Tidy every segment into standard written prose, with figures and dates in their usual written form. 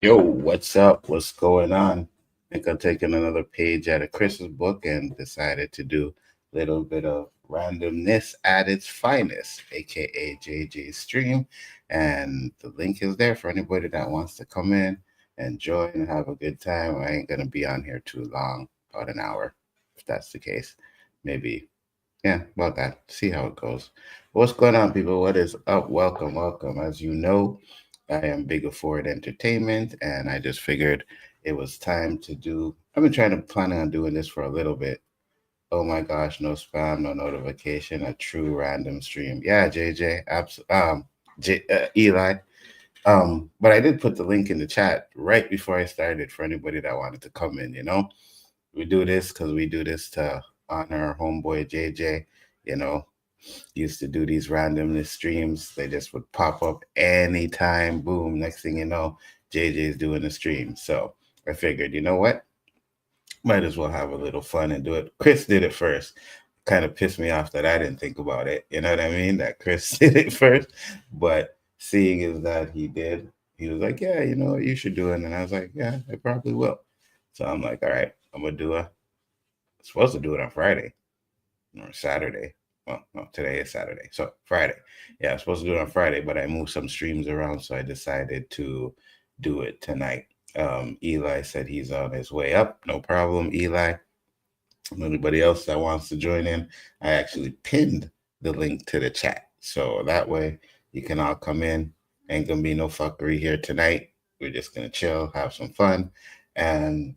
Yo, what's up? What's going on? I think I'm taking another page out of Chris's book and decided to do a little bit of randomness at its finest, aka JJ's stream. And the link is there for anybody that wants to come in and join and have a good time. I ain't gonna be on here too long, about an hour, if that's the case. Maybe, yeah, about that. See how it goes. What's going on, people? What is up? Welcome, welcome. As you know, I am Bigger Forward Entertainment, and I just figured it was time to do. I've been trying to plan on doing this for a little bit. Oh my gosh, no spam, no notification, a true random stream. Yeah, JJ, Eli. But I did put the link in the chat right before I started for anybody that wanted to come in. We do this because we do this to honor our homeboy JJ. You know, used to do these randomness streams. They just would pop up anytime. Boom. Next thing you know, JJ's doing a stream. So I figured, you know what? Might as well have a little fun and do it. Chris did it first. Kind of pissed me off that I didn't think about it. You know what I mean? That Chris did it first. But seeing is that he did, he was like, yeah, you know what? You should do it. And I was like, yeah, I probably will. So I'm like, all right, I'm going to do supposed to do it on Friday or Saturday. Well, no, today is Saturday. So Friday. Yeah, I was supposed to do it on Friday, but I moved some streams around, so I decided to do it tonight. Eli said he's on his way up. No problem, Eli. Anybody else that wants to join in, I actually pinned the link to the chat. So that way you can all come in. Ain't gonna be no fuckery here tonight. We're just gonna chill, have some fun, and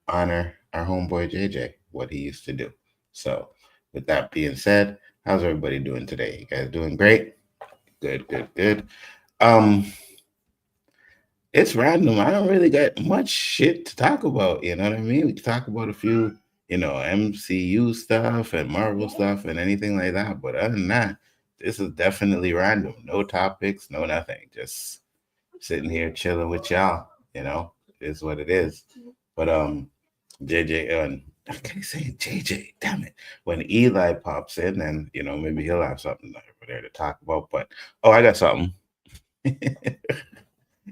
honor our homeboy JJ, what he used to do. So with that being said, how's everybody doing today? You guys doing great? Good, good, good. Um, it's random. I don't really got much shit to talk about. You know what I mean? We can talk about a few, MCU stuff and Marvel stuff and anything like that. But other than that, this is definitely random. No topics, no nothing. Just sitting here chilling with y'all. It is what it is. But JJ, I can't say JJ. Damn it! When Eli pops in, then maybe he'll have something over there to talk about. But oh, I got something. Yo,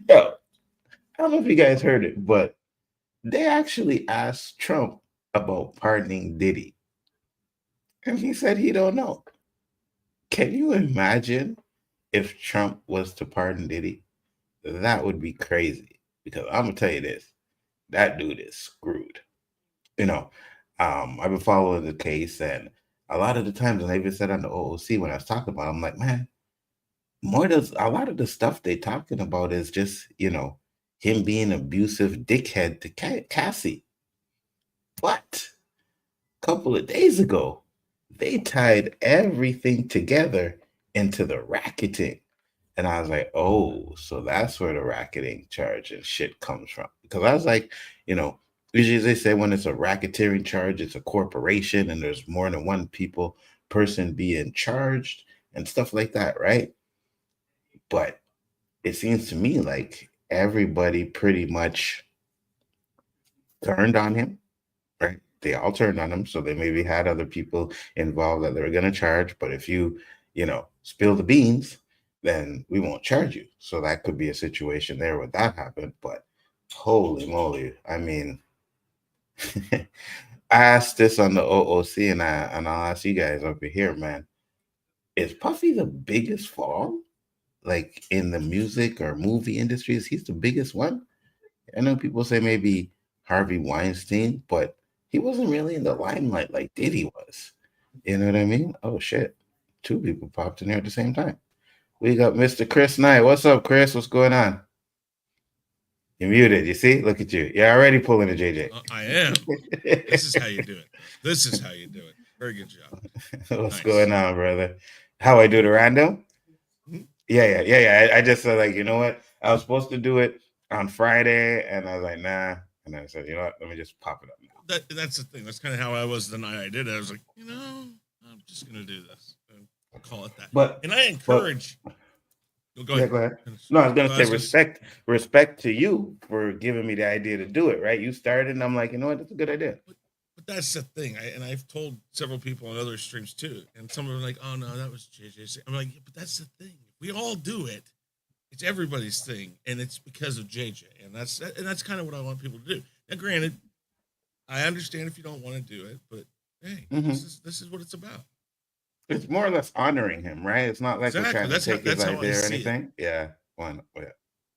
I don't know if you guys heard it, but they actually asked Trump about pardoning Diddy, and he said he don't know. Can you imagine if Trump was to pardon Diddy? That would be crazy. Because I'm gonna tell you this: that dude is screwed. You know, I've been following the case, and a lot of the times, and I even said on the OOC when I was talking about, it, I'm like, man, more does a lot of the stuff they talking about is just him being abusive dickhead to Cassie. But a couple of days ago, they tied everything together into the racketing. And I was like, oh, so that's where the racketing charge and shit comes from. Because I was like, you know, usually they say when it's a racketeering charge, it's a corporation and there's more than one person being charged and stuff like that, right? But it seems to me like everybody pretty much turned on him, right? They all turned on him. So they maybe had other people involved that they were going to charge. But if spill the beans, then we won't charge you. So that could be a situation there where that happened. But holy moly. I mean, I asked this on the OOC and I'll ask you guys over here, man. Is Puffy the biggest fall? Like in the music or movie industries? He's the biggest one? I know people say maybe Harvey Weinstein, but he wasn't really in the limelight like Diddy was. You know what I mean? Oh shit. Two people popped in here at the same time. We got Mr. Chris Knight. What's up, Chris? What's going on? You're muted. You see? Look at you. You're already pulling a JJ. I am. This is how you do it. This is how you do it. Very good job. What's Nice. going on, brother? How I do the random? Mhm. Yeah. I just said like, you know what? I was supposed to do it on Friday, and I was like, nah. And I said, you know what? Let me just pop it up now. That's the thing. That's kind of how I was the night I did it. I was like, I'm just gonna do this. I'll call it that. But And I but encourage. Go Yeah, ahead. go ahead. Finish. No, I was gonna No, I say was gonna. respect to you for giving me the idea to do it. Right? You started, and I'm like, you know what? That's a good idea. But that's the thing. I've told several people on other streams too, and some of them are like, "Oh no, that was JJ." I'm like, yeah, but that's the thing. If we all do it, It's everybody's thing, and it's because of JJ, and that's kind of what I want people to do. Now, granted, I understand if you don't want to do it, but hey, Mm-hmm. this is what it's about. It's more or less honoring him, right? It's not like we're Exactly. trying to take his That's how I idea or see it. anything. Yeah. One. Yeah.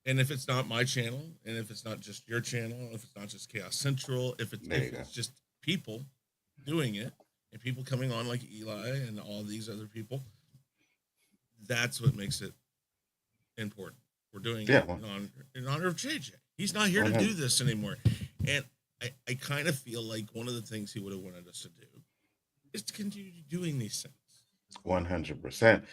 And if it's not my channel, and if it's not just your channel, if it's not just Chaos Central, There you if go. it's just people doing it and people coming on like Eli and all these other people, that's what makes it important. We're doing Yeah. it in honor of JJ. He's not here to 100. do this anymore. And I kind of feel like one of the things he would have wanted us to do is to continue doing these things. 100%.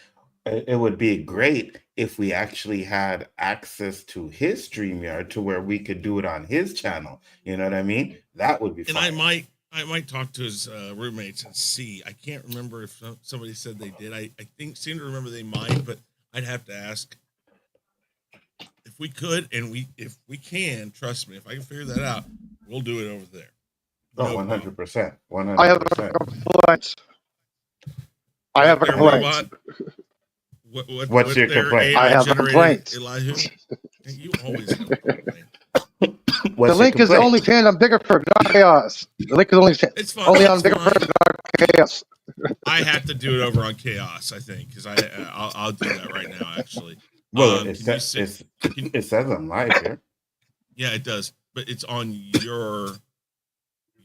It would be great if we actually had access to his StreamYard to where we could do it on his channel. You know what I mean? That would be And fine. I might talk to his roommates and see. I can't remember if somebody said they did. I seem to remember they might, but I'd have to ask if we could, and if we can. Trust me, if I can figure that out, we'll do it over there. Oh, 100%. I have 100%. a complaint. I have a Their complaint. robot. What's your their complaint? I have a AI-generated complaint. Elihu? You always have a complaint. The What's your link is only complaint? pinned on Biggerford, not Chaos. The link is It's fine. only on It's fine. Biggerford, not Chaos. I have to do it over on Chaos, I think, because I'll do that right now. Actually, Well, it says I'm live here. Yeah, it does, but it's on your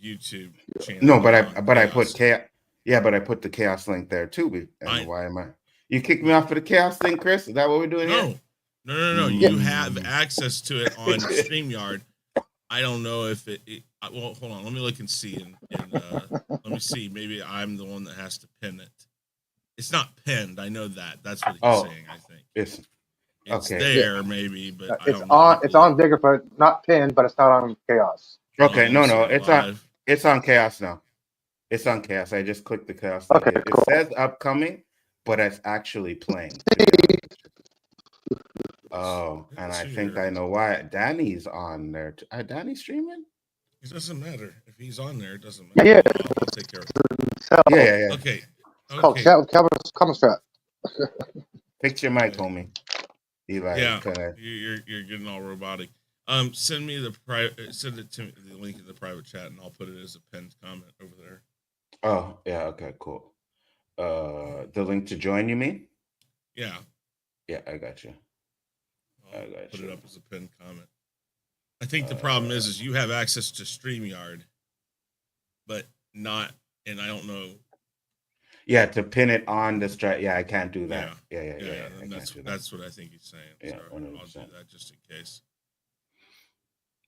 YouTube channel. No, but I Chaos. put chaos. Yeah, but I put the chaos link there too. And why am I? You kicked me off for the chaos thing, Chris? Is that what we're doing here? No. You have access to it on StreamYard. I don't know if well, hold on. Let me look and see. And let me see. Maybe I'm the one that has to pin it. It's not pinned. I know that. That's what he's saying. I think it's okay. There, maybe, but it's on Biggerfoot, not pinned, but it's not on Chaos. Okay, no, it's on Chaos now. It's on Chaos. I just clicked the Chaos. Okay, it says upcoming, but it's actually playing. Oh, and I think I know why. Danny's on there. Danny streaming? It doesn't matter. If he's on there, it doesn't matter. Yeah. I'll take care of it. Yeah. Okay. It's called Comment Strat. Fix your mic, homie. Eli, yeah, you're getting all robotic. Send me send it to me, the link in the private chat, and I'll put it as a pinned comment over there. Oh, yeah, okay, cool. The link to join, you mean? Yeah. Yeah, I got you. I'll put it up as a pinned comment. I think the problem is you have access to StreamYard, but not, and I don't know. Yeah, to pin it on the strat. Yeah, I can't do that. Yeah. And that's what I think he's saying. Yeah, so 100%. I'll do that just in case.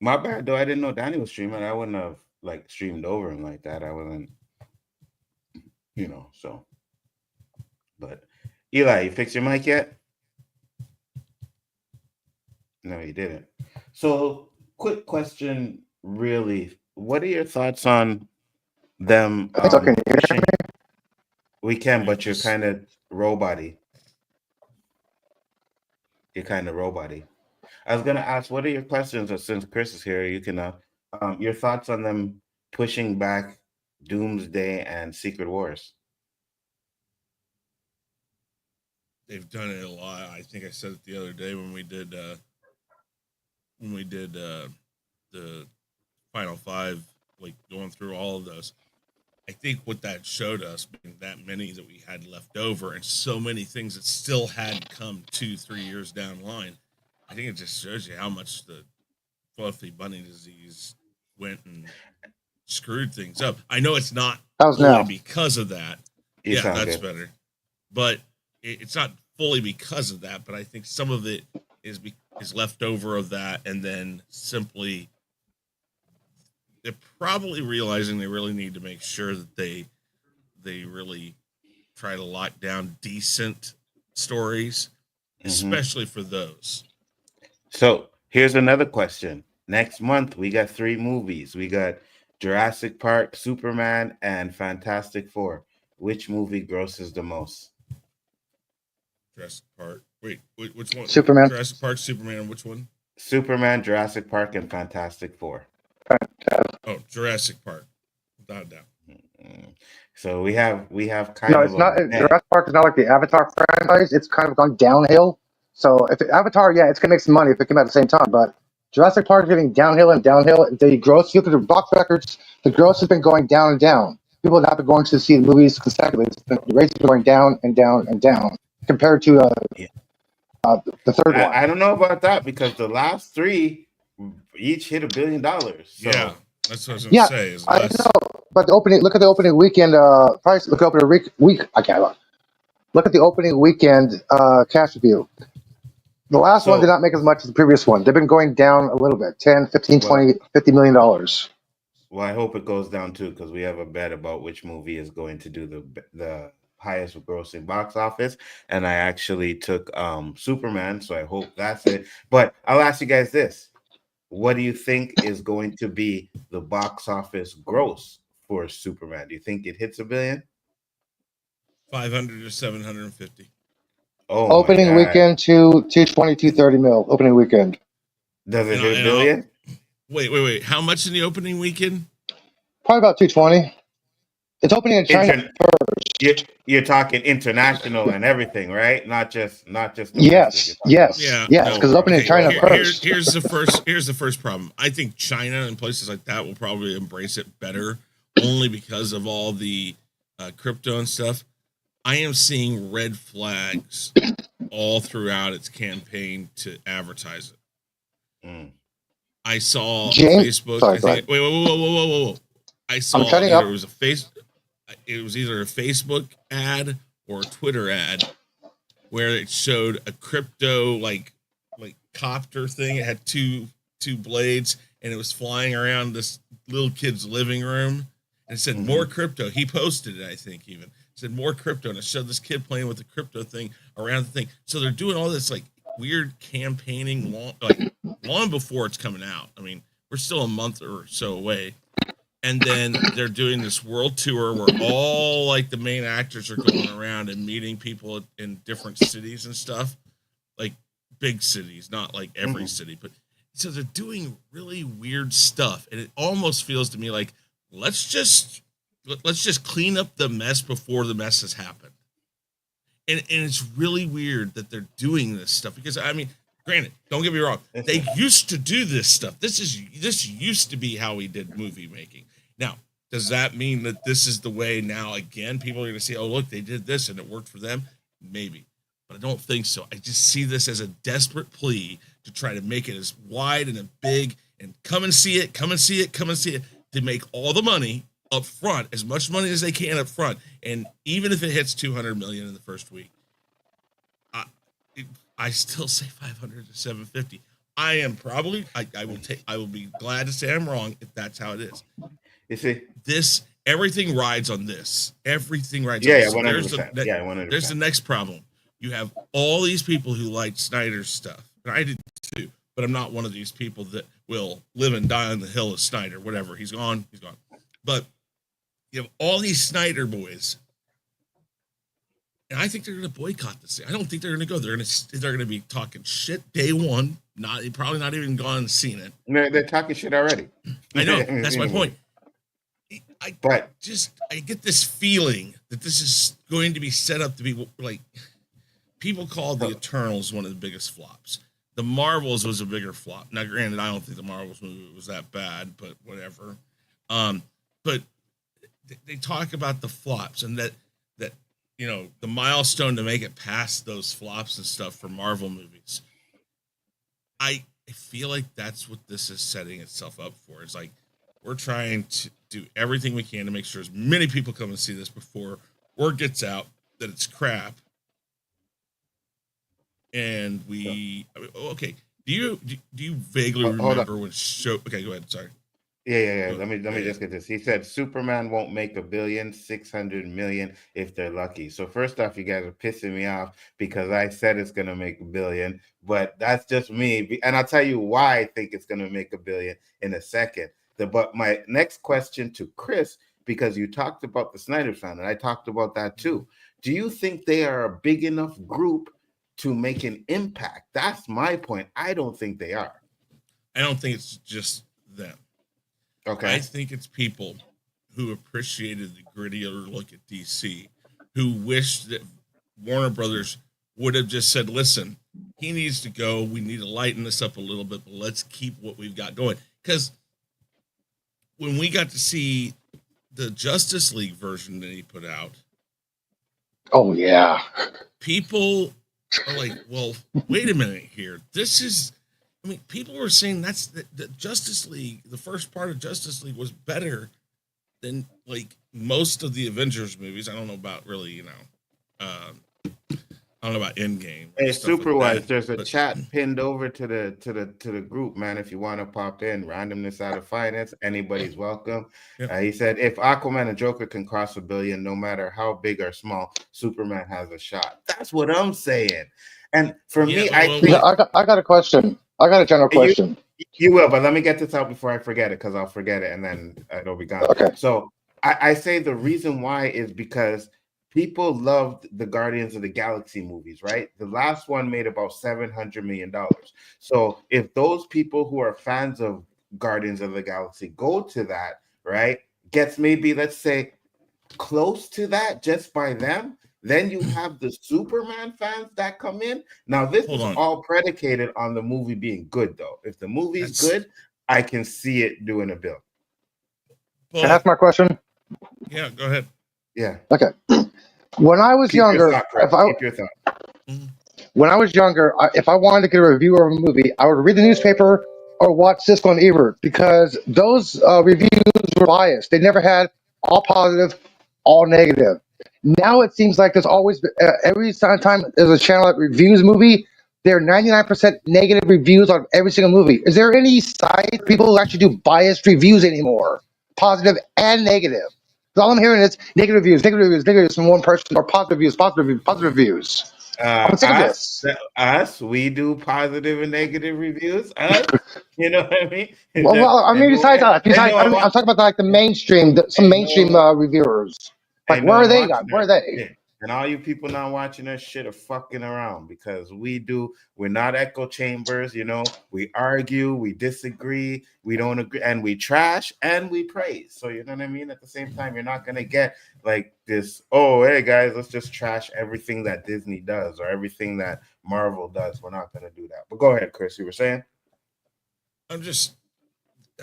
My bad, though. I didn't know Danny was streaming. I wouldn't have streamed over him like that. I wasn't, so. But Eli, you fixed your mic yet? No, you didn't. So, quick question, really. What are your thoughts on them pushing? We can, but you're kind of robot-y. I was going to ask, what are your questions? Since Chris is here, you can, your thoughts on them pushing back Doomsday and Secret Wars? They've done it a lot. I think I said it the other day when we did the Final Five, like going through all of those. I think what that showed us, being that many that we had left over and so many things that still had come 2-3 years down the line, I think it just shows you how much the fluffy bunny disease went and screwed things up. I know it's not fully because of that. Yeah, that's better. But it's not fully because of that, but I think some of it is left over of that, and then simply they're probably realizing they really need to make sure that they really try to lock down decent stories, especially for those. So here's another question. Next month, we got 3 movies. We got Jurassic Park, Superman, and Fantastic Four. Which movie grosses the most? Jurassic Park. Wait, which one? Superman. Jurassic Park, Superman, and which one? Superman, Jurassic Park, and Fantastic Four. Oh, Jurassic Park, without a doubt. So we have kind of. No, it's not. Jurassic Park is not like the Avatar franchise. It's kind of gone downhill. So if Avatar, yeah, it's gonna make some money if it came out at the same time. But Jurassic Park is getting downhill and downhill. The gross, you look at the box records, the gross has been going down and down. People have been going to see the movies consecutively. The rates have been going down and down and down compared to Yeah. the third one. I don't know about that because the last three each hit $1 billion. Yeah, So that's what I was gonna Yeah, say. Is I less. know. But the opening, look at the opening weekend price. Look at the opening week. I can't look at the opening weekend cash review. The last one did so not make as much as the previous one. They've been going down a little bit, 10, 15, well 20, $50 million dollars. well I hope it goes down too because we have a bet about which movie is going to do the highest grossing box office, and I actually took Superman, so I hope that's it. But I'll ask you guys this: what do you think is going to be the box office gross for Superman? Do you think it hits $1 billion? 500 to 750. Oh my Opening god. weekend, 220, 230 mil. Opening weekend. Does it And hit I, a and I'll billion? wait. How much in the opening weekend? Probably about 220. It's opening in China Inter- first. you're talking international and everything, right? Not just domestic. You're Yes, talking about yes, Yeah, yes, no. because it's opening in Okay, China here, worldwide. here first. here's the first problem. I think China and places like that will probably embrace it better, only because of all the crypto and stuff. I am seeing red flags all throughout its campaign to advertise it. Mm. I saw a James, Facebook. sorry, I go think. ahead. Wait, whoa. I I'm saw cutting either up. it was either a Facebook ad or a Twitter ad where it showed a crypto like copter thing. It had two blades and it was flying around this little kid's living room. And it said more Hmm. crypto. He posted it, I think, even. It said more crypto, and it showed this kid playing with the crypto thing around the thing. So they're doing all this like weird campaigning long before it's coming out. I mean, we're still a month or so away. And then they're doing this world tour where all like the main actors are going around and meeting people in different cities and stuff, like big cities, not like every Hmm. city, but so they're doing really weird stuff, and it almost feels to me like let's just clean up the mess before the mess has happened. And it's really weird that they're doing this stuff because I mean, granted, don't get me wrong, they used to do this stuff. This used to be how we did movie making. Now, does that mean that this is the way now again? People are going to say, "Oh, look, they did this and it worked for them." Maybe, but I don't think so. I just see this as a desperate plea to try to make it as wide and as big and come and see it, come and see it, come and see it to make all the money up front, as much money as they can up front, and even if it hits 200 million in the first week, I, I still say 500 to 750. I am probably I will be glad to say I'm wrong if that's how it is. You see? This everything rides on this. Everything rides on Yeah, this. yeah, So one hundred percent. Yeah, one hundred there's the percent. next problem. You have all these people who like Snyder's stuff, and I did too. But I'm not one of these people that will live and die on the hill of Snyder. Whatever, he's gone, he's gone. But you have all these Snyder boys, and I think they're going to boycott this thing. I don't think they're going to go. They're going to be talking shit day one. Not probably not even gone and seen it. They're talking shit already. I know that's my point. I But I get this feeling that this is going to be set up to be like people called the Eternals one of the biggest flops. The Marvels was a bigger flop. Now, granted, I don't think the Marvels movie was that bad, but whatever. But they talk about the flops and that the milestone to make it past those flops and stuff for Marvel movies. I feel like that's what this is setting itself up for. It's like we're trying to do everything we can to make sure as many people come and see this before word gets out that it's crap. And okay. Do you vaguely hold on. remember when show? Okay, go ahead. Sorry. Yeah. Go Let ahead. me just get this. He said Superman won't make $1 billion, 600 million if they're lucky. So first off, you guys are pissing me off because I said it's gonna make $1 billion, but that's just me. And I'll tell you why I think it's gonna make $1 billion in a second. But my next question to Chris, because you talked about the Snyder fan, and I talked about that too. Do you think they are a big enough group to make an impact? That's my point. I don't think they are. I don't think it's just them. I Okay. think it's people who appreciated the grittier look at DC, who wished that Warner Brothers would have just said, "Listen, he needs to go. We need to lighten this up a little bit, but let's keep what we've got going. Because when we got to see the Justice League version that he put out, Oh yeah. people are like, well, wait a minute here. This is, I mean, people were saying that's the Justice League, the first part of Justice League was better than like most of the Avengers movies. I don't know about really, I don't know about Endgame. Hey, Stuff like Superwise, that, there's a but chat pinned over to the group, man. If you want to pop in, randomness out of finance, anybody's welcome. yeah. He said, if Aquaman and Joker can cross $1 billion, no matter how big or small, Superman has a shot. That's what I'm saying. And for Yeah, me, well, Yeah, I got a question. I got a general you question. you will, but let me get this out before I forget it, because I'll forget it and then it'll be gone. Okay. So I say the reason why is because people loved the Guardians of the Galaxy movies, right? The last one made about $700 million. So if those people who are fans of Guardians of the Galaxy go to that, right, gets maybe, let's say, close to that just by them, then you have the Superman fans that come in. Now, this hold is on. all predicated on the movie being good, though. If the movie's good, I can see it doing a bill. Can I ask my question? Yeah, go ahead. Yeah. Okay. When I was Keep your younger, thought, Chris. Keep your thought. when I was younger, if I wanted to get a review of a movie, I would read the newspaper or watch Siskel and Ebert because those reviews were biased. They never had all positive, all negative. Now it seems like there's always every time there's a channel that reviews a movie, there are 99% negative reviews on every single movie. Is there any site people who actually do biased reviews anymore, positive and negative? 'Cause all I'm hearing is negative reviews, negative reviews, negative reviews from one person, or positive reviews, positive reviews, positive reviews. I'm sick of this. We do positive and negative reviews. Us, you know what I mean? I mean, besides that, I'm I'm talking about like the mainstream, some mainstream reviewers. Like, I where know are I'm they watching at? Where that are they? shit. And all you people not watching that shit are fucking around because we're not echo chambers, we argue, we disagree, we don't agree, and we trash and we praise. So you know what I mean? At the same time, you're not gonna get like this, oh hey guys, let's just trash everything that Disney does or everything that Marvel does. We're not gonna do that. But go ahead, Chris, you were saying? I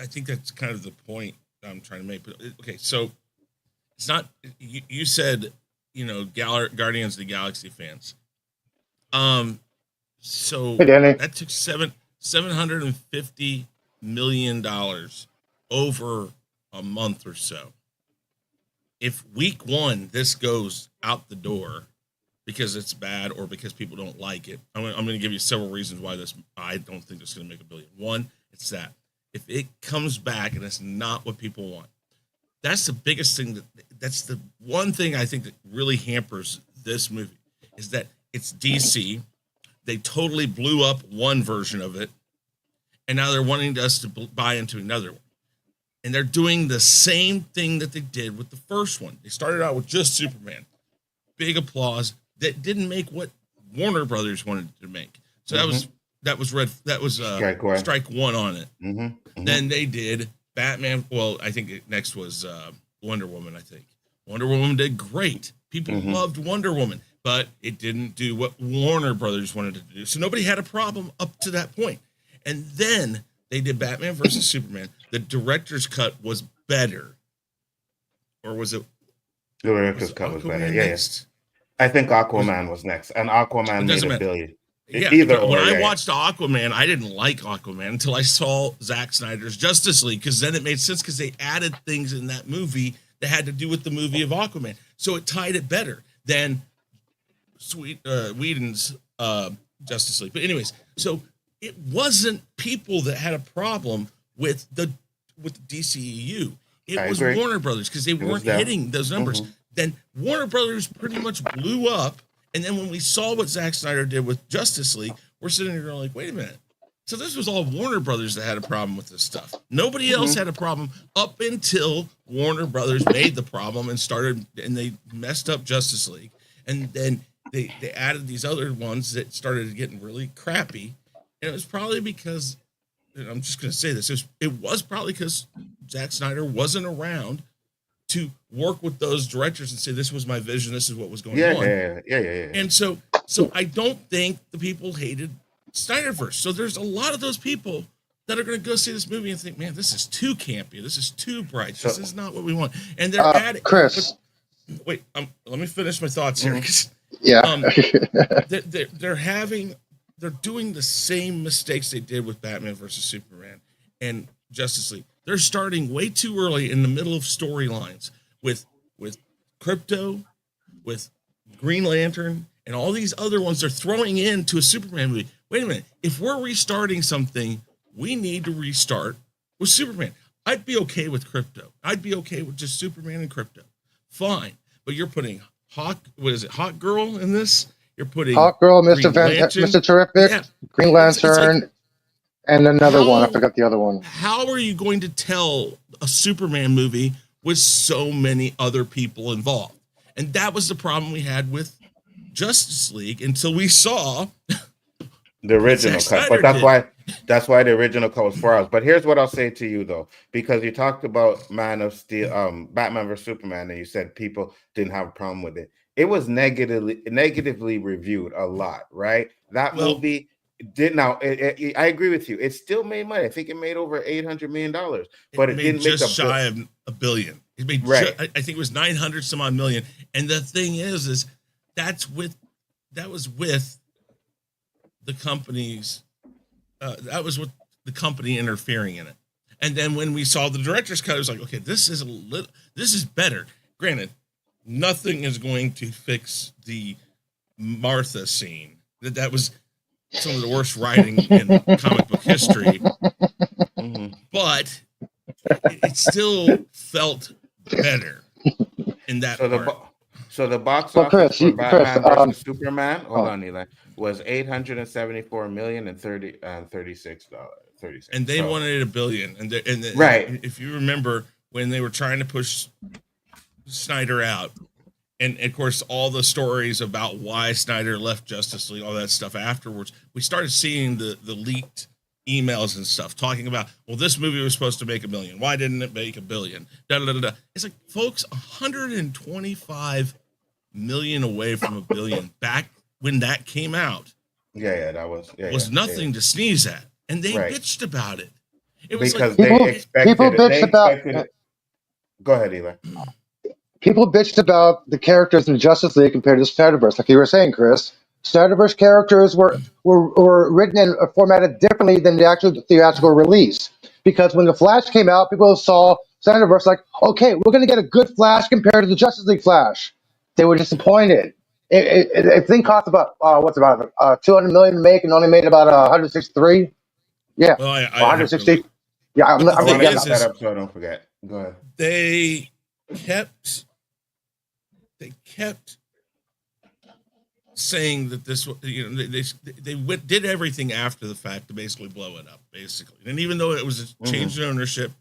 think that's kind of the point I'm trying to make. But okay, so it's not, you said, Guardians of the Galaxy fans. So Hey, Danny. that took $750 million over a month or so. If week one this goes out the door because it's bad or because people don't like it, I'm going to give you several reasons why I don't think it's going to make $1 billion. One, it's that if it comes back and it's not what people want, that's the biggest thing. That's the one thing I think that really hampers this movie is that it's DC. They totally blew up one version of it, and now they're wanting us to buy into another one. And they're doing the same thing that they did with the first one. They started out with just Superman. Big applause. That didn't make what Warner Brothers wanted to make. So that was strike one on it. Then they did Batman. Well, I think next was Wonder Woman. I think Wonder Woman did great. People loved Wonder Woman, but it didn't do what Warner Brothers wanted it to do. So nobody had a problem up to that point. And then they did Batman versus Superman. The director's cut was better, or was it? The director's cut was better. Yeah. I think Aquaman was next, and Aquaman made $1 billion. Yeah, when I watched Aquaman, I didn't like Aquaman until I saw Zack Snyder's Justice League, because then it made sense because they added things in that movie that had to do with the movie of Aquaman. So it tied it better than Whedon's Justice League. But anyways, so it wasn't people that had a problem with the DCEU. It was Warner Brothers because they weren't hitting those numbers. Then Warner Brothers pretty much blew up. And then when we saw what Zack Snyder did with Justice League, we're sitting there going like, wait a minute. So this was all Warner Brothers that had a problem with this stuff. Nobody else had a problem up until Warner Brothers made the problem and they messed up Justice League. And then they added these other ones that started getting really crappy. And it was probably because, I'm just going to say this, it was probably because Zack Snyder wasn't around to work with those directors and say, this was my vision, this is what was going on. Yeah. And so I don't think the people hated Snyderverse. So there's a lot of those people that are going to go see this movie and think, man, this is too campy. This is too bright. This is not what we want. And they're adding. Chris. Wait, let me finish my thoughts here. Yeah. They're doing the same mistakes they did with Batman versus Superman and Justice League. They're starting way too early in the middle of storylines with Crypto, with Green Lantern, and all these other ones they're throwing into a Superman movie. Wait a minute. If we're restarting something, we need to restart with Superman. I'd be okay with Crypto. I'd be okay with just Superman and Crypto. Fine. But you're putting Hawk Girl in this? You're putting Hawk Girl, Mr. Terrific, Green Lantern, and another one. I forgot the other one. How are you going to tell a Superman movie with so many other people involved? And that was the problem we had with Justice League until we saw the original cut. But that's why the original cut was 4 hours. But here's what I'll say to you though, because you talked about Man of Steel, Batman vs Superman, and you said people didn't have a problem with it. It was negatively reviewed a lot, right? That movie did now. I agree with you. It still made money. I think it made over $800 million, but it didn't make just shy of $1 billion. It made I think it was 900 some odd million. And the thing is that was with the company's. That was with the company interfering in it. And then when we saw the director's cut, it was like, okay, this is better. Granted, nothing is going to fix the Martha scene. That was some of the worst writing in comic book history. But it still felt better in that part. So the box office for Batman versus Superman, hold on, Eli, was $874 million and $36. And they wanted $1 billion. And if you remember when they were trying to push Snyder out, and of course all the stories about why Snyder left Justice League, all that stuff afterwards, we started seeing the leaked emails and stuff talking about, well, this movie was supposed to make $1 million. Why didn't it make $1 billion? It's like, folks, 125 million away from $1 billion back when that came out. That was nothing to sneeze at, and they bitched about it. It was because like, they expected it. Go ahead, Eli. People bitched about the characters in Justice League compared to Snyderverse, like you were saying, Chris. Snyderverse characters were written and formatted differently than the actual theatrical release. Because when the Flash came out, people saw Snyderverse like, okay, we're going to get a good Flash compared to the Justice League Flash. They were disappointed. It thing cost about $200 million to make and only made about 163. Yeah, well, 160. Yeah, I'm that up so I don't forget. Go ahead. They kept saying that this, they did everything after the fact to basically blow it up, basically. And even though it was a change in ownership,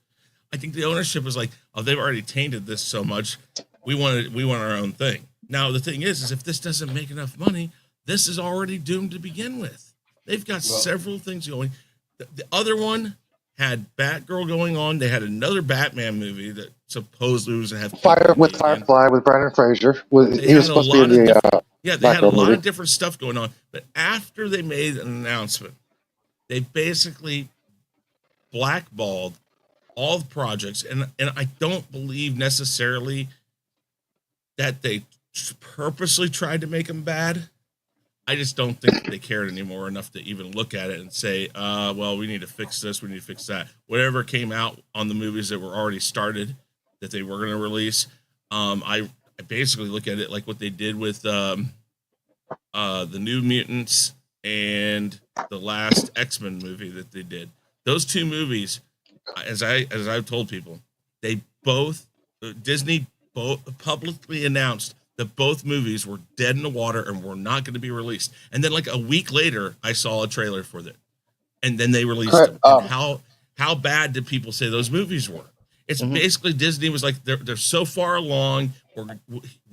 I think the ownership was like, oh, they've already tainted this so much. We want our own thing. Now the thing is if this doesn't make enough money, this is already doomed to begin with. They've got several things going. The other one had Batgirl going on. They had another Batman movie that supposedly was going to have Firefly with Brandon Fraser. He was supposed to be in the they had a lot of different stuff going on. But after they made an announcement, they basically blackballed all the projects, and I don't believe necessarily that they purposely tried to make them bad. I just don't think they cared anymore enough to even look at it and say, well, we need to fix this, we need to fix that. Whatever came out on the movies that were already started that they were going to release, I basically look at it like what they did with the New Mutants and the last X-Men movie that they did. Those two movies, as I've told people, Disney publicly announced that both movies were dead in the water and were not going to be released. And then like a week later, I saw a trailer for that. And then they released them. And how bad did people say those movies were? It's basically Disney was like, they're so far along,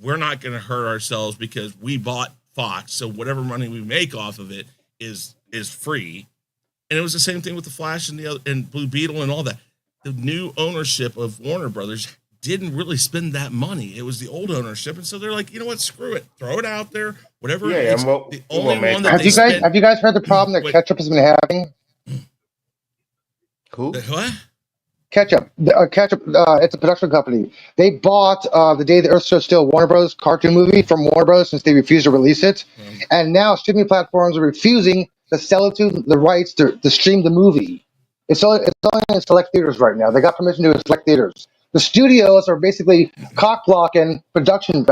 we're not going to hurt ourselves because we bought Fox. So whatever money we make off of it is free. And it was the same thing with the Flash and Blue Beetle and all that. The new ownership of Warner Brothers didn't really spend that money. It was the old ownership, and so they're like, you know what, screw it, throw it out there, whatever. Yeah, It's we'll, the we'll only make one that that Have they you guys correction. spent. have you guys heard the problem that Wait, ketchup has been having? the, Who? what? Ketchup. It's a production company. They bought The Day the Earth Stood Still, Warner Bros. Cartoon movie from Warner Bros. Since they refused to release it, and now streaming platforms are refusing to sell it to the rights to stream the movie. It's only in select theaters right now. They got permission to select theaters. The studios are basically cock blocking production.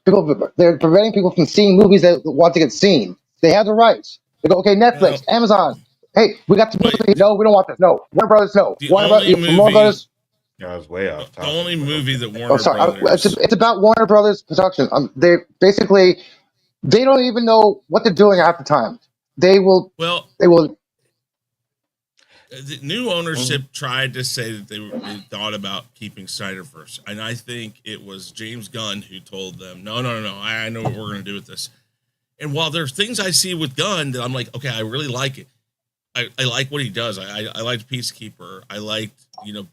They're preventing people from seeing movies that want to get seen. They have the rights. They go, okay, Well, Netflix, Amazon. Hey, we got the wait, movie. No, we don't want this. No, Warner Brothers. No, the only Warner movie, Brothers. I was way off the topic, only but movie okay. that Oh, Warner sorry. Brothers, It's about Warner Brothers production. They basically they don't even know what they're doing half the time. They will. well, They will. the new Mhm. ownership tried to say that they thought about keeping Snyderverse, and I think it was James Gunn who told them, no, I know what we're going to do with this. And while there's things I see with Gunn that I'm like, okay, I really like it. I like what he does. I liked Peacekeeper. I liked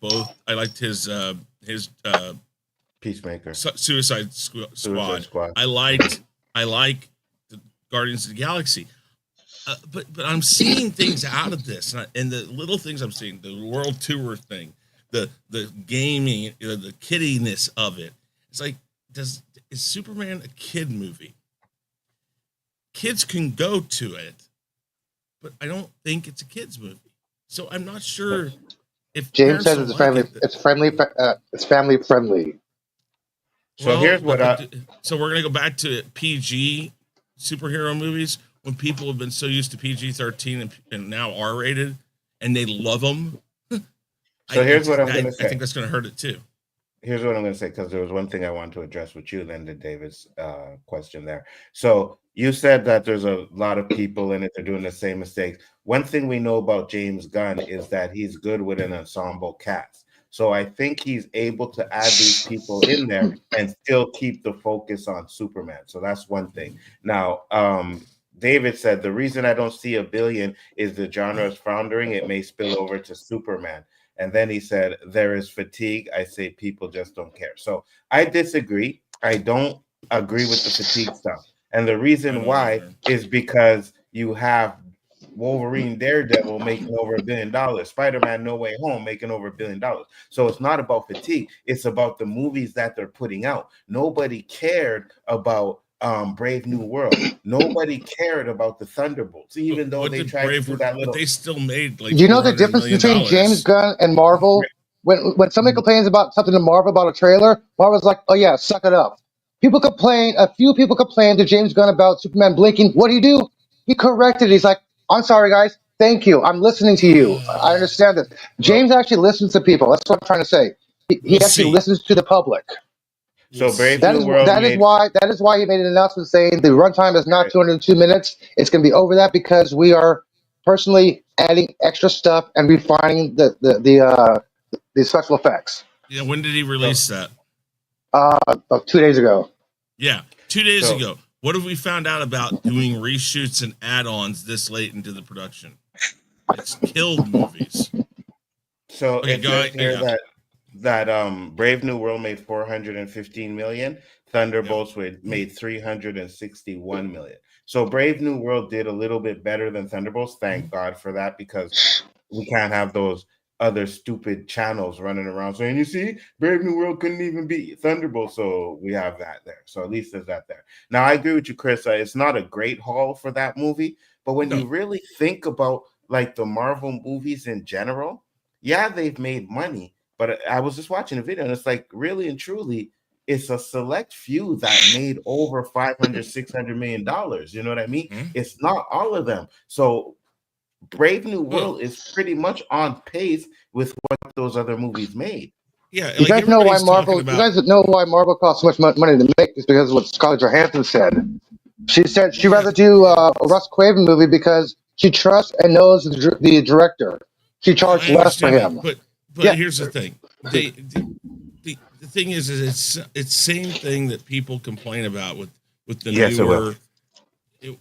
both. I liked his Peacemaker, Suicide Suicide Squad. Squad. I liked I like the Guardians of the Galaxy. But I'm seeing things out of this, and the little things I'm seeing, the world tour thing, the gaming, the kiddiness of it. It's like, is Superman a kid movie? Kids can go to it, but I don't think it's a kids movie. So I'm not sure if James parents says don't it's like family. it. It's friendly. It's family friendly. So here's what I. So we're gonna go back to PG superhero movies when people have been so used to PG-13 and now R-rated, and they love them. So here's what I'm going to I say. think that's gonna hurt it too. Here's what I'm going to say, because there was one thing I wanted to address with you, Linda Davis' question there. So you said that there's a lot of people in it that are doing the same mistakes. One thing we know about James Gunn is that he's good with an ensemble cast. So I think he's able to add these people in there and still keep the focus on Superman. So that's one thing. Now, David said the reason I don't see a billion is the genre is floundering. It may spill over to Superman. And then he said, there is fatigue. I say people just don't care. So I disagree. I don't agree with the fatigue stuff. And the I reason don't why either. is because you have Wolverine, Daredevil making over $1 billion, Spider-Man No Way Home making over $1 billion. So it's not about fatigue. It's about the movies that they're putting out. Nobody cared about Brave New World. Nobody cared about the Thunderbolts, even though What they did tried to do that but little. they still made like You know the $400 difference million between James dollars. Gunn and Marvel? When somebody complains about something to Marvel about a trailer, Marvel's like, oh yeah, suck it up. A few people complained to James Gunn about Superman blinking. What do you do? He corrected. He's like, I'm sorry, guys. Thank you. I'm listening to you. I understand this. Well, James actually listens to people. That's what I'm trying to say. He We'll actually see. listens to the public. We'll so Brave That New is see. World that is made why he made an announcement saying the runtime is not right. 202 minutes. It's going to be over that because we are personally adding extra stuff and refining the special effects. Yeah, when did he So, release that? About 2 days ago. Yeah, 2 days so ago. What have we found out about doing reshoots and add-ons this late into the production? It's killed movies. So Okay, it go says ahead. here Yeah, that Brave New World made 415 million, yeah. Thunderbolts made 361 million. So Brave New World did a little bit better than Thunderbolts. Thank God for that, because we can't have those other stupid channels running around saying, you see, Brave New World couldn't even beat Thunderbolt. So we have that there. So at least there's that there. Now I agree with you, Chris. It's not a great haul for that movie, but when No, you really think about like the Marvel movies in general, yeah, they've made money. But I was just watching a video and it's like really and truly, it's a select few that made over 500, $600 million. You know what I mean? hmm? It's not all of them. So Brave New Well, World is pretty much on pace with what those other movies made. yeah. You Like guys know why everybody's talking Marvel? You about. guys know why Marvel costs so much money to make? Is because of what Scarlett Johansson said. She said she'd Yeah, rather do a Russ Craven movie because she trusts and knows the director. She charged I less for understand that, him. but Yeah, here's the thing. The thing is it's same thing that people complain about with the Yes, it will. newer. It,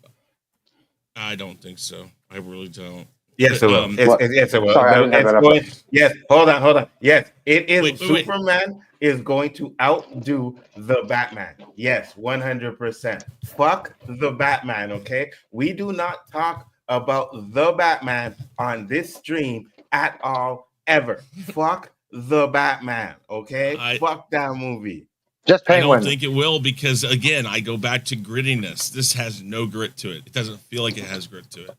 I don't think so. I really don't. Yes, it will. Yes, it will. Sorry, I didn't have It's that up. going. Yes, hold on. Yes, it is. Wait. Superman is going to outdo the Batman. Yes, 100%. Fuck the Batman. Okay, we do not talk about the Batman on this stream at all ever. Fuck the Batman. Okay, fuck that movie. Just I don't Penguin. think it will because, again, I go back to grittiness. This has no grit to it. It doesn't feel like it has grit to it.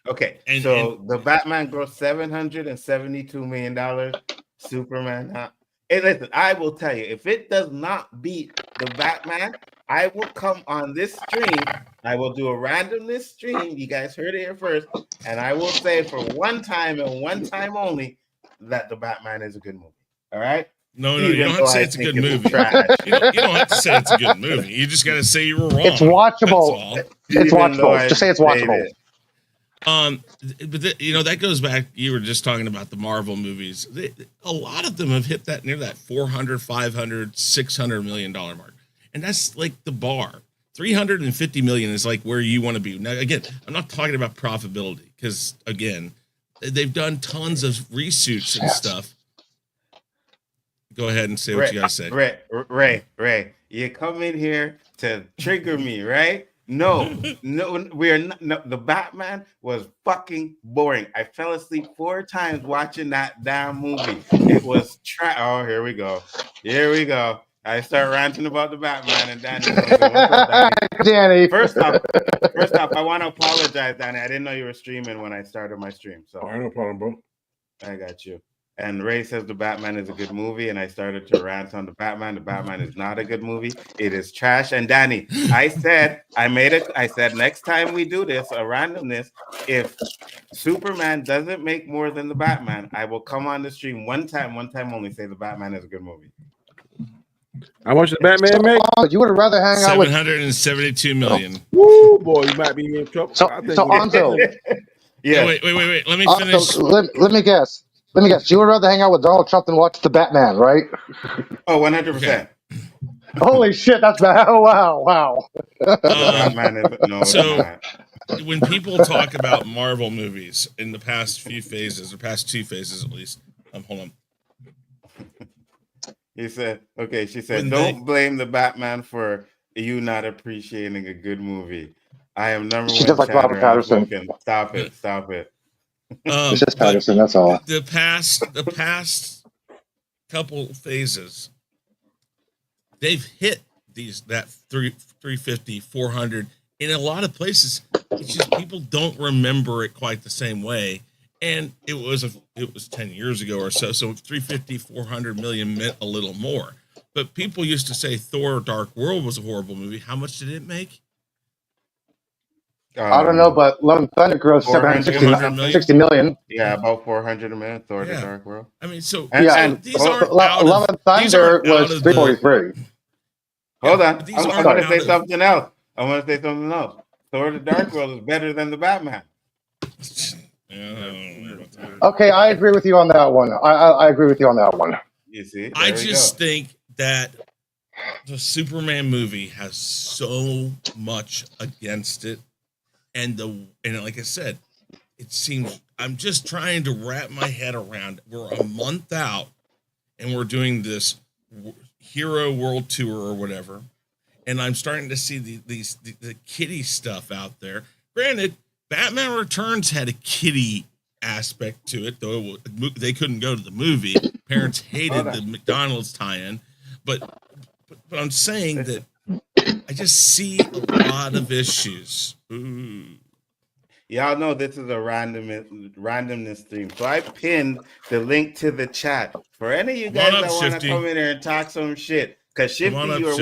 Okay, so the Batman grossed $772 million. Superman, huh? Hey, listen, I will tell you, if it does not beat the Batman, I will come on this stream. I will do a randomness stream. You guys heard it here first, and I will say for one time and one time only that the Batman is a good movie. All right. No, you don't have to say it's a good movie. Trash. You don't have to say it's a good movie. You just got to say you were wrong. It's watchable. It's watchable. Just say it's watchable. But that goes back. You were just talking about the Marvel movies. A lot of them have hit that near that 400, 500, 600 million dollar mark, and that's like the bar. 350 million is like where you want to be. Now, again, I'm not talking about profitability because again, they've done tons of reshoots and stuff. Go ahead and say what you guys say. Ray, you come in here to trigger me, right? No, we are not. No, the Batman was fucking boring. I fell asleep 4 times watching that damn movie. It was Oh, here we go. I start ranting about the Batman, and Danny comes in. What's up, Danny? First off, I want to apologize, Danny. I didn't know you were streaming when I started my stream. So, no problem, bro. I got you. And Ray says the Batman is a good movie, and I started to rant on the Batman. The Batman is not a good movie. It is trash. And Danny, I said next time we do this, a randomness, if Superman doesn't make more than the Batman, I will come on the stream one time only, say the Batman is a good movie. How much did Batman make? You would rather hang out with 772 million. Woo, boy, you might be in trouble. So Anzo. Yeah. Wait. Let me finish. Let me guess. You would rather hang out with Donald Trump than watch the Batman, right? Oh, 100%. Holy shit, that's bad. Oh, wow. Batman is when people talk about Marvel movies in the past few phases, or past 2 phases at least, hold on. She said, don't blame the Batman for you not appreciating a good movie. I am number one. Just like Robert Patterson. Stop it. It's just Patterson, that's all. The past couple phases, they've hit that 350, 400 in a lot of places. It's just people don't remember it quite the same way. And it was 10 years ago or so. So 350, 400 million meant a little more. But people used to say Thor: Dark World was a horrible movie. How much did it make? I don't know, but Love and Thunder grossed 760 million. Yeah, about 400 million. Thor: The Dark World. I mean, so these aren't Love and Thunder was 343. Hold on, I'm going to say something else. Thor: The Dark World is better than the Batman. Okay, I agree with you on that one. I agree with you on that one. You see, I just think that the Superman movie has so much against it, and like I said, it seems I'm just trying to wrap my head around. We're a month out, and we're doing this Hero World Tour or whatever, and I'm starting to see the kiddie stuff out there. Granted, Batman Returns had a kiddie aspect to it, though they couldn't go to the movie. Parents hated the McDonald's tie-in, but I'm saying that I just see a lot of issues. Ooh. Y'all know this is a randomness stream, so I pinned the link to the chat for any of you guys that want to come in here and talk some shit. Because Shifty, you are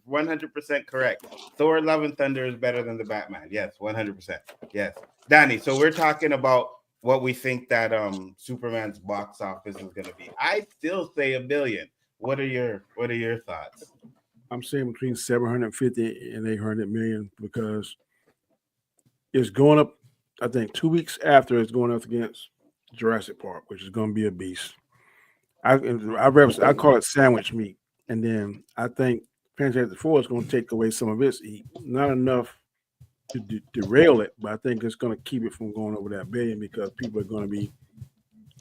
100% correct. Thor: Love and Thunder is better than the Batman. Yes, 100%. Yes, Danny. So we're talking about what we think that Superman's box office is going to be. I still say $1 billion. What are your thoughts? I'm saying between 750 and 800 million because it's going up. I think 2 weeks after it's going up against Jurassic Park, which is going to be a beast. I call it sandwich meat. And then I think Fantastic Four is going to take away some of its heat. Not enough derail it, but I think it's going to keep it from going over that billion because people are going to be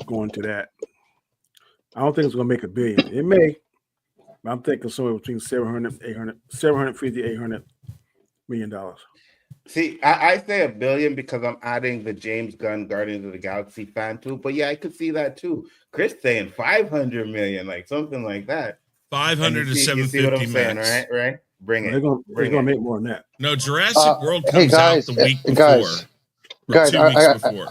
going to that. I don't think it's going to make $1 billion. It may, but I'm thinking somewhere between 750, $800 million. See, I say $1 billion because I'm adding the James Gunn Guardians of the Galaxy fan too. But yeah, I could see that too. Chris saying 500 million, like something like that. 500 to You see what 750 I'm saying, max. right? Bring it. They're going to make more than that. No, Jurassic World Hey comes out the week before. Guys, 2 weeks before.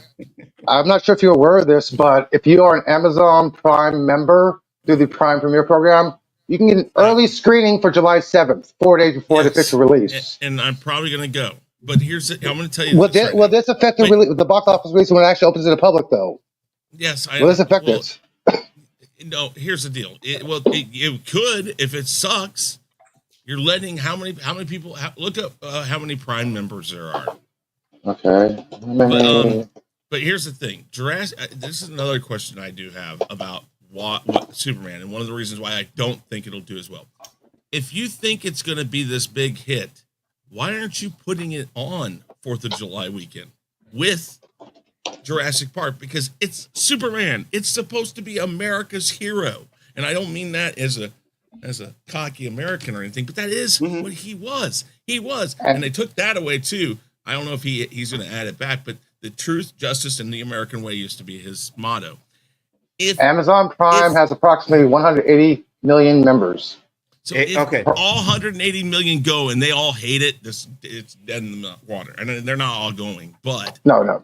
I'm not sure if you're aware of this, but if you are an Amazon Prime member through the Prime Premiere program, you can get an early screening for July 7th, 4 days before the official release. And I'm probably going to go. But I'm going to tell you Will this affect the box office release when it actually opens to the public, though? Yes. Will this affect it? No, here's the deal. It could if it sucks. You're letting how many people look up how many Prime members there are. Okay. But here's the thing, Jurassic. This is another question I do have about what Superman, and one of the reasons why I don't think it'll do as well. If you think it's going to be this big hit, why aren't you putting it on 4th of July weekend with Jurassic Park? Because it's Superman. It's supposed to be America's hero, and I don't mean that as a cocky American or anything, but that is what he was. He was, and they took that away too. I don't know if he's going to add it back, but the truth, justice, and the American way used to be his motto. Amazon Prime has approximately 180 million members. So if all 180 million go and they all hate it, it's dead in the water. And they're not all going, but no.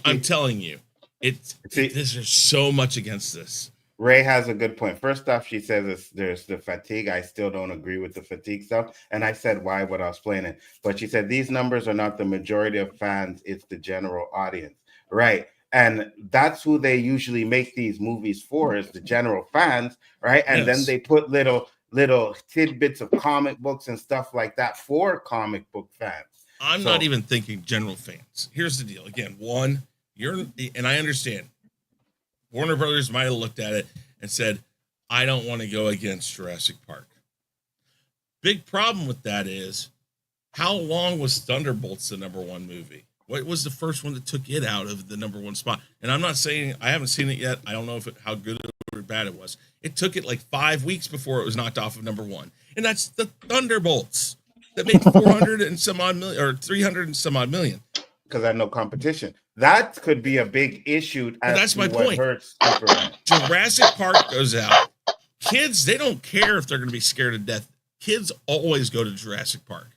I'm telling you, there's so much against this. Ray has a good point. First off, she says there's the fatigue. I still don't agree with the fatigue stuff. And I said why when I was playing it. But she said these numbers are not the majority of fans. It's the general audience. Right. And that's who they usually make these movies for, is the general fans. Right. And then they put little tidbits of comic books and stuff like that for comic book fans. I'm not even thinking general fans. Here's the deal. Again, and I understand. Warner Brothers might have looked at it and said, I don't want to go against Jurassic Park. Big problem with that is, how long was Thunderbolts the #1 movie? What was the first one that took it out of the #1 spot? And I'm not saying, I haven't seen it yet. I don't know how good or bad it was. It took it like 5 weeks before it was knocked off of #1. And that's the Thunderbolts that made 400 and some odd million, or 300 and some odd million. Because I had no competition. That could be a big issue. That's my point. Hurts Jurassic Park goes out. Kids, they don't care if they're going to be scared to death. Kids always go to Jurassic Park.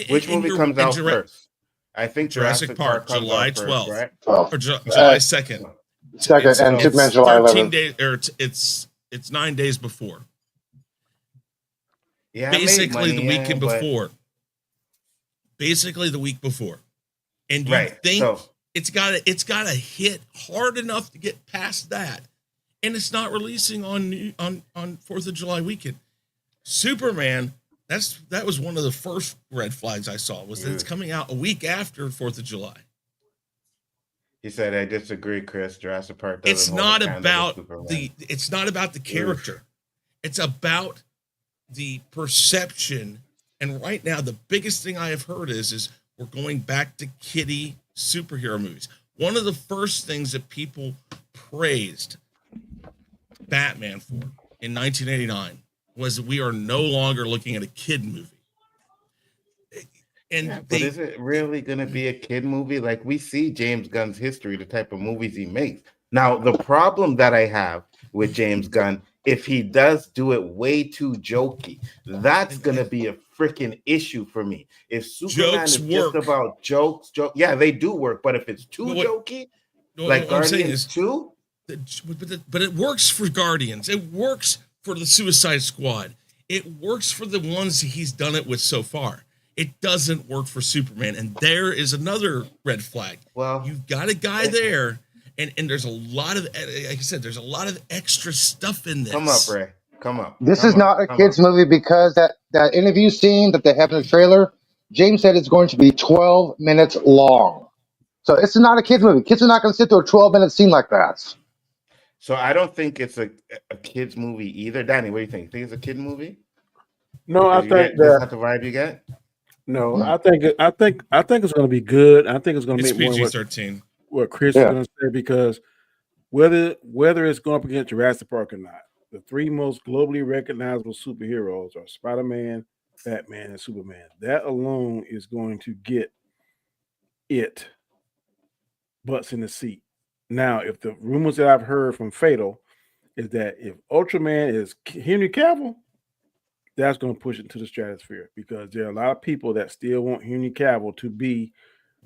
Which movie comes out first? I think Jurassic Park, July 12th, right? Or July 2nd. Second, and Superman July 11th. Days, or it's 9 days before. Yeah, basically the weekend before. Basically the week before. And you think it's got to hit hard enough to get past that, and it's not releasing on 4th of July weekend. Superman, that was one of the first red flags I saw, was that it's coming out a week after 4th of July. He said, "I disagree, Chris. Jurassic Park doesn't." It's not about the character. It's about the perception. And right now, the biggest thing I have heard is we're going back to kiddie superhero movies. One of the first things that people praised Batman for in 1989 was we are no longer looking at a kid movie. And but is it really going to be a kid movie? Like, we see James Gunn's history, the type of movies he makes. Now, the problem that I have with James Gunn, if he does do it way too jokey, that's going to be a freaking issue for me. If Superman is just about jokes, yeah, they do work. But if it's too jokey, like Guardians 2, but it works for Guardians. It works for the Suicide Squad. It works for the ones he's done it with so far. It doesn't work for Superman, and there is another red flag. Well, you've got a guy there, and there's a lot of, like I said, there's a lot of extra stuff in this. Come up, Ray. Come up. This is not a kids movie because that interview scene that they have in the trailer, James said it's going to be 12 minutes long. So it's not a kids movie. Kids are not going to sit through a 12-minute scene like that. So I don't think it's a kids movie either. Danny, what do you think? Think it's a kid movie? No, I think that's not the vibe you get. No, I think it's going to be good. I think it's going to It's make more than PG-13. what Chris is going to say, because whether it's going up against Jurassic Park or not, the three most globally recognizable superheroes are Spider-Man, Batman, and Superman. That alone is going to get it butts in the seat. Now, if the rumors that I've heard from Fatal is that if Ultraman is Henry Cavill, that's going to push it to the stratosphere, because there are a lot of people that still want Henry Cavill to be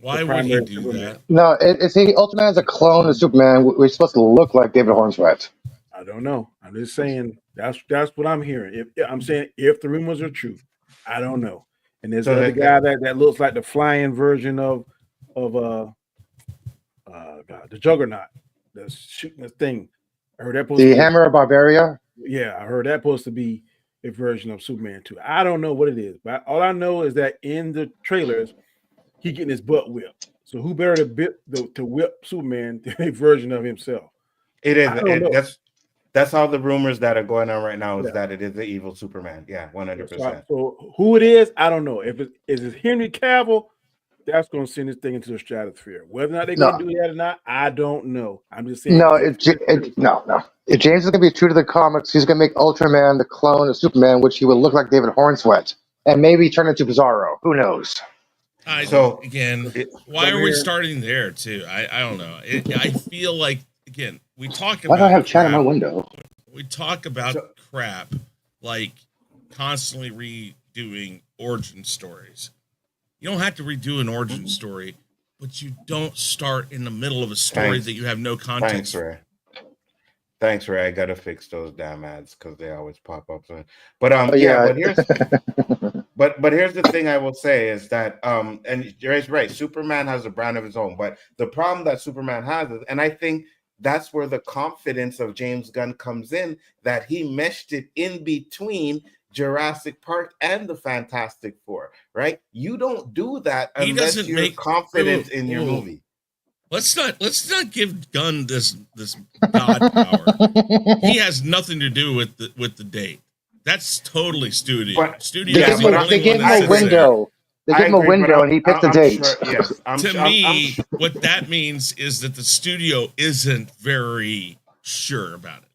Why the would he primary do Superman. that? No, it's Ultraman is a clone of Superman. We're supposed to look like David Hornswet. I don't know. I'm just saying that's what I'm hearing. I'm saying if the rumors are true, I don't know. And there's So the other that- guy that looks like the flying version of God, the Juggernaut that's shooting the thing. I heard that supposed to The be Hammer of Barbaria. I heard that supposed to be a version of Superman too. I don't know what it is, but all I know is that in the trailers he getting his butt whipped. So who better to whip Superman than a version of himself? it is. I don't know. That's all the rumors that are going on right now is Yeah. that it is the evil Superman. Yeah, 100%. So who it is, I don't know. If it's Henry Cavill, that's going to send this thing into the stratosphere. Whether or not they're going to do that or not, I don't know. I'm just saying. No, no. If James is going to be true to the comics, he's going to make Ultraman the clone of Superman, which he will look like David Hornswet, and maybe turn into Bizarro. Who knows? So, why are we starting there too? I don't know. I feel like, again, we talk Why about do I have chat in my crap. window? We talk about crap like constantly redoing origin stories. You don't have to redo an origin story, but you don't start in the middle of a story that you have no context. Thanks, Ray. I gotta fix those damn ads because they always pop up. But here's but here's the thing I will say is that and Ray's right. Superman has a brand of his own, but the problem that Superman has is, and I think that's where the confidence of James Gunn comes in, that he meshed it in between Jurassic Park and the Fantastic Four, right? You don't do that unless you're confident in your movie. Let's not give Gunn this god power. He has nothing to do with the date. That's totally studio. They gave him a window. They gave him a window, and he picked the date. Sure, yes, to me, what that means is that the studio isn't very sure about it.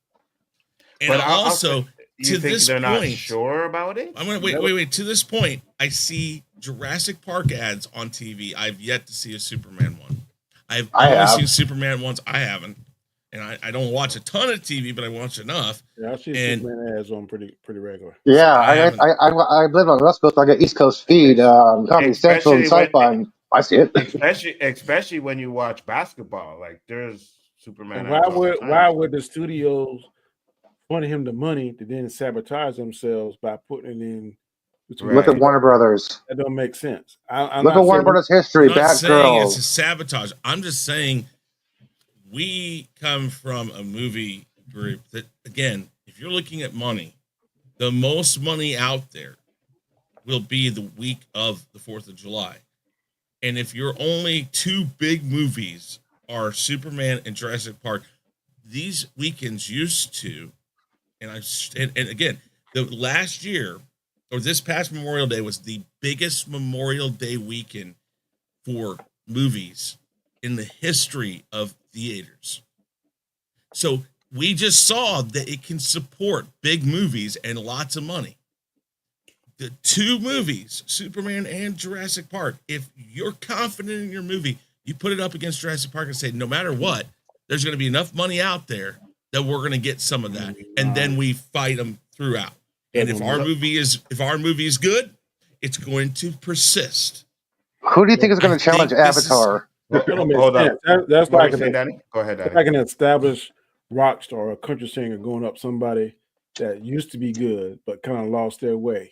And but also, to this point, not sure about it. I'm gonna wait. To this point, I see Jurassic Park ads on TV. I've yet to see a Superman one. I've only seen Superman ones. I haven't, and I don't watch a ton of TV, but I watch enough. Yeah, I see Superman ads on pretty regular. Yeah, I live on the West Coast. So I get East Coast feed, Comedy Central, and Sci-Fi. I see it. Especially when you watch basketball, like there's Superman. Why would the studios fund him the money to then sabotage themselves by putting it in? Look at Warner Brothers. That don't make sense. Look at Warner Brothers history. I'm not Bad saying girls. it's a sabotage. I'm just saying we come from a movie group that, again, if you're looking at money, the most money out there will be the week of the 4th of July. And if your only two big movies are Superman and Jurassic Park, these weekends used to, and again, the last year, or this past Memorial Day was the biggest Memorial Day weekend for movies in the history of theaters. So we just saw that it can support big movies and lots of money. The two movies, Superman and Jurassic Park, if you're confident in your movie, you put it up against Jurassic Park and say, no matter what, there's going to be enough money out there that we're going to get some of that. And then we fight them throughout. And if our movie is good, it's going to persist. Who do you think is going to challenge Avatar? Hold on. That's like Go ahead, Danny. Like an established rock star or a country singer going up somebody that used to be good but kind of lost their way.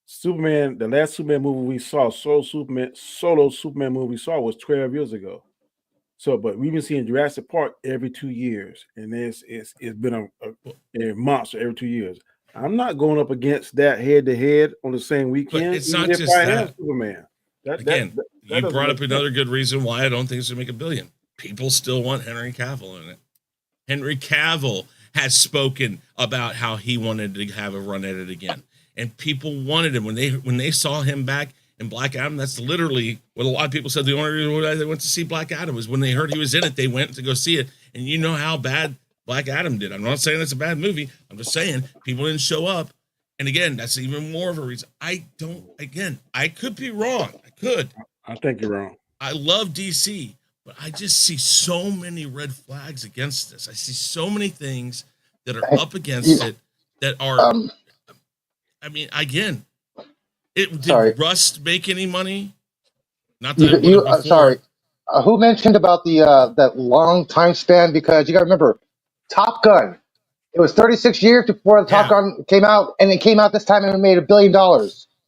Superman, the last Superman movie we saw, solo Superman movie we saw was 12 years ago. So, but we've been seeing Jurassic Park every 2 years, and it's been a monster every 2 years. I'm not going up against that head to head on the same weekend. But it's not just that. Superman. You brought up another good reason why I don't think it's going to make $1 billion. People still want Henry Cavill in it. Henry Cavill has spoken about how he wanted to have a run at it again, and people wanted him when they saw him back. And Black Adam, that's literally what a lot of people said. The only reason why they went to see Black Adam was when they heard he was in it, they went to go see it. And you know how bad Black Adam did. I'm not saying it's a bad movie. I'm just saying people didn't show up. And again, that's even more of a reason. I could be wrong. I could. I think you're wrong. I love DC, but I just see so many red flags against this. I see so many things that are up against it that are, I mean, again, did Rust make any money? Not that sorry. Who mentioned about the that long time span? Because you got to remember, Top Gun. It was 36 years before the Top Gun came out, and it came out this time and it made $1 billion.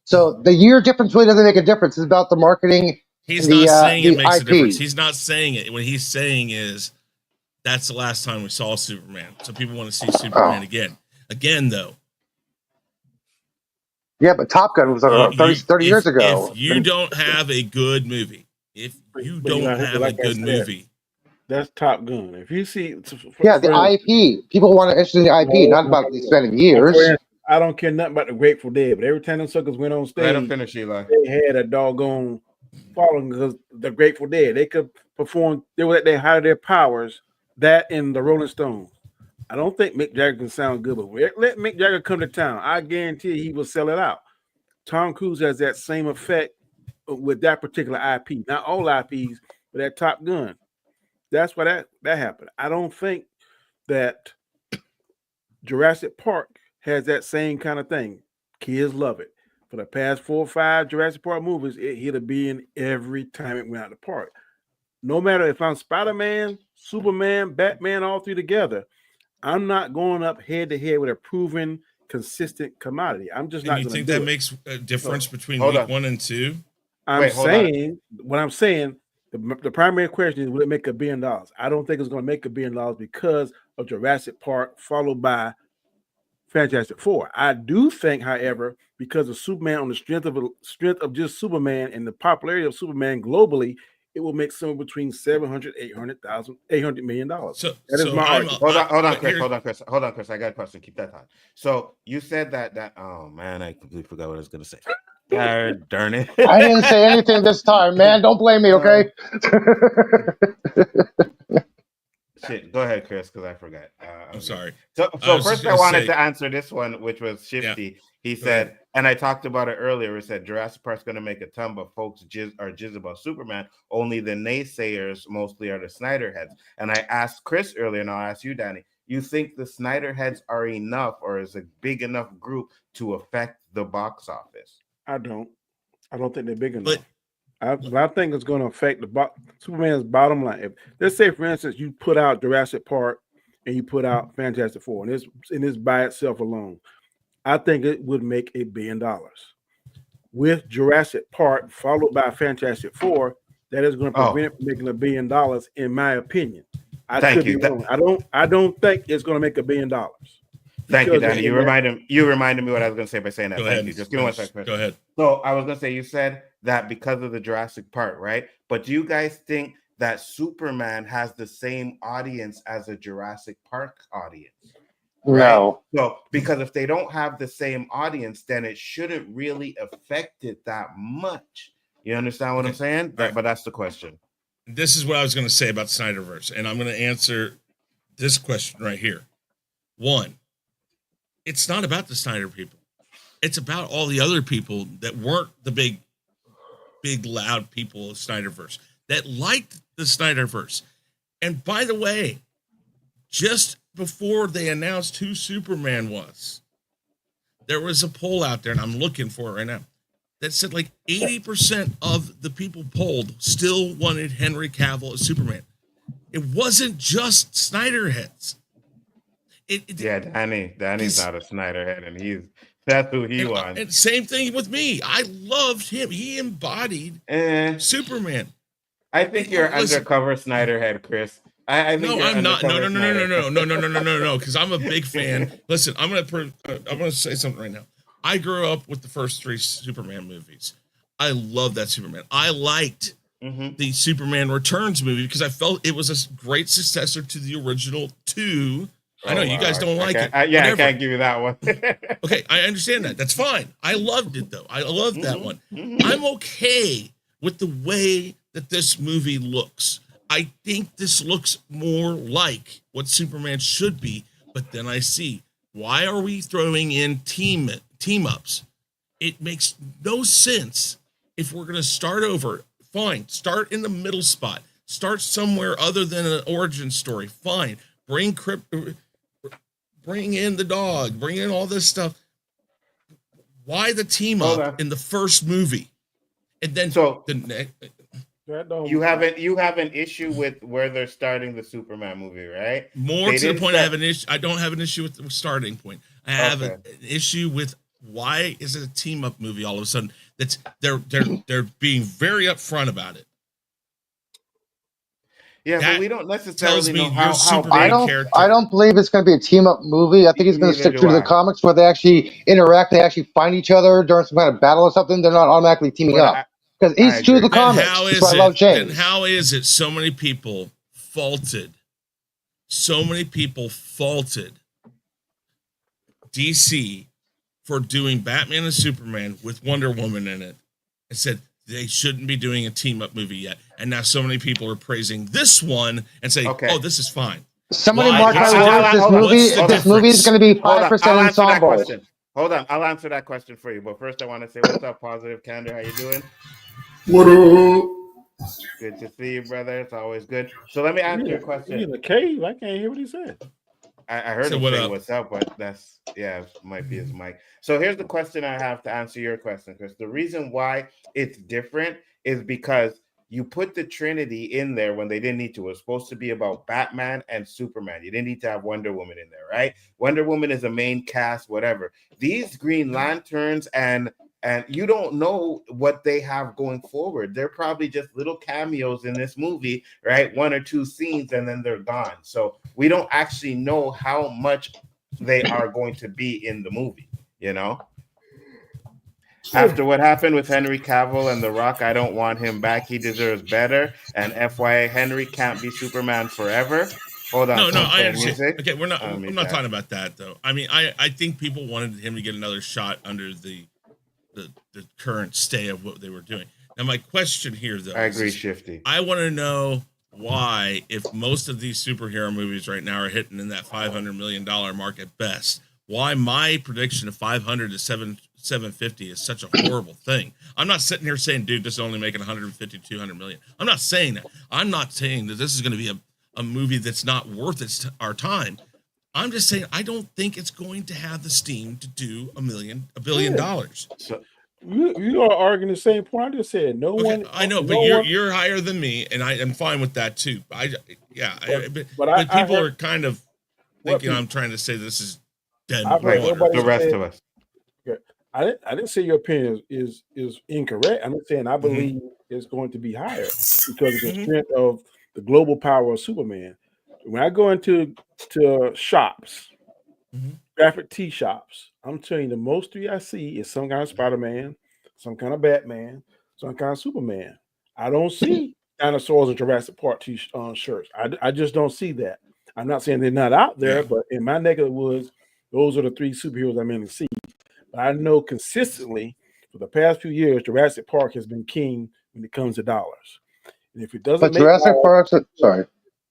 So the year difference really doesn't make a difference. It's about the marketing. He's not saying it makes a difference. He's not saying it. What he's saying is that's the last time we saw Superman. So people want to see Superman again. Again, though. Yeah, but Top Gun was 30 years ago. If you don't have a good movie, movie, that's Top Gun. If you see, the IP, people want to interest in the IP, not about spending years. I don't care nothing about the Grateful Dead, but every time them suckers went on stage, let them finish, Eli. They had a doggone following because the Grateful Dead. They could perform. They were at their height of their powers. That and the Rolling Stones. I don't think Mick Jagger can sound good, but let Mick Jagger come to town. I guarantee he will sell it out. Tom Cruise has that same effect with that particular IP. Not all IPs, but that Top Gun. That's why that happened. I don't think that Jurassic Park has that same kind of thing. Kids love it. For the past 4 or 5 Jurassic Park movies, it hit a billion every time it went out the park. No matter if I'm Spider-Man, Superman, Batman, all three together, I'm not going up head to head with a proven, consistent commodity. I'm just not going to do it. You think that makes a difference between week 1 and 2? What I'm saying, the primary question is, will it make $1 billion? I don't think it's going to make $1 billion because of Jurassic Park, followed by Fantastic Four. I do think, however, because of Superman, on the strength of just Superman and the popularity of Superman globally, it will make somewhere between $700, $800 million. So that is my argument. Hold on, Chris. I got a question. Keep that on. So you said that. Oh man, I completely forgot what I was gonna say. God darn it! I didn't say anything this time, man. Don't blame me, okay? Shit, go ahead, Chris, because I forgot. I'm sorry. So first I wanted to answer this one, which was Shifty. Yeah. He said, and I talked about it earlier, it said Jurassic Park's going to make a ton, but folks jizz about Superman. Only the naysayers mostly are the Snyder heads. And I asked Chris earlier, and I'll ask you, Danny, you think the Snyder heads are enough, or is a big enough group to affect the box office? I don't think they're big enough. But I think it's going to affect Superman's bottom line. Let's say, for instance, you put out Jurassic Park and you put out Fantastic Four, and it's by itself alone. I think it would make $1 billion. With Jurassic Park followed by Fantastic Four, that is going to prevent it from making $1 billion, in my opinion. Thank you. I don't think it's going to make $1 billion. Thank you, Danny. You reminded me what I was going to say by saying that. Thank you. Just give me 1 second. Go ahead. So I was going to say, you said that because of the Jurassic Park, right? But do you guys think that Superman has the same audience as a Jurassic Park audience? Right? No. So because if they don't have the same audience, then it shouldn't really affect it that much. You understand what I'm saying? But that's the question. This is what I was going to say about Snyderverse, and I'm going to answer this question right here. 1, it's not about the Snyder people. It's about all the other people that weren't the big, loud people of Snyderverse that liked the Snyderverse. And by the way, just before they announced who Superman was, there was a poll out there, and I'm looking for it right now, that said like 80% of the people polled still wanted Henry Cavill as Superman. It wasn't just Snyder heads. Danny's not a Snyder head, and that's who he wants. And same thing with me. I loved him. He embodied Superman. I think you're undercover Snyder head, Chris. I'm not. No. Because I'm a big fan. Listen, I'm gonna say something right now. I grew up with the first 3 Superman movies. I love that Superman. I liked the Superman Returns movie because I felt it was a great successor to the original 2 I know you guys don't like it. I Whatever. can't give you that one. Okay, I understand that. That's fine. I loved it though. I loved that one. Mhm. I'm okay with the way that this movie looks. I think this looks more like what Superman should be, but then I see, why are we throwing in team ups? It makes no sense if we're going to start over. Fine, start in the middle spot. Start somewhere other than an origin story. Fine. Bring in the dog, bring in all this stuff. Why the team Hold up on. in the first movie? And then So the next, you have an issue with where they're starting the Superman movie, right? more They to the didn't point, I start- have an issue. I don't have an issue with the starting point. I have Okay. an issue with, why is it a team up movie all of a sudden? That's they're being very upfront about it. Yeah, That but we don't tells necessarily me know your how Superman big. character. I don't believe it's going to be a team up movie. I think he's going to Neither stick do true to the I. comics where they actually interact. They actually find each other during some kind of battle or something. They're not automatically teaming But up because I he's true to the agree. Then comics. how That's is why I love it? James. Then how is it so many people faulted? So many people faulted DC for doing Batman and Superman with Wonder Woman in it, and said they shouldn't be doing a team up movie yet. And now so many people are praising this one and say, Okay. "Oh, this is fine." Somebody Why? mark What's my the words. difference? This Hold on. movie, What's the this movie is difference? going to be Hold on, 5% I'll answer that ensemble. question. Hold on, I'll answer that question for you. But first, I want to say, what's up, Positive Candor? How you doing? What up? Good to see you, brother. It's always good. So let me answer your He's question. in a cave. I can't hear what he said. I heard So him what say up? what's up, but might be his mic. So here's the question I have to answer your question, Chris. The reason why it's different is because you put the Trinity in there when they didn't need to. It was supposed to be about Batman and Superman. You didn't need to have Wonder Woman in there, right? Wonder Woman is a main cast, whatever. These Green Lanterns and you don't know what they have going forward. They're probably just little cameos in this movie, right? 1 or 2 scenes, and then they're gone. So we don't actually know how much they are going to be in the movie, you know? After what happened with Henry Cavill and The Rock, I don't want him back. He deserves better. And FYI, Henry can't be Superman forever. Hold on, No, someone's I playing understand. music. Okay, we're not. I'll I'm mute not that. talking about that though. I mean, I think people wanted him to get another shot under the current stay of what they were doing. Now, my question here though, I is agree, this: Shifty. I want to know why, if most of these superhero movies right now are hitting in that $500 million mark at best, why my prediction of 500 to 750 is such a horrible thing. I'm not sitting here saying, dude, this is only making 150 to 200 million. I'm not saying that. I'm not saying that this is going to be a movie that's not worth our time. I'm just saying I don't think it's going to have the steam to do $1 billion. So You are arguing the same point I just said. No Okay, one. I know, but no one, you're higher than me, and I am fine with that too. But But I people heard- are kind of What thinking people? I'm trying to say this is dead I've heard water. nobody the rest say- of us. I didn't say your opinion is incorrect. I'm just saying I Mhm. believe it's going to be higher because of the Mhm. strength of the global power of Superman. When I go into shops, Mhm. graphic tee shops, I'm telling you, the most three I see is some kind of Spider-Man, some kind of Batman, some kind of Superman. I don't see dinosaurs and Jurassic Park shirts. I just don't see that. I'm not saying they're not out there, Yeah. but in my neck of the woods, those are the three superheroes I mainly see. But I know consistently for the past few years, Jurassic Park has been king when it comes to dollars. And if it doesn't But make Jurassic dollars, Park, sorry.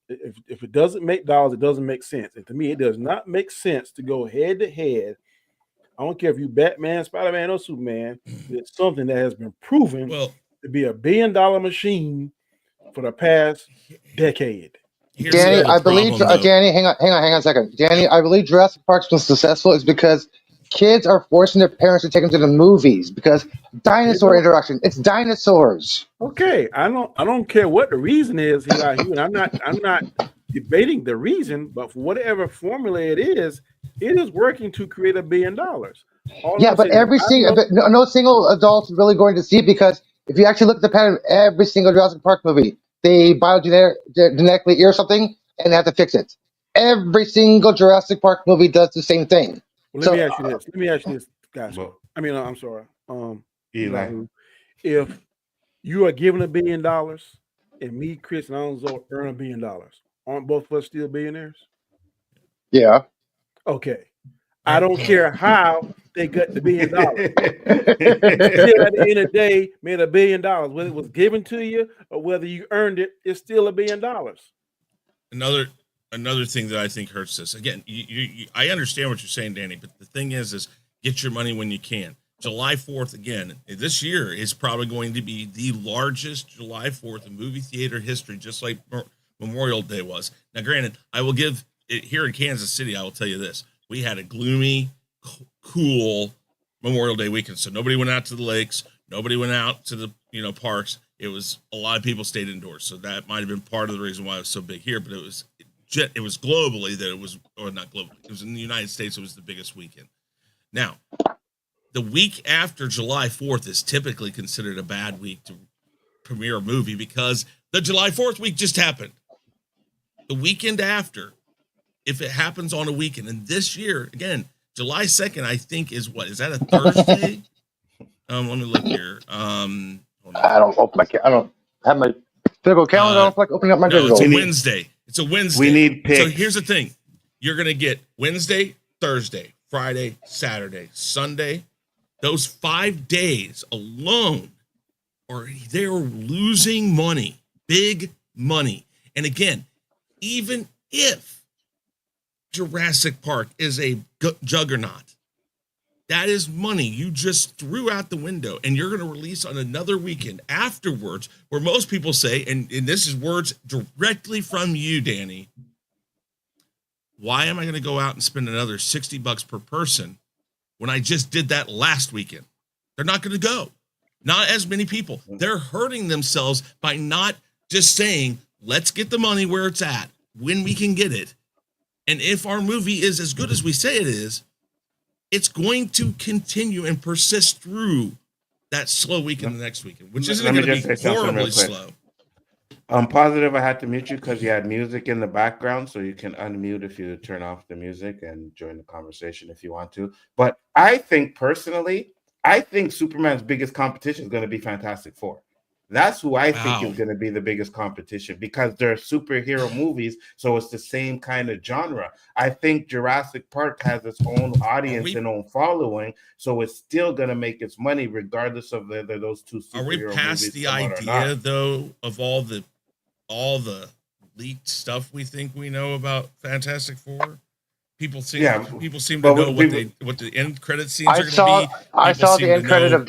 if it doesn't make dollars, it doesn't make sense. And to me, it does not make sense to go head to head. I don't care if you Batman, Spider-Man, or Superman. It's something that has been proven Well, to be $1 billion machine for the past decade. here's Danny, the I believe, problem, though. Danny, hang on a second. Danny, I believe Jurassic Park's been successful is because kids are forcing their parents to take them to the movies because dinosaur interaction. It's dinosaurs. Okay, I don't care what the reason is here out here. I'm not debating the reason, but for whatever formula it is working to create $1 billion. All Yeah, I'm but saying is every I single, know no single adult's really going to see it because if you actually look at the pattern of every single Jurassic Park movie, they genetically ear something and they have to fix it. Every single Jurassic Park movie does the same thing. well, So, let me ask you this, guys. Well, I'm sorry. Eli. Eli, if you are given $1 billion and me, Chris, and Alonzo earn $1 billion, aren't both of us still billionaires? Yeah. Okay. I don't care how they got the $1 billion. Hey, Still, at the end of the day, made $1 billion. Whether it was given to you or whether you earned it, it's still $1 billion. Another thing that I think hurts this. Again, I understand what you're saying, Danny, but the thing is get your money when you can. July 4th, again, this year is probably going to be the largest July 4th in movie theater history, just like Memorial Day was. Now, granted, I will give it here in Kansas City, I will tell you this. We had a gloomy, cool Memorial Day weekend. So nobody went out to the lakes. Nobody went out to the, parks. It was a lot of people stayed indoors. So that might have been part of the reason why it was so big here, but it was globally that it was, or not globally, it was in the United States. It was the biggest weekend. Now, the week after July 4th is typically considered a bad week to premiere a movie because the July 4th week just happened. The weekend after, if it happens on a weekend, and this year, again, July 2nd, I think is that a Thursday? Let me look here. I don't have my physical calendar. I don't feel like opening up my No, digital. it's a Wednesday. It's a Wednesday. We need picks. So here's the thing. You're going to get Wednesday, Thursday, Friday, Saturday, Sunday. Those 5 days alone, they're losing money, big money. And again, even if Jurassic Park is a juggernaut, that is money you just threw out the window, and you're going to release on another weekend afterwards, where most people say, and this is words directly from you, Danny, why am I going to go out and spend another $60 per person when I just did that last weekend? They're not going to go. Not as many people. They're hurting themselves by not just saying, let's get the money where it's at when we can get it. And if our movie is as good as we say it is, it's going to continue and persist through that slow weekend the next weekend, which isn't going to be horribly slow. I'm positive I had to mute you because you had music in the background, so you can unmute if you turn off the music and join the conversation if you want to. But I think personally, Superman's biggest competition is going to be Fantastic Four. That's who I think is going to be the biggest competition because they're superhero movies, so it's the same kind of genre. I think Jurassic Park has its own audience and own following, so it's still going to make its money regardless of whether those two superhero movies come out or not. Are we past the idea, though, of all the leaked stuff we think we know about Fantastic Four? People seem to know what the end credit scenes are going to be. I saw the end credit of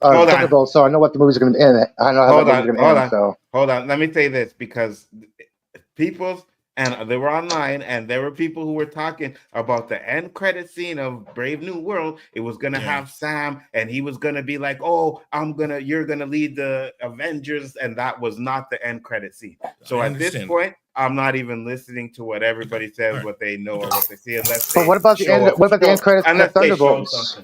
Thunderbolt, so I know what the movie's going to end. I know how the movie's going to end. So hold on, let me say this because they were online, and there were people who were talking about the end credit scene of Brave New World. It was gonna have Sam, and he was gonna be like, "Oh, you're gonna lead the Avengers," and that was not the end credit scene. So at this point, I'm not even listening to what everybody says, what they know, or what they see, unless. But what about the end? What about the end credits of Thunderbolts?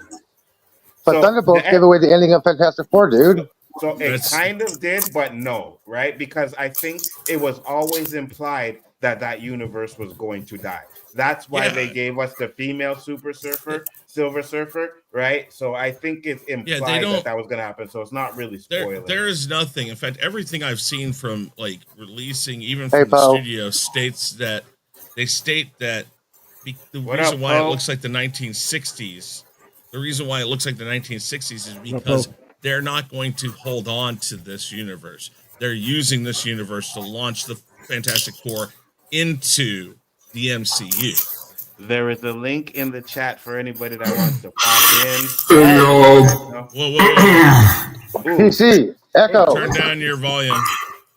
But Thunderbolts gave away the ending of Fantastic Four, dude. So it kind of did, but no, right? Because I think it was always implied that universe was going to die. That's why they gave us the female Silver Surfer, right? So I think it's implied that was going to happen. So it's not really spoiling. There is nothing. In fact, everything I've seen from releasing, even from the studio, states that the reason why it looks like the 1960s. The reason why it looks like the 1960s is because they're not going to hold on to this universe. They're using this universe to launch the Fantastic Four into the MCU. There is a link in the chat for anybody that wants to pop in. Whoa. PC, Echo. Turn down your volume.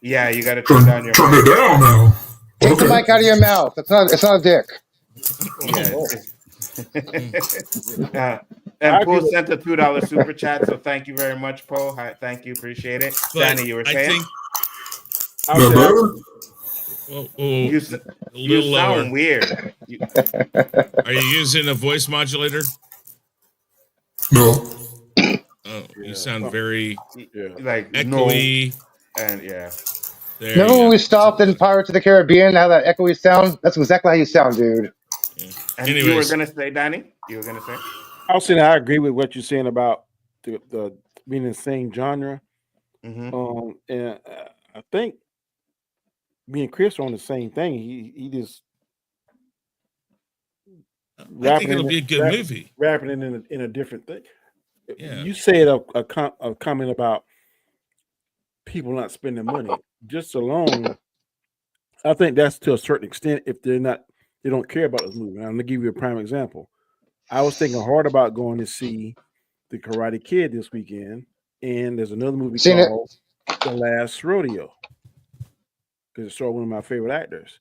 Yeah, you got to turn down your volume. Turn it down now. Take the mic out of your mouth. It's not a dick. And Poe sent a $2 super chat, so thank you very much, Poe. Thank you, appreciate it. But Danny, you were saying? You sound weird. Are you using a voice modulator? No. Oh, you sound very like echoey. And Remember when we stopped in Pirates of the Caribbean? How that echoey sound? That's exactly how you sound, dude. Yeah. And you were gonna say, Danny? You were gonna say? I was saying I agree with what you're saying about the being in the same genre. Mm-hmm. And I think me and Chris are on the same thing. He just I think it'll be a good movie. Wrapping it in a different thing. Yeah. You said a comment about people not spending money. Just alone, I think that's to a certain extent if they don't care about this movie. I'm gonna give you a prime example. I was thinking hard about going to see The Karate Kid this weekend, and there's another movie Seen it. called The Last Rodeo because it starred one of my favorite actors.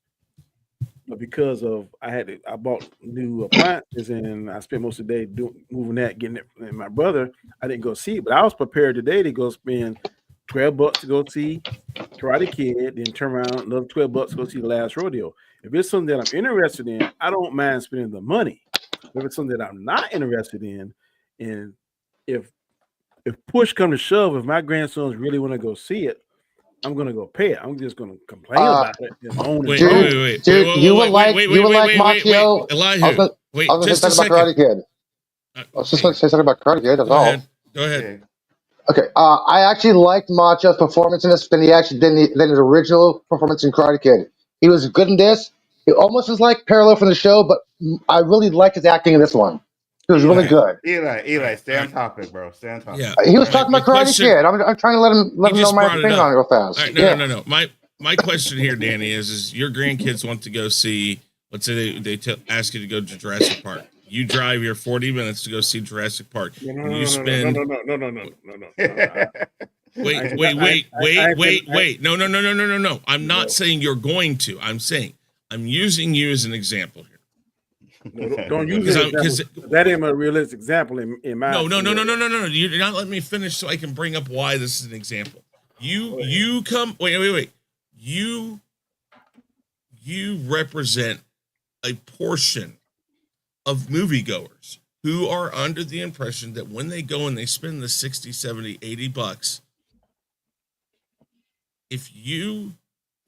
But because of I bought new appliances and I spent most of the day moving that, getting it. And my brother, I didn't go see it, but I was prepared today to go spend $12 to go see Karate Kid, then turn around another $12 to go see The Last Rodeo. If it's something that I'm interested in, I don't mind spending the money. If it's something that I'm not interested in, and if push comes to shove, if my grandsons really want to go see it, I'm gonna go pay it. I'm just gonna complain about it. And moan Wait, and groan. wait. You would like Machio. Elihu, wait, I was just gonna a say something about second. Karate Kid. I was just going to say something about Karate Kid. That's Go all. ahead. Go ahead. Okay. I actually liked Machio's performance in this than his original performance in Karate Kid. He was good in this. It almost was like parallel from the show, but I really liked his acting in this one. He was really good. Eli, stay on topic, bro. Stay on topic. Yeah. He was talking about Karate Kid. I'm trying to let him know my opinion on it real fast. All right, no. My question here, Danny, is your grandkids want to go see? Let's say they ask you to go to Jurassic Park. You drive your 40 minutes to go see Jurassic Park. No. Wait. No. I'm not saying you're going to. I'm using you as an example here. No, don't use it because that ain't a realistic example in my. No. You're not letting me finish so I can bring up why this is an example. You come. Wait. You represent a portion of moviegoers who are under the impression that when they go and they spend the 60, 70, 80 bucks, if your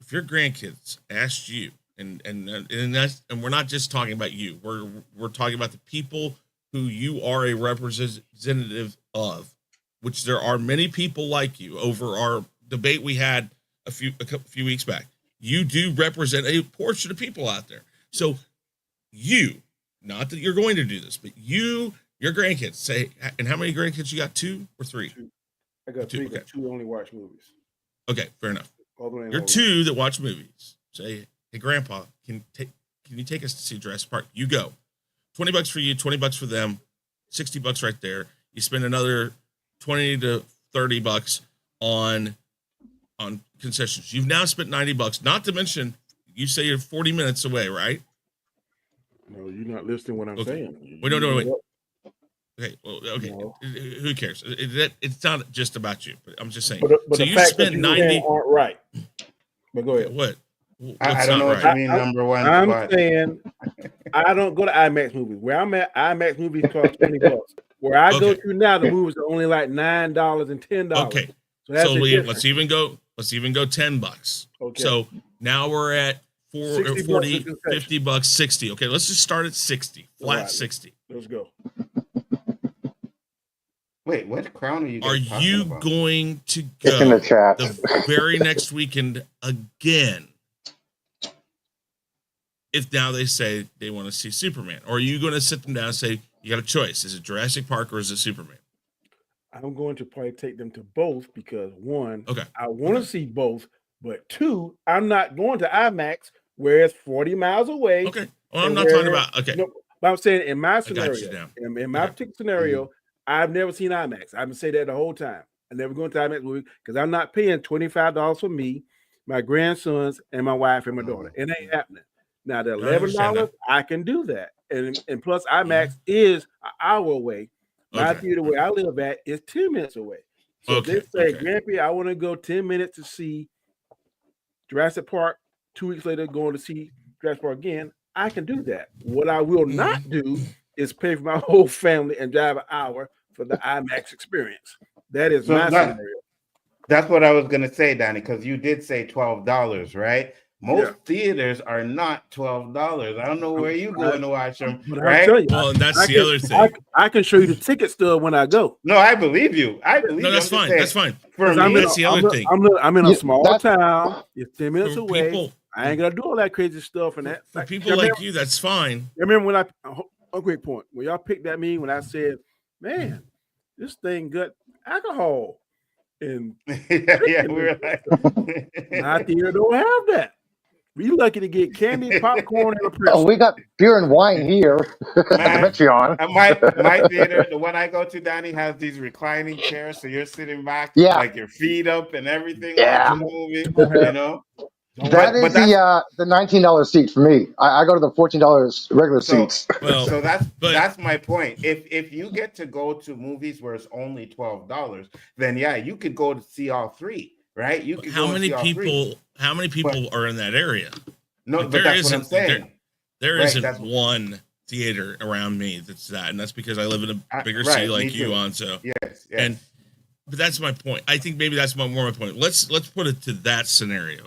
grandkids asked you, and we're not just talking about you, we're talking about the people who you are a representative of, which there are many people like you. Over our debate we had a few weeks back, you do represent a portion of people out there. So you, not that you're going to do this, but your grandkids say, and how many grandkids you got? 2 or 3? I got 3. Okay. 2 only watch movies. Okay, fair enough. You're 2 that watch movies. Say, hey, Grandpa, can you take us to see Jurassic Park? You go. $20 for you, $20 for them, $60 right there. You spend another $20 to $30 on concessions. You've now spent $90. Not to mention, you say you're 40 minutes away, right? No, you're not listening to what I'm saying. Wait. Okay, well, okay. No. Who cares? It's not just about you, but I'm just saying. But so the you fact spent that 90. Aren't right. But go ahead. What? I don't know what you mean. Number one. I'm saying I don't go to IMAX movies. Where I'm at, IMAX movies cost $20. Where I go to now, the movies are only like $9 and $10. Okay. So let's even go $10. Okay. So now we're at 40, $50, 60. Okay, let's just start at 60. Flat right. 60. Let's go. Wait, what crown are you guys talking you about? Going to go it's in the chat. The very next weekend again? If now they say they want to see Superman, or are you going to sit them down and say, you got a choice? Is it Jurassic Park or is it Superman? I'm going to probably take them to both because 1, okay, I want to see both, but 2, I'm not going to IMAX where it's 40 miles away. Okay. Well, I'm not talking about, okay. No, but I'm saying in my scenario, in my particular scenario, I've never seen IMAX. I've been saying that the whole time. I never go to IMAX movie because I'm not paying $25 for me, my grandsons, and my wife and my daughter. It ain't happening. Now the $11, I can do that, and plus IMAX is an hour away. My theater where I live at is 10 minutes away. So if they say, Grampy, I want to go 10 minutes to see Jurassic Park. 2 weeks later, going to see Jurassic Park again. I can do that. What I will not do is pay for my whole family and drive an hour for the IMAX experience. That is my scenario. That's what I was gonna say, Danny, because you did say $12, right? Most theaters are not $12. I don't know where you going to watch them, right? You, well, and that's the other thing. I can show you the ticket stub when I go. No, I believe you. No, that's fine. That's fine. For me, that's the other thing. I'm in a small town. It's 10 minutes away. People, I ain't gonna do all that crazy stuff and that. For people like you, that's fine. Remember when a quick point. When y'all picked at me when I said, "Man, this thing got alcohol," and Yeah, we were like, my theater don't have that. We lucky to get candy, popcorn, and a pretzel. Oh, we got beer and wine here at the man, Metreon. my theater, the one I go to, Danny, has these reclining chairs, so you're sitting back, Yeah. like your feet up and everything, Yeah. watching the movie. You know, That is the $19 seat for me. I go to the $14 regular seats. Well, so but that's my point. If you get to go to movies where it's only $12, then yeah, you could go to see all three, right? You could how go many see all three. people? How many people are in that area? No, Like, but that's what I'm saying. There Right, isn't that's- one theater around me that's that, and that's because I live in a bigger right, city me like you, too. Onso. Yes. And but that's my point. I think maybe that's more my point. Let's put it to that scenario.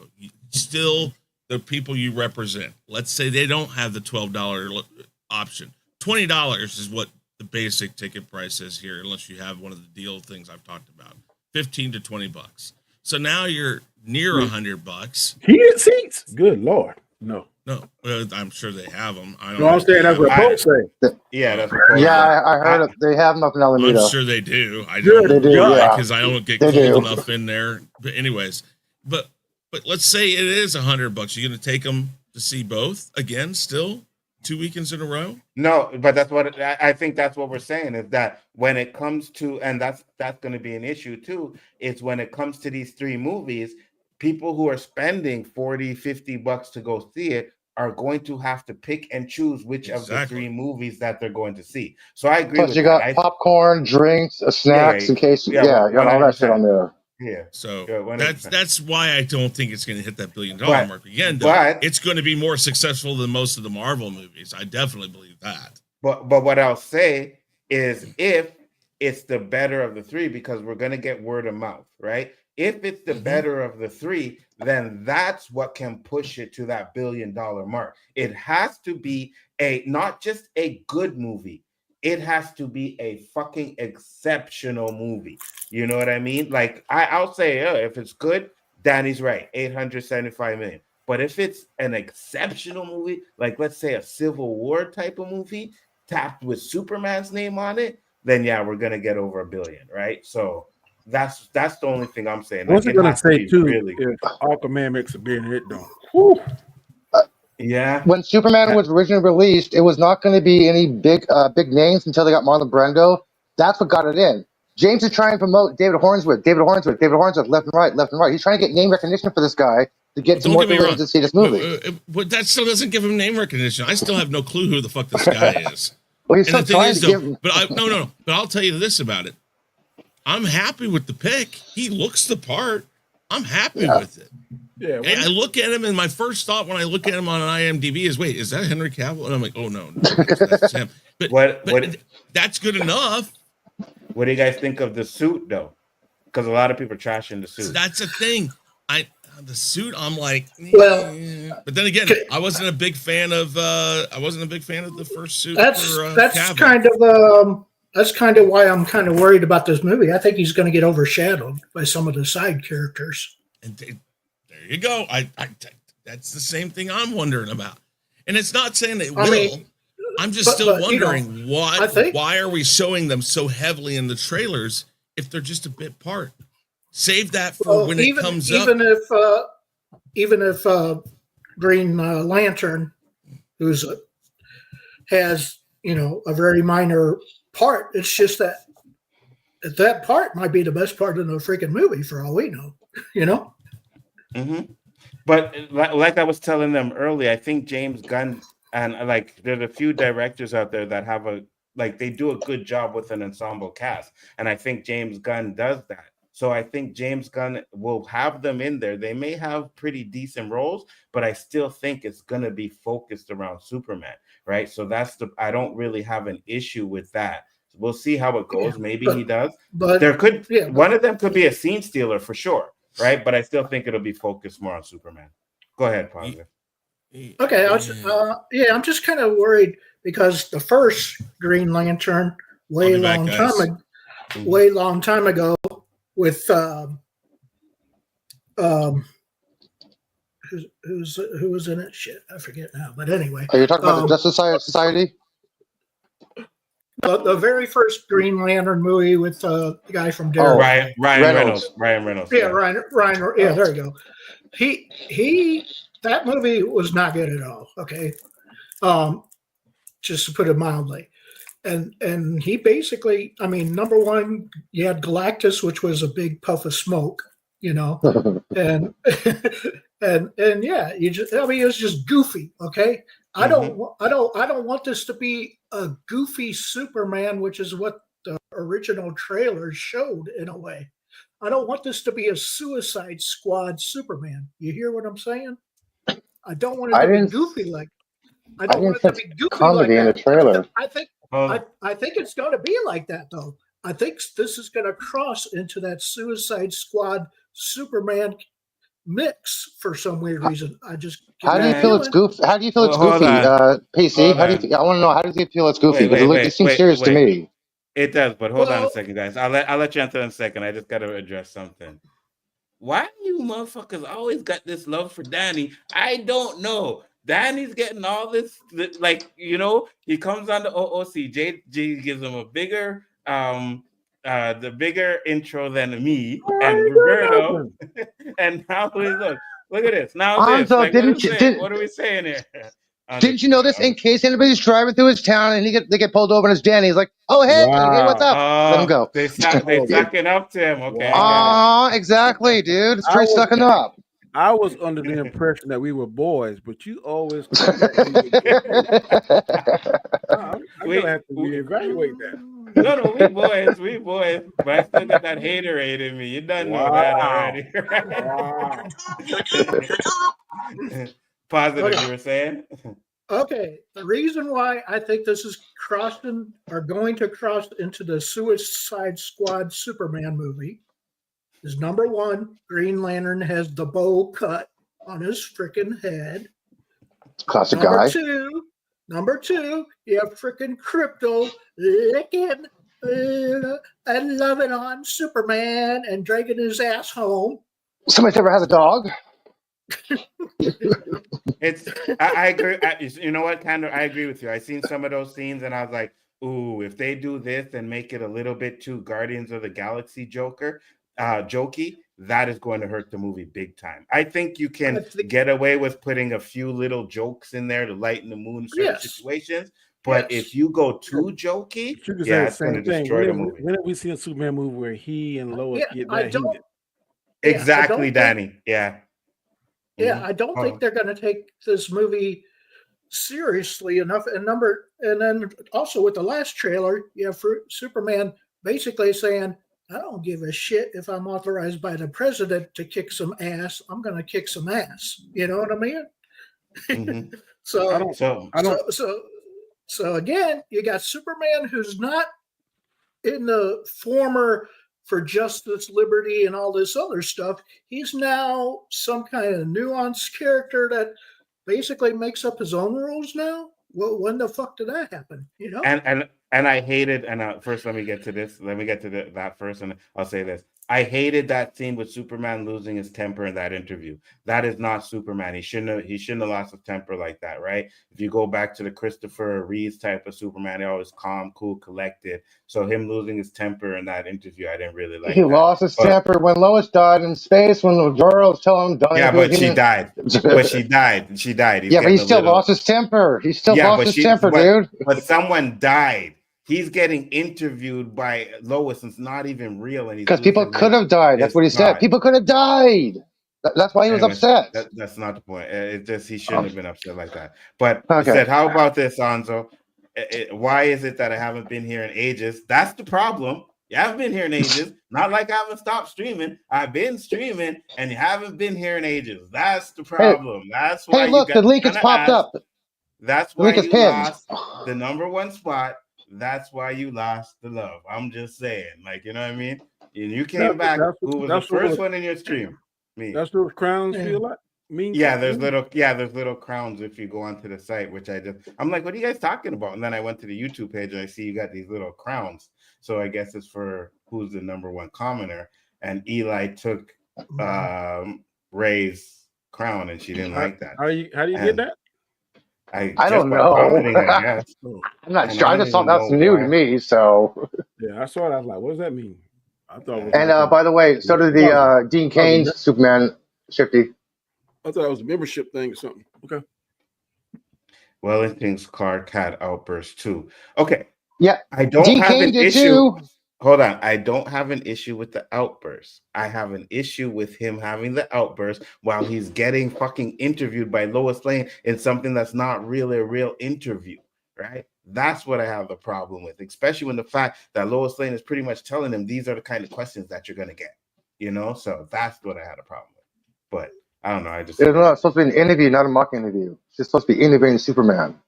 Still, the people you represent. Let's say they don't have the $12 option. $20 is what the basic ticket price is here, unless you have one of the deal things I've talked about. $15 to $20. So now you're near $100. Heated seats. Good Lord, no. I'm sure they have them. I don't No, I'm saying that's what folks say. Yeah, that's what Yeah, I heard it. They have them up in Alameda. I'm sure they do. I Good don't They do, yeah. because I don't get They cold do. enough in there. But anyways, but let's say it is $100. You're going to take them to see both again? Still 2 weekends in a row? No, but that's what I think. That's what we're saying is that when it comes to, and that's going to be an issue too. It's when it comes to these three movies, people who are spending $40-$50 to go see it are going to have to pick and choose which of the three movies that they're going to see. So I agree Plus, with you that. got popcorn, drinks, snacks in case. yeah, Yeah, you got all that shit on there. Yeah. So Yeah, 100%. that's why I don't think it's going to hit that $1 billion mark again. But it's going to be more successful than most of the Marvel movies. I definitely believe that. But what I'll say is if it's the better of the three, because we're going to get word of mouth, right? If it's the better of the three, then that's what can push it to that $1 billion mark. It has to be not just a good movie. It has to be a fucking exceptional movie. You know what I mean? Like I'll say, if it's good, Danny's right, 875 million. But if it's an exceptional movie, like let's say a Civil War type of movie, tapped with Superman's name on it, then yeah, we're gonna get over $1 billion, right? So that's the only thing I'm saying. What's Like, it gonna say too? Really if Aquaman makes $1 billion, it don't. Whew. Yeah. When Superman was originally released, it was not going to be any big names until they got Marlon Brando. That's what got it in. James is trying to promote David Hornsworth, left and right. He's trying to get name recognition for this guy to get some more villains to see this movie. But that still doesn't give him name recognition. I still have no clue who the fuck this guy is. Well, he's And still trying to give him. But no. But I'll tell you this about it. I'm happy with the pick. He looks the part. I'm happy with it. Yeah, I look at him, and my first thought when I look at him on IMDb is, "Wait, is that Henry Cavill?" And I'm like, "Oh no, that's him." But that's good enough. What do you guys think of the suit, though? Because a lot of people are trashing the suit. So that's a thing. The suit. I'm like, well, but then again, I wasn't a big fan of. I wasn't a big fan of the first suit. That's Cavill. That's kind of why I'm kind of worried about this movie. I think he's going to get overshadowed by some of the side characters. And there you go. That's the same thing I'm wondering about. And it's not saying they will. I'm just still wondering why are we showing them so heavily in the trailers if they're just a bit part? Save that for when it comes up. Even if Green Lantern, has a very minor part, it's just that part might be the best part of the freaking movie for all we know. Mm-hmm. But like I was telling them earlier, I think James Gunn and there's a few directors out there that have they do a good job with an ensemble cast, and I think James Gunn does that. So I think James Gunn will have them in there. They may have pretty decent roles, but I still think it's going to be focused around Superman, right? So I don't really have an issue with that. We'll see how it goes. Maybe he does. But one of them could be a scene stealer for sure, right? But I still think it'll be focused more on Superman. Go ahead, Positive. Okay, I'm just kind of worried because the first Green Lantern way long time ago with who was in it? Shit, I forget now. But anyway, are you talking about the Justice Society? the very first Green Lantern movie with the guy from Daredevil. Ryan Reynolds. Ryan Reynolds. Yeah, Ryan. Yeah, there you go. He. That movie was not good at all. Okay, just to put it mildly. And he basically, I mean, number one, you had Galactus, which was a big puff of smoke, you know, and and yeah, you just, I mean, it was just goofy. Okay, I don't want this to be a goofy Superman, which is what the original trailer showed in a way. I don't want this to be a Suicide Squad Superman. You hear what I'm saying? I don't want it to be goofy like. I don't want it to be goofy like that. In the trailer. I think it's going to be like that though. I think this is going to cross into that Suicide Squad Superman mix for some weird reason. I just how do you feel it's goofy? How do you feel it's goofy, PC? How do you? I want to know, how does he feel it's goofy? Because it seems serious to me. It does, but hold on a second, guys. I'll let you answer in a second. I just got to address something. Why you motherfuckers always got this love for Danny? I don't know. Danny's getting all this, like, you know, he comes on the OOC. JG gives him a bigger, the bigger intro than me and Roberto. And now look at this. Now this. Like, what are we saying here? Didn't you know this? In case anybody's driving through his town and they get pulled over and it's Danny, he's like, "Oh hey, hey, what's up?" Let him go. They sucking up to him. Okay. Exactly, dude. Straight sucking up. I was under the impression that we were boys, but you always. I'm gonna have to reevaluate that. No, we boys. But I still got that haterade in me. You done know that already. Right? Positive, you were saying? Okay. The reason why I think this is going to cross into the Suicide Squad Superman movie is number one, Green Lantern has the bowl cut on his freaking head. Classic guy. Number two, you have freaking Crypto licking and loving on Superman and dragging his ass home. Somebody ever has a dog? I agree. You know what, Candor? I agree with you. I seen some of those scenes and I was like, ooh, if they do this and make it a little bit too Guardians of the Galaxy jokey, that is going to hurt the movie big time. I think you can get away with putting a few little jokes in there to lighten the mood in certain situations. But if you go too jokey, it's going to destroy the movie. When have we seen a Superman movie where he and Lois get that heated? Exactly, Danny. Yeah. Yeah, I don't think they're going to take this movie seriously enough. And then also with the last trailer, you have Superman basically saying, I don't give a shit if I'm authorized by the president to kick some ass. I'm going to kick some ass. You know what I mean? Mm-hmm. So again, you got Superman who's not in the former for justice, liberty, and all this other stuff. He's now some kind of nuanced character that basically makes up his own rules now. Well, when the fuck did that happen? You know? And I hated, and first let me get to this. Let me get to that first, and I'll say this. I hated that scene with Superman losing his temper in that interview. That is not Superman. He shouldn't have lost his temper like that, right? If you go back to the Christopher Reeves type of Superman, they're always calm, cool, collected. So him losing his temper in that interview, I didn't really like. He lost his temper when Lois died in space. When the girl was telling him, "Don't." Yeah, but she died. But she died. She died. Yeah, but he still lost his temper. He still lost his temper, dude. But someone died. He's getting interviewed by Lois, and it's not even real. Because people could have died. That's what he said. People could have died. That's why he was upset. That's not the point. It's just he shouldn't have been upset like that. But he said, how about this, Anzo? Why is it that I haven't been here in ages? That's the problem. You haven't been here in ages. Not like I haven't stopped streaming. I've been streaming, and you haven't been here in ages. That's the problem. That's why. Hey, look, the link has popped up. That's why you lost the number one spot. That's why you lost the love. I'm just saying, like, you know what I mean? And you came back. Who was the first one in your stream? Me. That's what crowns feel like. There's little crowns if you go onto the site, which I'm like, what are you guys talking about? And then I went to the YouTube page and I see you got these little crowns. So I guess it's for who's the number one commenter. And Eli took Ray's crown and she didn't like that. How do you get that? I I just don't by know. commenting, I guess. Oh, I'm not And sure. I I don't just thought even that's know new to why. me. So, yeah, I saw it. I was like, what does that mean? I thought it was and like a. by the way, so did I thought it was, the Dean I thought it was a, Kane's Superman Shifty. I thought it was a membership thing or something. Okay. Wellington's Clark had outbursts too. Okay, Yeah, I don't Dean have Kane an did issue. too. Hold on. I don't have an issue with the outburst. I have an issue with him having the outburst while he's getting fucking interviewed by Lois Lane in something that's not really a real interview, right? That's what I have the problem with, especially when the fact that Lois Lane is pretty much telling him these are the kind of questions that you're going to get, So that's what I had a problem with. But I don't know. I just It was find not it. supposed to be an interview, not a mock interview. It's just supposed to be interviewing Superman.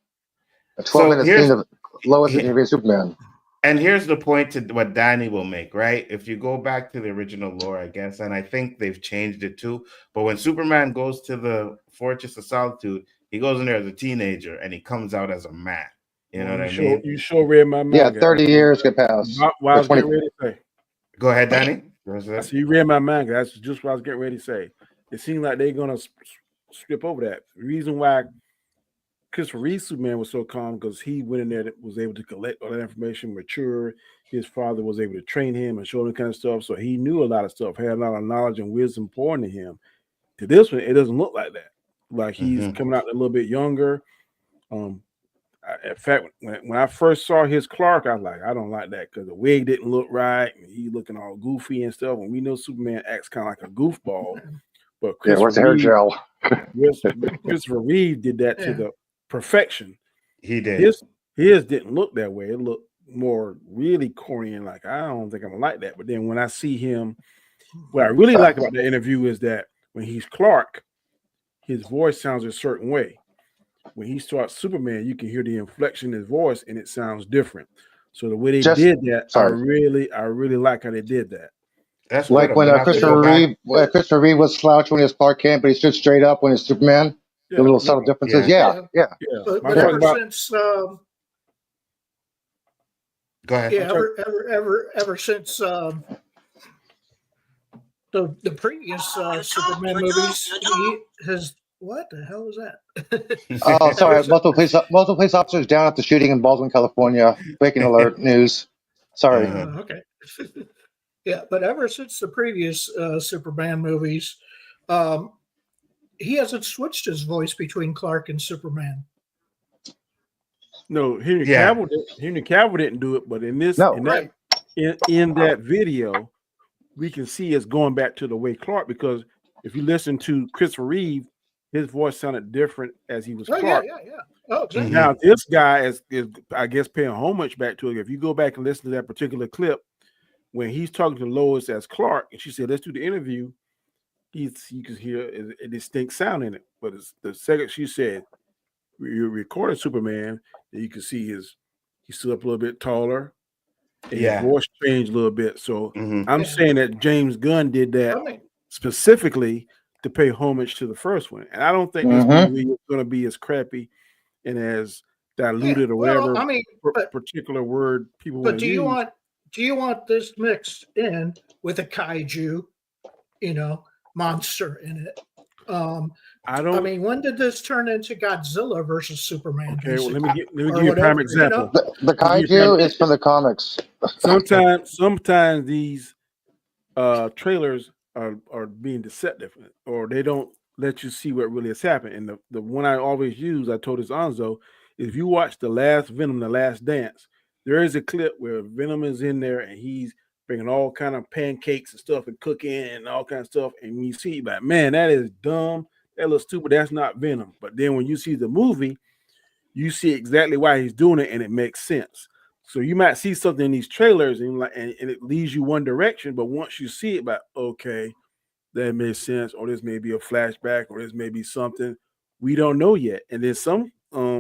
A So 12-minute scene of Lois interviewing Superman. and here's the point to what Danny will make, right? If you go back to the original lore, I guess, and I think they've changed it too. But when Superman goes to the Fortress of Solitude, he goes in there as a teenager and he comes out as a man. You know Well, what I mean? you sure read my Yeah, manga. 30 years get past. What I Or was 20. getting ready to say. Go ahead, Danny. I see you read my manga. That's just what I was getting ready to say. It seems like they're gonna skip over that. The reason why Christopher Reeve Superman was so calm because he went in there that was able to collect all that information, mature. His father was able to train him and show him kind of stuff. So he knew a lot of stuff, had a lot of knowledge and wisdom poured into him. To this one, it doesn't look like that. Like he's coming out a little bit younger. In fact, when I first saw his Clark, I was like, I don't like that because the wig didn't look right. And he looking all goofy and stuff. And we know Superman acts kind of like a goofball. But Yeah, where's the hair gel? Christopher Reeve did that to the perfection. He did. His didn't look that way. It looked more really corny and like, I don't think I'm gonna like that. But then when I see him, what I really like about the interview is that when he's Clark, his voice sounds a certain way. When he starts Superman, you can hear the inflection in his voice and it sounds different. So the way they did that, I really like how they did that. That's Like good. I'm when gonna have to go back. Christopher Reeve was slouched when he was Clark Kent, but he stood straight up when he's Superman. Yeah, The little subtle differences. Yeah. Yeah. But ever since Go ahead. ever since the previous Superman movies, he has what the hell is that? Oh, sorry. Multiple police officers down after shooting in Baldwin, California. Breaking alert news. Sorry. Okay. Yeah, but ever since the previous Superman movies, he hasn't switched his voice between Clark and Superman. No, Henry Cavill didn't do it, but in that video, we can see it's going back to the way Clark, because if you listen to Christopher Reeve, his voice sounded different as he was Clark. Yeah. Oh, exactly. Now this guy is I guess paying homage back to it. If you go back and listen to that particular clip, when he's talking to Lois as Clark, and she said, "Let's do the interview," you can hear a distinct sound in it. But the second she said, "You recorded Superman," and you can see he stood up a little bit taller, and his voice changed a little bit. So I'm saying that James Gunn did that specifically to pay homage to the first one, and I don't think this movie is going to be as crappy and as diluted or whatever particular word people want to use. But do you want this mixed in with a kaiju, monster in it? I mean, when did this turn into Godzilla versus Superman? Okay, well, let me give you a prime example. The kaiju is from the comics. Sometimes these trailers are being deceptive, or they don't let you see what really has happened. And the one I always use, I told this Anzo, if you watch the last Venom, The Last Dance, there is a clip where Venom is in there and he's bringing all kind of pancakes and stuff and cooking and all kind of stuff. And you see, like, man, that is dumb. That looks stupid. That's not Venom. But then when you see the movie, you see exactly why he's doing it, and it makes sense. So you might see something in these trailers and it leads you one direction, but once you see it, like, okay, that makes sense, or this may be a flashback, or this may be something we don't know yet. And then some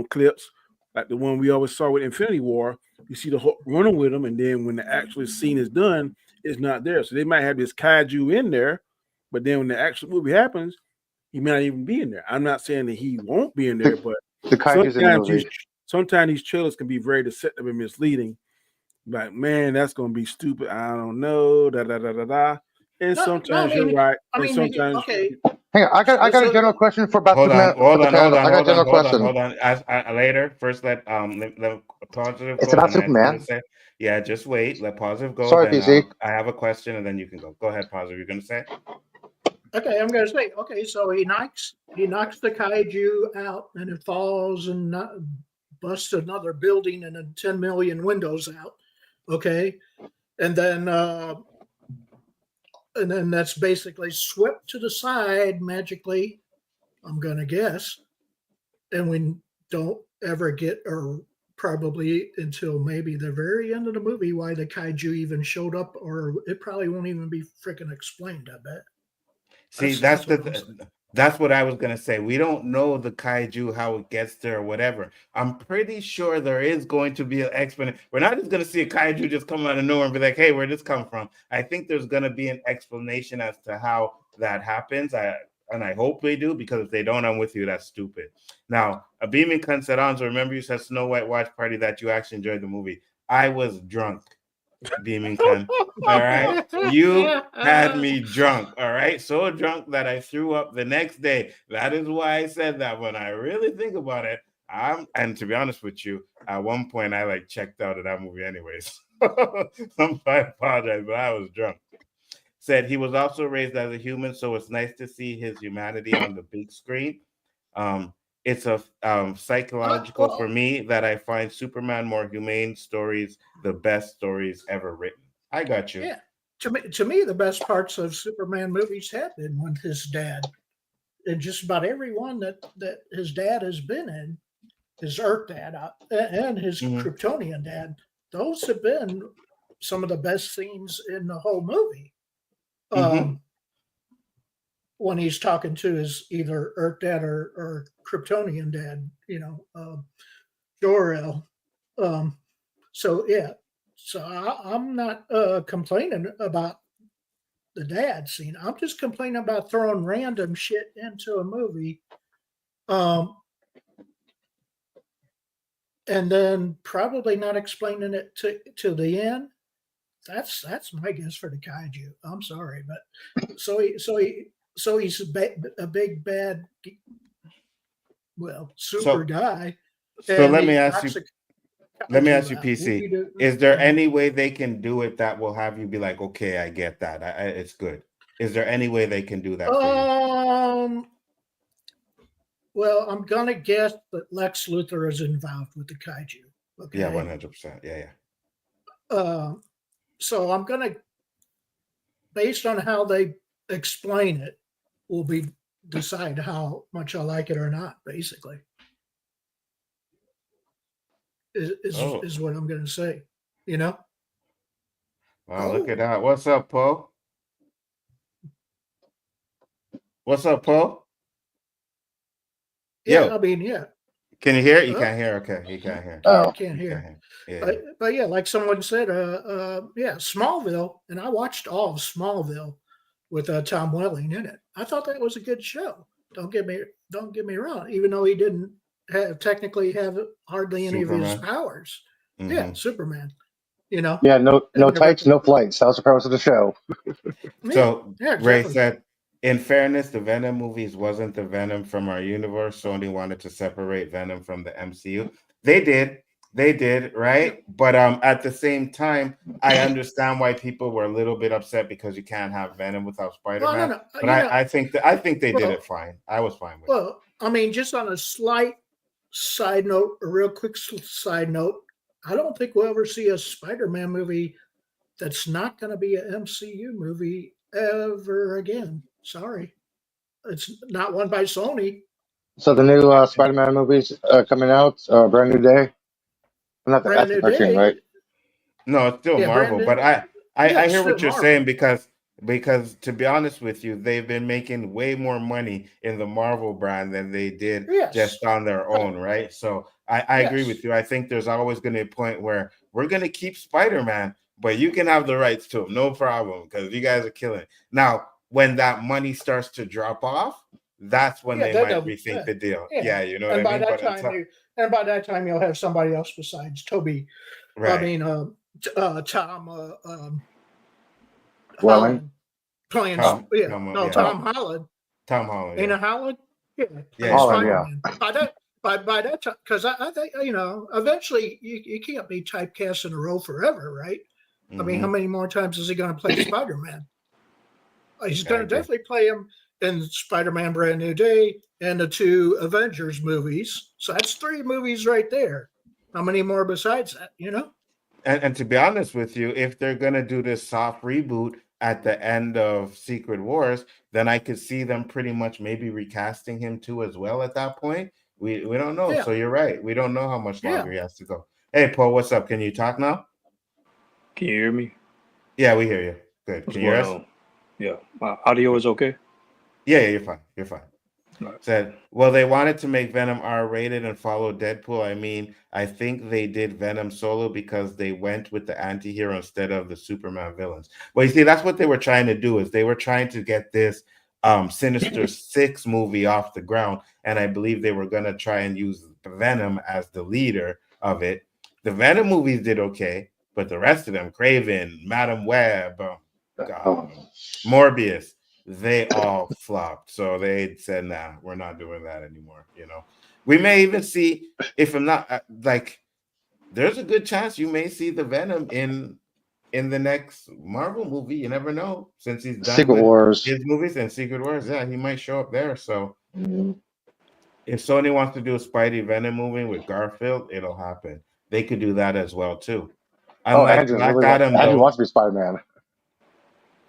clips, like the one we always saw with Infinity War, you see the Hulk running with them, and then when the actual scene is done, it's not there. So they might have this kaiju in there, but then when the actual movie happens, he might not even be in there. I'm not saying that he won't be in there, but the kaiju's in the movie. Sometimes these trailers can be very deceptive and misleading. Like, man, that's going to be stupid. I don't know. And sometimes you're right. And sometimes Hang on, I got a general question for about Hold on, Superman for the panel. I got a general question. hold on. Later, first let positive It's go, about then I'm gonna Superman. say, yeah, just wait. Let positive go, Sorry, then PC. I have a question, and then you can go. Go ahead, positive. You're gonna say? Okay, I'm going to say, okay, so he knocks the kaiju out, and it falls and busts another building and then 10 million windows out. Okay, and then that's basically swept to the side magically. I'm going to guess, and we don't ever get, or probably until maybe the very end of the movie, why the kaiju even showed up, or it probably won't even be freaking explained. I bet. See, That's what I'm saying. that's what I was gonna say. We don't know the kaiju how it gets there or whatever. I'm pretty sure there is going to be an explanation. We're not just gonna see a kaiju just come out of nowhere and be like, "Hey, where'd this come from?" I think there's gonna be an explanation as to how that happens. I hope they do, because if they don't, I'm with you. That's stupid. Now, a beaming Concedanzo, remember you said Snow White watch party that you actually enjoyed the movie. I was drunk. Beaming Con. All right. You had me drunk. All right. So drunk that I threw up the next day. That is why I said that. When I really think about it, and to be honest with you, at one point I like checked out of that movie anyways. I apologize, but I was drunk. Said he was also raised as a human, so it's nice to see his humanity on the big screen. It's a psychological for Well, me that I find Superman more humane stories, the best stories ever written. I got you. yeah. To me, the best parts of Superman movies have been when his dad, and just about every one that his dad has been in, his Earth dad and his Hmm. Kryptonian dad, those have been some of the best scenes in the whole movie. Hmm. When he's talking to his either Earth dad or Kryptonian dad, Jor-El. Um, so yeah, so I'm not complaining about the dad scene. I'm just complaining about throwing random shit into a movie, um, and then probably not explaining it to the end. That's my guess for the kaiju. I'm sorry, but he's a big bad, well, super So, guy, so and let me he ask knocks you. a Let me ask kaiju you, out. What do PC. you do? Is there any way they can do it that will have you be like, okay, I get that. It's good. Is there any way they can do that for you? Well, I'm gonna guess that Lex Luthor is involved with the kaiju. Yeah, Okay, 100%. Yeah, yeah. uh, so I'm gonna, based on how they explain it, will be decide how much I like it or not. Basically, Oh, is what I'm gonna say. You know? wow, look at Oh, that. What's up, Paul? What's up, Paul? yeah. I Yo, mean, yeah. can you hear? You Oh, can't hear. Okay, he can't hear. Oh, can't He can't hear. hear. Yeah, yeah. But yeah, like someone said, yeah, Smallville, and I watched all of Smallville with Tom Welling in it. I thought that was a good show. Don't get me don't get me wrong. Even though he didn't technically have hardly any of his Superman. powers. Yeah, Hmm. Superman. You know, yeah, no and tights, everything. no flights. That was the premise of the show. Yeah, So yeah, Ray exactly. said, in fairness, the Venom movies wasn't the Venom from our universe. Sony wanted to separate Venom from the MCU. They did. They did, Yeah. right? But at the same time, I understand why people were a little bit upset because you can't have Venom without Well, no, Spider-Man. no. But I think they did it Well, fine. I was fine with it. well. I mean, just on a slight side note, a real quick side note. I don't think we'll ever see a Spider-Man movie that's not going to be an MCU movie ever again. Sorry, it's not one by Sony. So the new Spider-Man movies coming out, Brand New Day. Not that Brand that's the new cartoon, day. right? No, it's still Yeah, Marvel, but Brandon. I Yeah, hear still what you're saying, Marvel. because to be honest with you, they've been making way more money in the Marvel brand than they did Yes. just on their own, right? So I agree Yes. with you. I think there's always going to be a point where we're going to keep Spider-Man, but you can have the rights to him, no problem, because you guys are killing it. Now, when that money starts to drop off, that's when Yeah, they that might doesn't. rethink the deal. Yeah, Yeah, you know what and I by mean? that But time until you, and by that time you'll have somebody else besides Toby. I right, mean, Tom Welling. Holland playing. Tom, Yeah, come on, no, yeah. Oh, Tom Holland Tom Holland. Ain't Yeah. a Howland? Yeah, Yeah. Holland, Spider-Man. By that time, because I think eventually you can't be typecast in a role forever, right? I mean, how Mhm. many more times is he going to play Spider-Man? He's I going to agree. definitely play him in Spider-Man: Brand New Day and the 2 Avengers movies. So that's 3 movies right there. How many more besides that? And to be honest with you, if they're gonna do this soft reboot at the end of Secret Wars, then I could see them pretty much maybe recasting him too as well at that point. We don't know. Yeah, So you're right. We don't know how much yeah. longer he has to go. Hey Paul, what's up? Can you talk now? Can you hear me? Yeah, we hear you. Good. What's Can you hear going us? on? Yeah, my audio is okay. Yeah, you're fine. You're fine. All right. Said, well, they wanted to make Venom R-rated and follow Deadpool. I mean, I think they did Venom solo because they went with the anti-hero instead of the Superman villains. Well, you see, that's what they were trying to do, is they were trying to get this Sinister Six movie off the ground, and I believe they were going to try and use Venom as the leader of it. The Venom movies did okay, but the rest of them, Craven, Madam Web, Morbius, they all flopped. So they said, nah, we're not doing that anymore. We may even see, if I'm not there's a good chance you may see the Venom in the next Marvel movie. You never know, since he's done Secret with Wars. his movies and Secret Wars. Yeah, he might show up there. So Mhm. if Sony wants to do a Spidey Venom movie with Garfield, it'll happen. They could do that as well too. Oh, Unlike Black Adam, Andrew though, wants to be Spider-Man.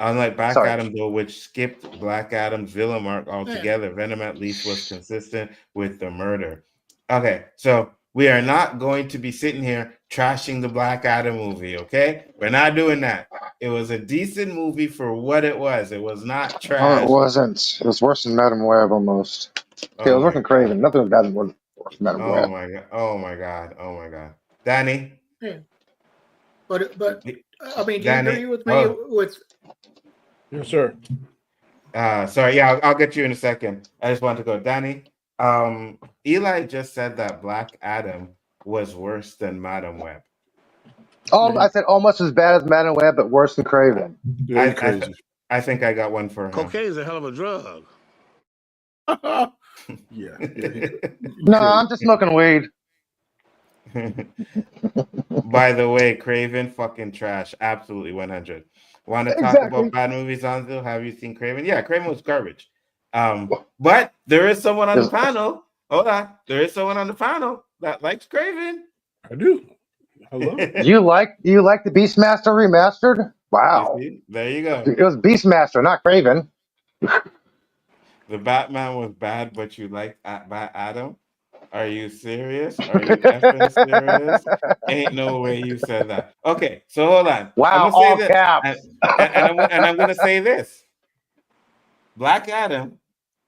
Unlike Black Sorry. Adam, though, which skipped Black Adam's villain arc Yeah. altogether, Venom at least was consistent with the murder. Okay, so we are not going to be sitting here trashing the Black Adam movie, okay? We're not doing that. It was a decent movie for what it was. It was not Oh, trash. it wasn't. It was worse than Madam Web almost. Okay, it Oh was worse my than god. Craven. Nothing was bad than worse than Madam Oh Web. my god. Oh my god. Oh my god. Danny. Yeah. But I mean, do you Danny. agree with me Oh. with? Yes, sir. Sorry, yeah, I'll get you in a second. I just wanted to go, Danny. Eli just said that Black Adam was worse than Madam Web. I said almost as bad as Madam Web, but worse than Craven. Yeah, you crazy. I think I got one for him. Cocaine's a hell of a drug. Yeah. No, I'm just smoking weed. By the way, Craven fucking trash. Absolutely 100. Want to talk Exactly. about bad movies, Anzo? Have you seen Craven? Yeah, Craven was garbage. But there is someone on the panel. Hold on. There is someone on the panel that likes Craven. I do. Hello. You like the Beastmaster remastered? Wow. You see? There you go. It was Beastmaster, not Craven. The Batman was bad, but you liked Adam? Are you serious? Are you effing serious? Ain't no way you said that. Okay, so hold on. Wow, I'm gonna say all this, caps. and I'm gonna say this. Black Adam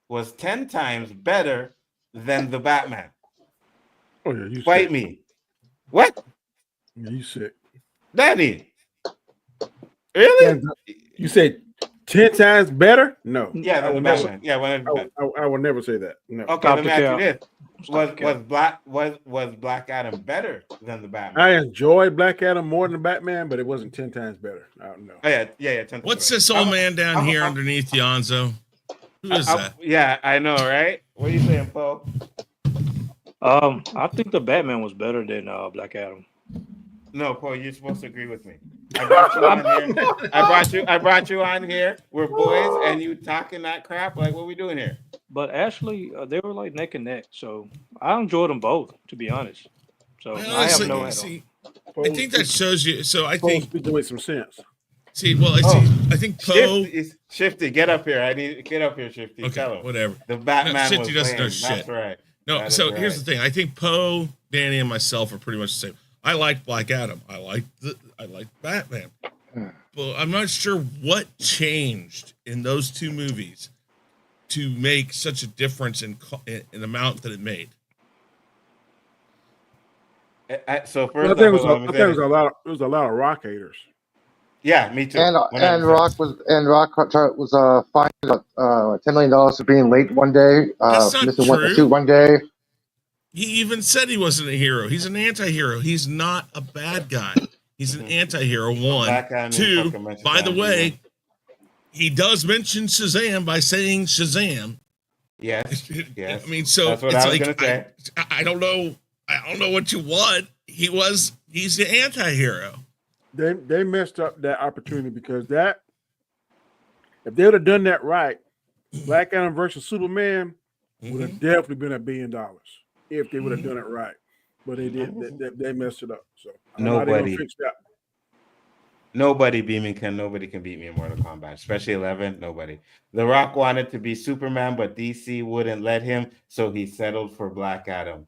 was 10 times better than the Batman. Oh yeah, you Fight sick. me. What? Yeah, you sick. Daddy? Really? You said 10 times better? No. Yeah, I than the would never. Batman. Yeah, I would never say that. No. okay, Stop let the me ask you cap. this. Stop the Was Black Adam better than the Batman? I enjoyed Black Adam more than Batman, but it wasn't 10 times better. I don't know. Oh, yeah, 10 times What's better. this old man down here underneath the Onzo? Who is that? Yeah, I know, right? What are you saying, Paul? I think the Batman was better than Black Adam. No, Paul, you're supposed to agree with me. I brought you on here. I brought you on here. We're boys, and you talking that crap. Like, what are we doing here? But actually, they were like neck and neck. So I enjoyed them both, to be honest. So I have no head see, I think that shows you. So I Paul think speaking with some sense. see. Well, I think Poe. Shifty, get up here. I need get up here, Shifty. Okay, Tell him. whatever. The Batman No, was Shifty doesn't know lame. shit. That's right. No, That so is here's right. the thing. I think Poe, Danny, and myself are pretty much the same. I like Black Adam. I like Batman. But I'm not sure what changed in those two movies to make such a difference in amount that it made. So I first, think it was a lot. It was a lot of rock haters. Yeah, me too. And 100%. Rock was fined $10 million for being late one day, That's not missing true. a shoot one day. He even said he wasn't a hero. He's an anti-hero. He's not a bad guy. He's an anti-hero. One. Two, by the way, he does mention Shazam by saying Shazam Yes, yes. I mean, so That's what it's I was like gonna say. I don't know. I don't know what you want. He's the anti-hero. They messed up that opportunity because that if they would have done that right, Black Adam versus Superman would have definitely been $1 billion if they would have done it right. But they did. They messed it up. So I don't know how they're gonna fix that. Nobody nobody can beat me in Mortal Kombat, especially 11. Nobody. The Rock wanted to be Superman, but DC wouldn't let him, so he settled for Black Adam.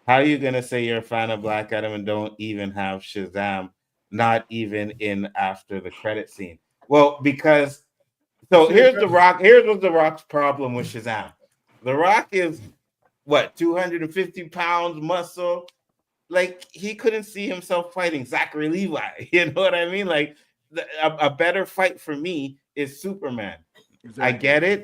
How are you gonna say you're a fan of Black Adam and don't even have Shazam, not even in after the credit scene? Well, because here's the Rock. Here's what's the Rock's problem with Shazam. The Rock is what 250 pounds muscle. Like he couldn't see himself fighting Zachary Levi. You know what I mean? Like a better fight for me is Superman. Exactly. I get it.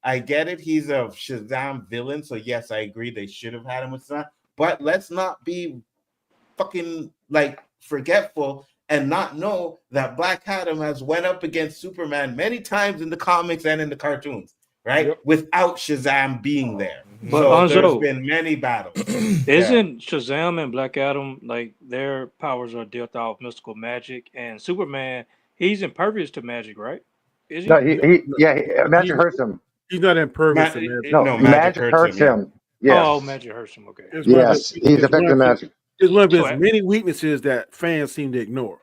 I get it. He's a Shazam villain. So yes, I agree. They should have had him with that. But let's not be fucking like forgetful and not know that Black Adam has went up against Superman many times in the comics and in the cartoons, right? Yep. Without Shazam being there. But so there's been many battles. Isn't Shazam and Black Adam like their powers are dealt out mystical magic, and Superman he's impervious to magic, right? Is he? No, magic hurts him. He's not impervious. No, magic hurts him. Yes. Oh, magic hurts him. Okay. Yes, he's affected by magic. It's one of his many weaknesses that fans seem to ignore.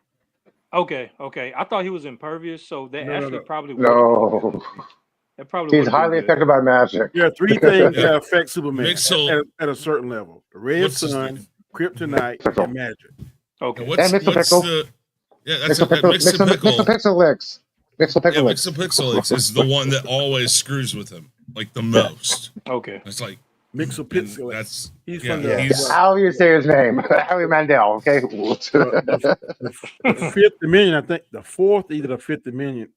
Okay. I thought he was impervious, so they probably no. He's highly affected by magic. There are 3 things that affect Superman at a certain level: the red sun, kryptonite, and magic. Okay. And Mixopixel. Mixopixel. Mixopixel is the one that always screws with him, like the most. Okay. It's like Mixopixel. That's how you say his name? Howie Mandel. Okay. the 5th Dominion, I think the 4th, either the 5th Dominion.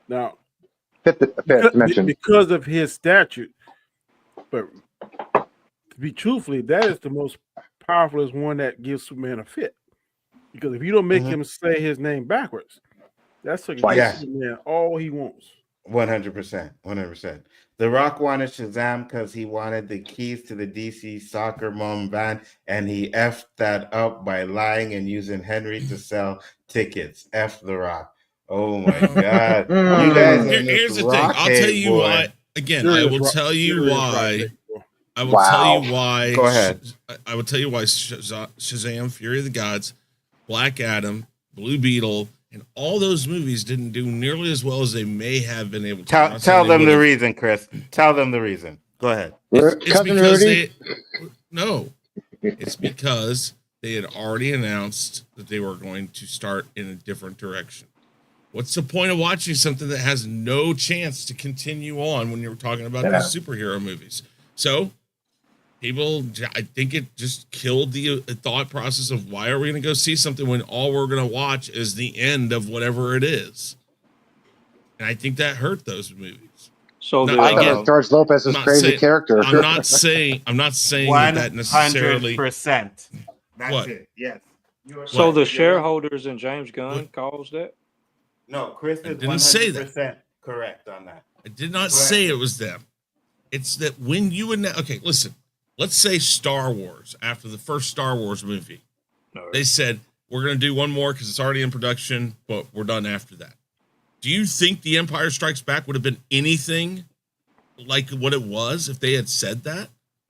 Now. Fifth dimension. Because of his statute. But to be truthfully, that is the most powerful one that gives Superman a fit. Because if you don't make him say his name backwards, that's what gives Superman all he wants. 100%. The Rock wanted Shazam because he wanted the keys to the DC soccer mom van, and he effed that up by lying and using Henry to sell tickets. F The Rock. Oh my God! You guys here's the thing. I'll tell you why. Again, I will tell you why. I will tell you why. Go ahead. I will tell you why Shazam, Fury of the Gods, Black Adam, Blue Beetle, and all those movies didn't do nearly as well as they may have been able to. Tell them the reason, Chris. Tell them the reason. Go ahead. It's because It's because they had already announced that they were going to start in a different direction. What's the point of watching something that has no chance to continue on when you're talking about these superhero movies? So people, I think it just killed the thought process of why are we going to go see something when all we're going to watch is the end of whatever it is. And I think that hurt those movies. So George Lopez's crazy character. I'm not saying that necessarily. 100%. That's it. Yes. So the shareholders and James Gunn caused that? No, Chris is 100% correct on that. I did not say it was them. It's that when you okay, listen. Let's say Star Wars, after the first Star Wars movie, they said, we're going to do one more because it's already in production, but we're done after that. Do you think The Empire Strikes Back would have been anything like what it was if they had said that?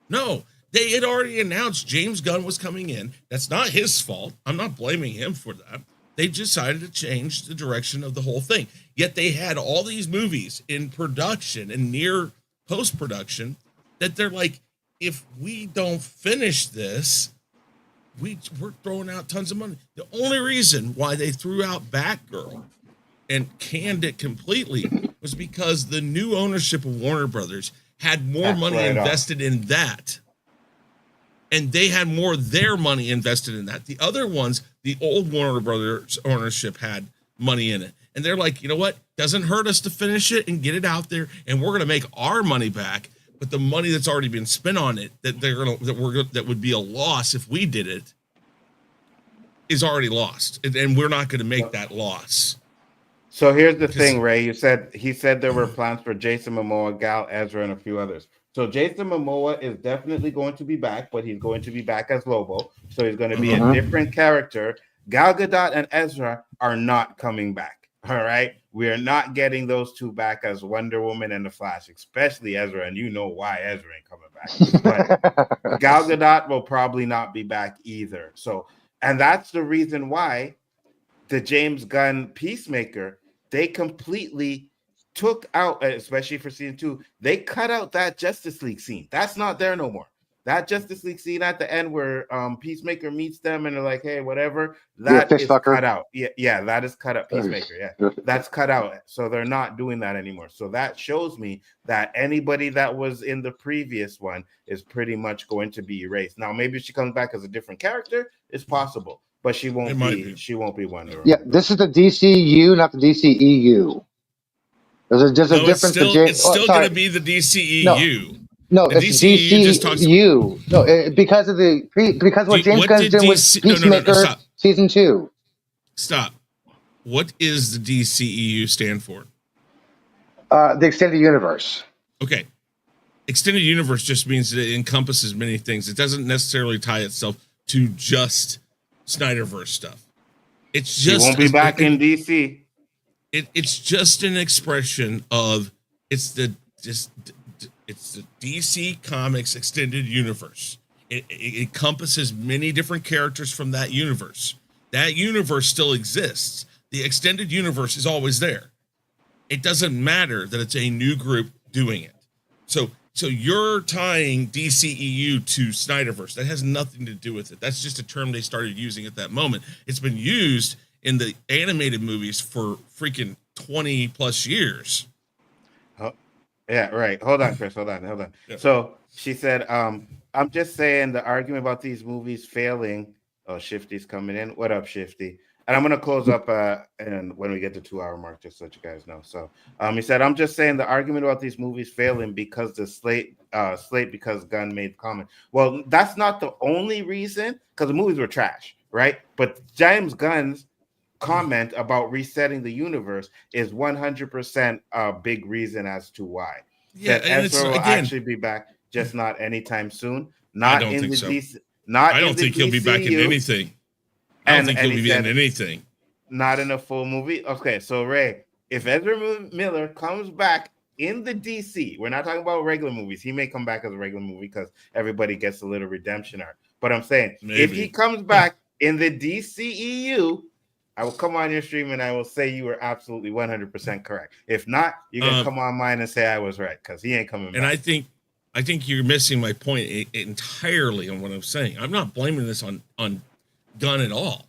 No. They had already announced James Gunn was coming in. That's not his fault. I'm not blaming him for that. They decided to change the direction of the whole thing. Yet they had all these movies in production and near post-production that they're like, if we don't finish this, we're throwing out tons of money. The only reason why they threw out Batgirl and canned it completely was because the new ownership of Warner Brothers had more money invested in that. And they had more of their money invested in that. The other ones, the old Warner Brothers ownership had money in it. And they're like, you know what? Doesn't hurt us to finish it and get it out there. And we're going to make our money back. But the money that's already been spent on it, that would be a loss if we did it, is already lost. And we're not going to make that loss. So here's the 'Cause- thing, Ray. He said there were plans for Jason Momoa, Gal, Ezra, and a few others. So Jason Momoa is definitely going to be back, but he's going to be back as Lobo. So he's going to be a different character. Gal Gadot and Ezra are not coming back. All right. We are not getting those two back as Wonder Woman and the Flash, especially Ezra. And you know why Ezra ain't coming back. But Gal Gadot will probably not be back either. So, and that's the reason why the James Gunn Peacemaker, they completely took out, especially for season 2, they cut out that Justice League scene. That's not there no more. That Justice League scene at the end where Peacemaker meets them and they're like, hey, whatever, that is cut out. Yeah, that is cut out. Peacemaker, yeah. That's cut out. So they're not doing that anymore. So that shows me that anybody that was in the previous one is pretty much going to be erased. Now, maybe she comes back as a different character. It's possible. But she won't be. She won't be Wonder Woman. Yeah, this is the DCU, not the DCEU. There's a difference. It's still going to be the DCEU. No, the it's DCEU just talks DCU. No, because what James Gunn's doing with Peacemaker season 2. Stop. What is the DCEU stand for? The extended universe. Okay. Extended universe just means that it encompasses many things. It doesn't necessarily tie itself to just Snyderverse stuff. It's just he won't be back in DC. It's just an expression of it's the DC Comics extended universe. It encompasses many different characters from that universe. That universe still exists. The extended universe is always there. It doesn't matter that it's a new group doing it. So you're tying DCEU to Snyderverse. That has nothing to do with it. That's just a term they started using at that moment. It's been used in the animated movies for freaking 20 plus years. Yeah, right. Hold on, Chris. Hold on. Yeah. So she said, I'm just saying the argument about these movies failing. Oh, Shifty's coming in. What up, Shifty? And I'm going to close up and when we get to 2-hour mark, just so you guys know. So he said, I'm just saying the argument about these movies failing because the slate because Gunn made comment. Well, that's not the only reason, because the movies were trash, right? But James Gunn's comment about resetting the universe is 100% a big reason as to why. Yeah, that Ezra will actually be back, just not anytime soon. Not I don't in think the so. DC. Not I don't think he'll be back in anything. I don't think he'll be in anything. Not in a full movie. Okay, so Ray, if Ezra Miller comes back in the DC, we're not talking about regular movies. He may come back as a regular movie because everybody gets a little redemption arc. But I'm saying, if he comes back in the DCEU, I will come on your stream and I will say you were absolutely 100% correct. If not, you can come on mine and say I was right, because he ain't coming back. And I think you're missing my point entirely on what I'm saying. I'm not blaming this on Gunn at all.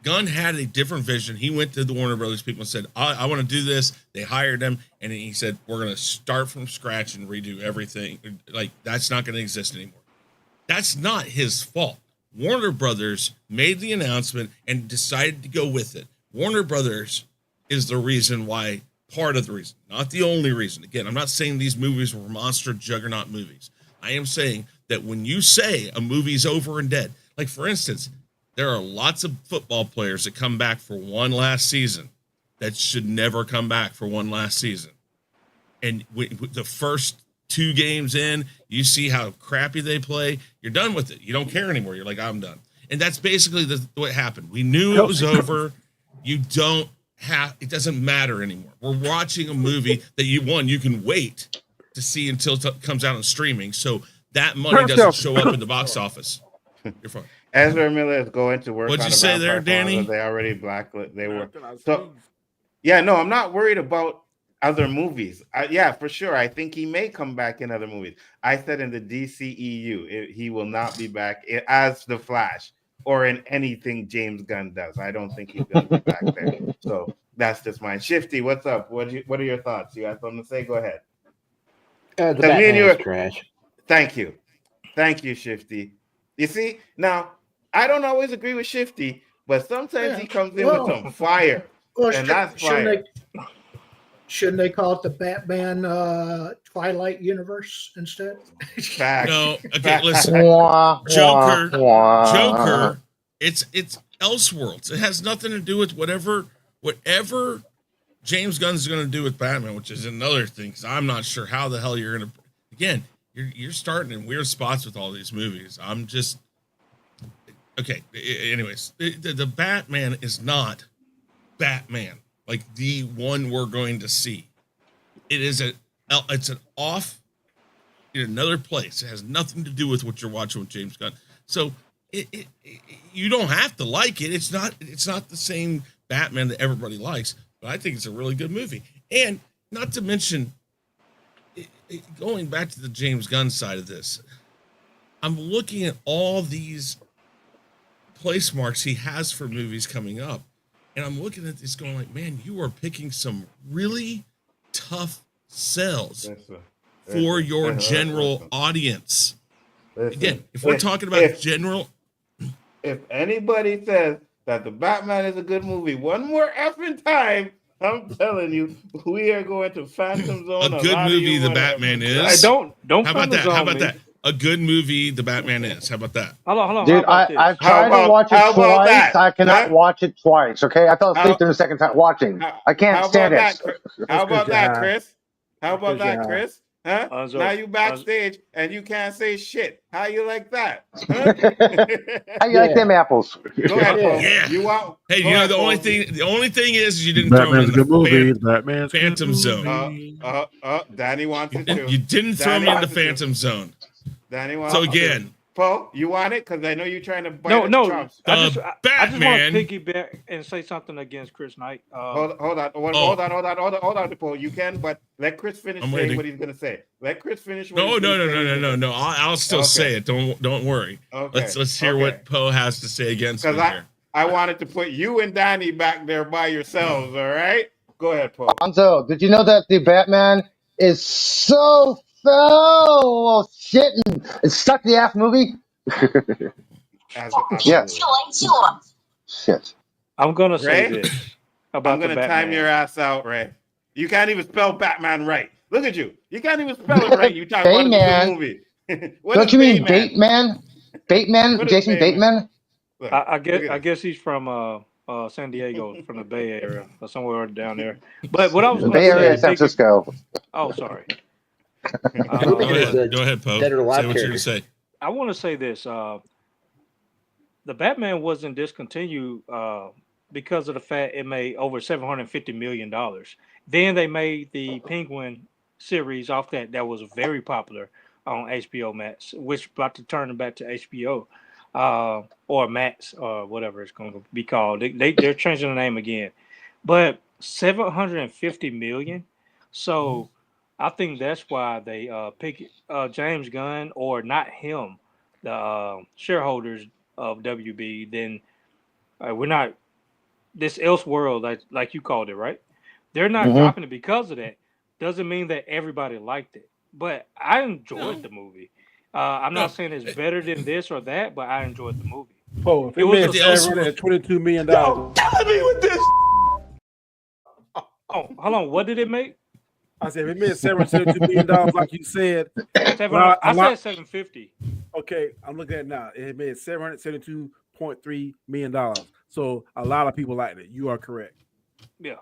Gunn had a different vision. He went to the Warner Brothers people and said, I want to do this. They hired him, and he said, we're going to start from scratch and redo everything. Like, that's not going to exist anymore. That's not his fault. Warner Brothers made the announcement and decided to go with it. Warner Brothers is the reason why, part of the reason, not the only reason. Again, I'm not saying these movies were monster juggernaut movies. I am saying that when you say a movie's over and dead, like for instance, there are lots of football players that come back for one last season that should never come back for one last season. And the first 2 games in, you see how crappy they play, you're done with it. You don't care anymore. You're like, I'm done. And that's basically what happened. We knew it was over. You don't have, it doesn't matter anymore. We're watching a movie that you can wait to see until it comes out on streaming. So that money doesn't show up in the box office. You're fine. Ezra Miller is going to work. What'd you say there, Danny? They already blacklisted. They were so. Yeah, no, I'm not worried about other movies. Yeah, for sure. I think he may come back in other movies. I said in the DCEU, he will not be back as the Flash or in anything James Gunn does. I don't think he's going to be back there. So that's just mine. Shifty, what's up? What are your thoughts? You got something to say? Go ahead. The Batman is trash. Thank you, Shifty. You see, now I don't always agree with Shifty, but sometimes he comes in with some fire, and that's fire. Shouldn't they call it the Batman Twilight Universe instead? Fact. No, okay, listen. Joker, it's Elseworlds. It has nothing to do with whatever James Gunn's going to do with Batman, which is another thing, because I'm not sure how the hell you're going to. Again, you're starting in weird spots with all these movies. I'm just okay. Anyways, the Batman is not Batman like the one we're going to see. It is it's an off in another place. It has nothing to do with what you're watching with James Gunn. So you don't have to like it. It's not the same Batman that everybody likes, but I think it's a really good movie. And not to mention, going back to the James Gunn side of this, I'm looking at all these place marks he has for movies coming up, and I'm looking at this going like, man, you are picking some really tough sells for your general audience. Again, if we're talking about general, if anybody says that the Batman is a good movie one more effing time, I'm telling you, we are going to Phantom Zone. A good movie, the Batman is. Don't. How about that? How about that? A good movie, the Batman is. How about that? Hold on. Dude, I've tried to watch it twice. I cannot watch it twice. Okay, I fell asleep during the second time watching. I can't stand it. How about that, Chris? How about that, Chris? Huh? Now you backstage and you can't say shit. How you like that? Huh? How you like them apples? Go ahead, Paul. Yeah. You want? Hey, you know the only thing is you didn't Batman's throw me in the Batman's Phantom Zone. Danny wants it too. You didn't throw me in the Phantom Zone. Danny wants. So again, Paul, you want it? Because I know you're trying to bite No. Trumps. I just want to piggyback and say something against Chris Knight. Hold on, Paul. You can, but let Chris finish saying what he's gonna say. Let Chris finish. No. I'll still say it. Don't worry. Okay. Let's hear what Poe has to say against me here. I wanted to put you and Danny back there by yourselves. All right. Go ahead, Paul. Anzo, did you know that the Batman is so shit and it's stuck in the ass movie? Yeah. Shit. I'm gonna say this about I'm gonna the time your ass out, Ray. You can't even spell Batman right. Look at you. You can't even spell it right. You talk about a movie. Don't you mean Bateman? Bateman? Jason Bateman? I guess he's from San Diego, from the Bay Area or somewhere down there. But what I was the Bay Area, San Francisco. Oh, sorry. Go ahead, Poe. Say what you're going to say. I want to say this. The Batman wasn't discontinued because of the fact it made over $750 million. Then they made the Penguin series off that was very popular on HBO Max, which about to turn it back to HBO or Max or whatever it's going to be called. They're changing the name again. But $750 million. So I think that's why they pick James Gunn or not him, the shareholders of WB. Then we're not this Elseworld, like you called it, right? They're not dropping it because of that. Doesn't mean that everybody liked it, but I enjoyed the movie. I'm not saying it's better than this or that, but I enjoyed the movie. Oh, if it made $722 million. Don't tell me with this. Oh, hold on. What did it make? I said, if it made $722 million, like you said. I said 750. Okay, I'm looking at it now. It made $772.3 million. So a lot of people liked it. You are correct. Yeah.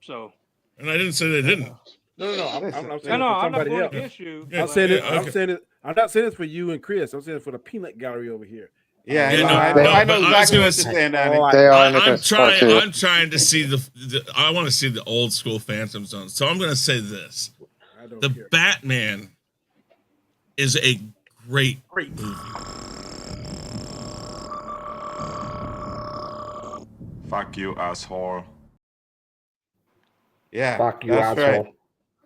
So. And I didn't say they didn't. No. I'm saying I'm not somebody going else. against you. I'm saying it. I'm saying it. I'm not saying this for you and Chris. I'm saying it for the peanut gallery over here. Yeah, I know exactly what you're saying, Danny. I'm trying to see I want to see the old school Phantom Zone. So I'm going to say this: the Batman is a great movie. Fuck you, asshole. Yeah, fuck you, that's asshole. Right.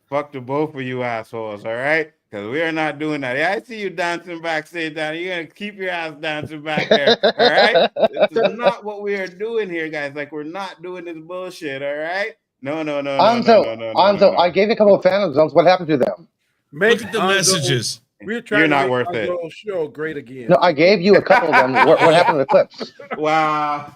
Fuck the both of you assholes, all right? Because we are not doing that. Yeah, I see you dancing backstage, Danny. You're going to keep your ass dancing back there, all right? This is not what we are doing here, guys. Like, we're not doing this bullshit, all right? No. Anzo, I gave you a couple of Phantom Zones. What happened to them? Look at the messages. We're trying You're to not make worth it. Show great again. No, I gave you a couple of them. What happened to the clips? Wow.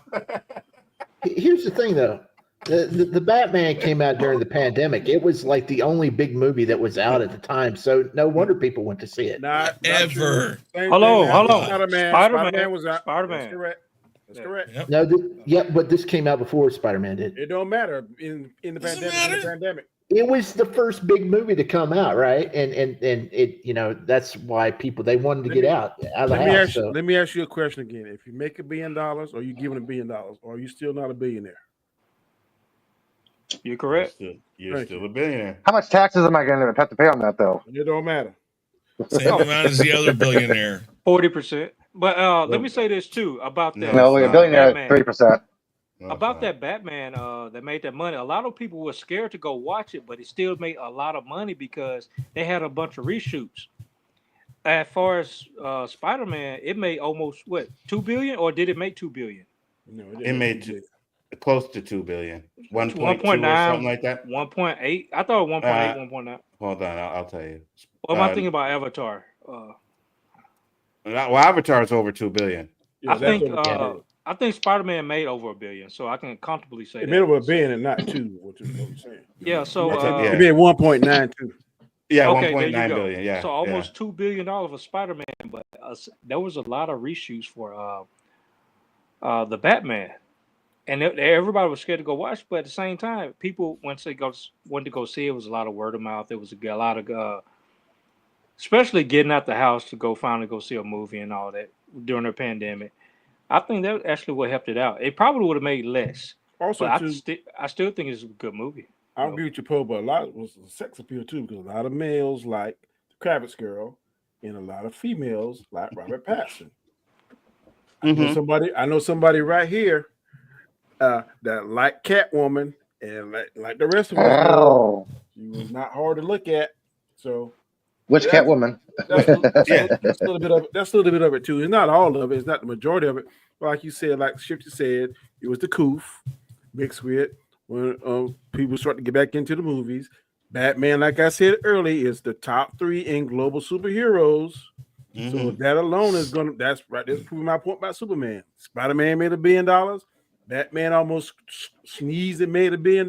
Here's the thing, though. The Batman came out during the pandemic. It was like the only big movie that was out at the time, so no wonder people went to see it. Not ever. Hold on. Spider-Man was out. Spider-Man. Correct. That's Yeah. correct. Yep. No, but this came out before Spider-Man did. It don't matter in the Doesn't pandemic. It was the first big movie to come out, right? And it, that's why they wanted to Let get me- out of the Let me house. ask you. Let me ask you a question again. If you make $1 billion, are you giving $1 billion, or are you still not a billionaire? You're correct. You're Thank still you. a billionaire. How much taxes am I going to have to pay on that, though? It don't matter. Same Oh. amount as the other billionaire. 40%. But let No, me say this too about no, that. No, it's a not. billionaire Batman. 30%. No, it's About not. that Batman that made that money. A lot of people were scared to go watch it, but it still made a lot of money because they had a bunch of reshoots. As far as Spider-Man, it made almost what 2 billion, or did it make 2 billion? No, It made close to 2 billion, 1.2 or something like that. 1.8. I thought 1.8, 1.9. Hold on, I'll tell you. What am I thinking about Avatar? Well, Avatar's over 2 billion. Yeah, I that's think over 2 billion. I think Spider-Man made over $1 billion, so I can comfortably say It that. made over $1 billion and not 2. What you're saying? Yeah, so Yeah. It made 1.92. Yeah, okay, there 1.9 you go. billion. Yeah, So almost $2 billion for Spider-Man, but there was a lot of reshoots for the Batman, and everybody was scared to go watch. But at the same time, people once they went to go see it, was a lot of word of mouth. There was a lot of especially getting out the house to go finally go see a movie and all that during the pandemic. I think that actually would have helped it out. It probably would have made less, Also, but too, I still think it's a good movie. I agree with you, Poe, but a lot was the sex appeal too, because a lot of males like the Kravitz girl, and a lot of females like Robert Pattinson. I know somebody right here that like Catwoman, and like the rest of us know, Oh, she was not hard to look at. So which that's, Catwoman? that's Yeah. a little bit of it. That's a little bit of it too. It's not all of it. It's not the majority of it. But like you said, like Shifty said, it was the coof mixed with when people start to get back into the movies. Batman, like I said earlier, is the top 3 in global superheroes. So that alone is that's proving my point about Superman. Spider-Man made $1 billion. Batman almost sneezed and made $1 billion.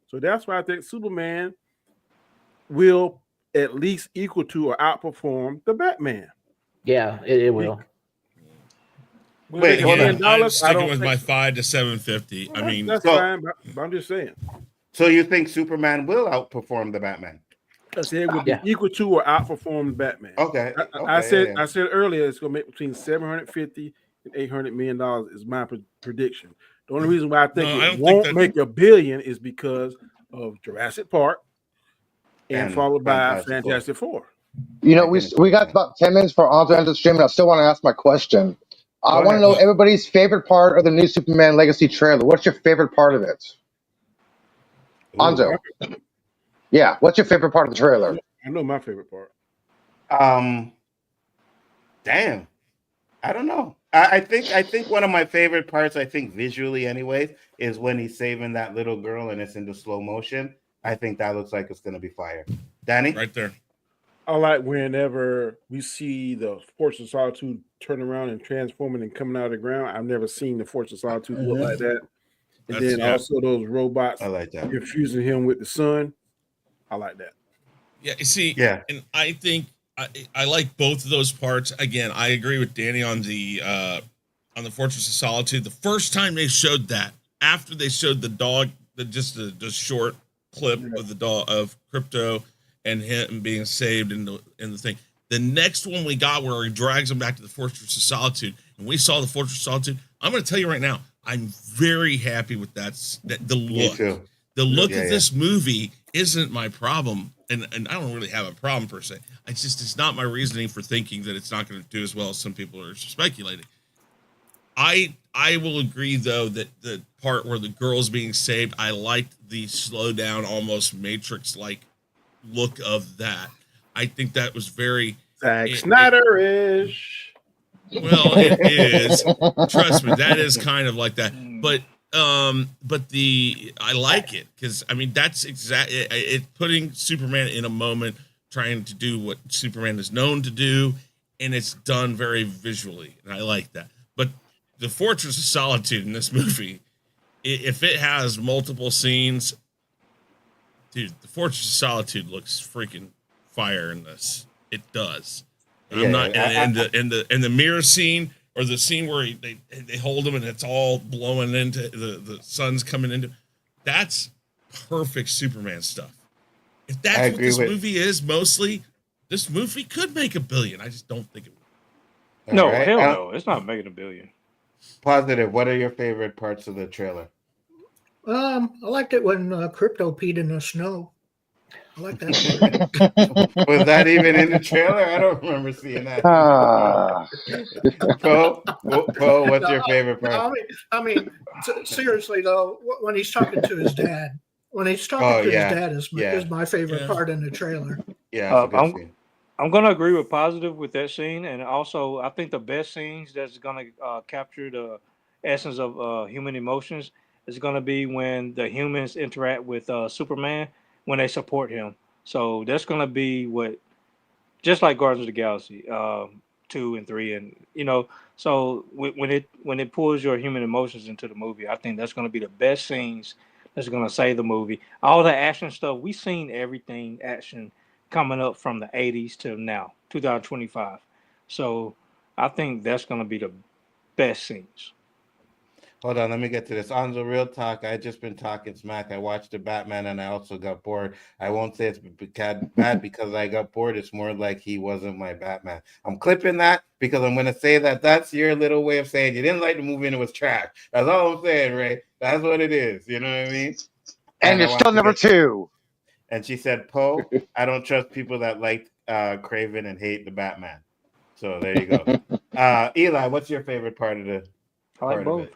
So that's why I think Superman will at least equal to or outperform the Batman. Yeah, it will. Wait, hold on. I'm sticking with my 5 to 750. Well, I mean, that's fine, but I'm just saying. So you think Superman will outperform the Batman? I said it would be equal to or outperform Batman. Okay. I said earlier it's going to make between 750 and $800 million is my prediction. The only reason why I think it won't make $1 billion is because of Jurassic Park and followed by Fantastic Four. You know, we got about 10 minutes for on to end the stream, and I still want to ask my question. I want to know everybody's favorite part of the new Superman Legacy trailer. What's your favorite part of it? Anzo. Yeah, what's your favorite part of the trailer? I know my favorite part. Damn. I don't know. I think one of my favorite parts, I think visually anyways, is when he's saving that little girl and it's in the slow motion. I think that looks like it's gonna be fire. Danny? Right there. I like whenever we see the Force of Solitude turn around and transforming and coming out of the ground. I've never seen the Force of Solitude look like that. And also those robots, I like that, infusing him with the sun. I like that. Yeah, you see, and I think I like both of those parts. Again, I agree with Danny on the Fortress of Solitude. The first time they showed that, after they showed the dog, the short clip of the dog of Crypto and him being saved in the thing. The next one we got where he drags him back to the Fortress of Solitude, and we saw the Fortress of Solitude. I'm going to tell you right now, I'm very happy with that the look. The look of this movie isn't my problem, and I don't really have a problem per se. It's not my reasoning for thinking that it's not going to do as well as some people are speculating. I will agree though that the part where the girl's being saved, I liked the slow down, almost Matrix-like look of that. I think that was very Zack Snyder-ish. Well, it is. Trust me, that is kind of like that. But I like it because I mean that's exactly it putting Superman in a moment, trying to do what Superman is known to do, and it's done very visually, and I like that. But the Fortress of Solitude in this movie, if it has multiple scenes, dude, the Fortress of Solitude looks freaking fire in this. It does. I'm not and the mirror scene or the scene where they hold him and it's all blowing into the sun's coming into. That's perfect Superman stuff. If I that's what agree this with. movie is, mostly, this movie could make $1 billion. I just don't think it would. All No, right. hell no, it's not making $1 billion. Positive. What are your favorite parts of the trailer? I liked it when Crypto peed in the snow. I like that part. Was that even in the trailer? I don't remember seeing that. Ah, Poe, what's No, your favorite part? I mean, seriously though, when he's talking to his dad, Oh yeah, is yeah, my favorite Yeah. part in the trailer. yeah. It's a good I'm scene. I'm gonna agree with positive with that scene, and also I think the best scenes that's gonna capture the essence of human emotions is gonna be when the humans interact with Superman when they support him. So that's gonna be what, just like Guardians of the Galaxy 2 and 3, and so when it pulls your human emotions into the movie, I think that's gonna be the best scenes that's gonna save the movie. All the action stuff, we seen everything action coming up from the 80s to now 2025, so I think that's gonna be the best scenes. Hold on, let me get to this. On the real talk, I just been talking smack. I watched the Batman and I also got bored. I won't say it's bad because I got bored. It's more like he wasn't my Batman. I'm clipping that because I'm going to say that that's your little way of saying you didn't like the movie and it was trash. That's all I'm saying, Ray. That's what it is. You know what I mean? and I you're want still to number get. 2. And she said, Poe, I don't trust people that like Craven and hate the Batman. So there you go. Eli, what's your favorite part of I like both. it?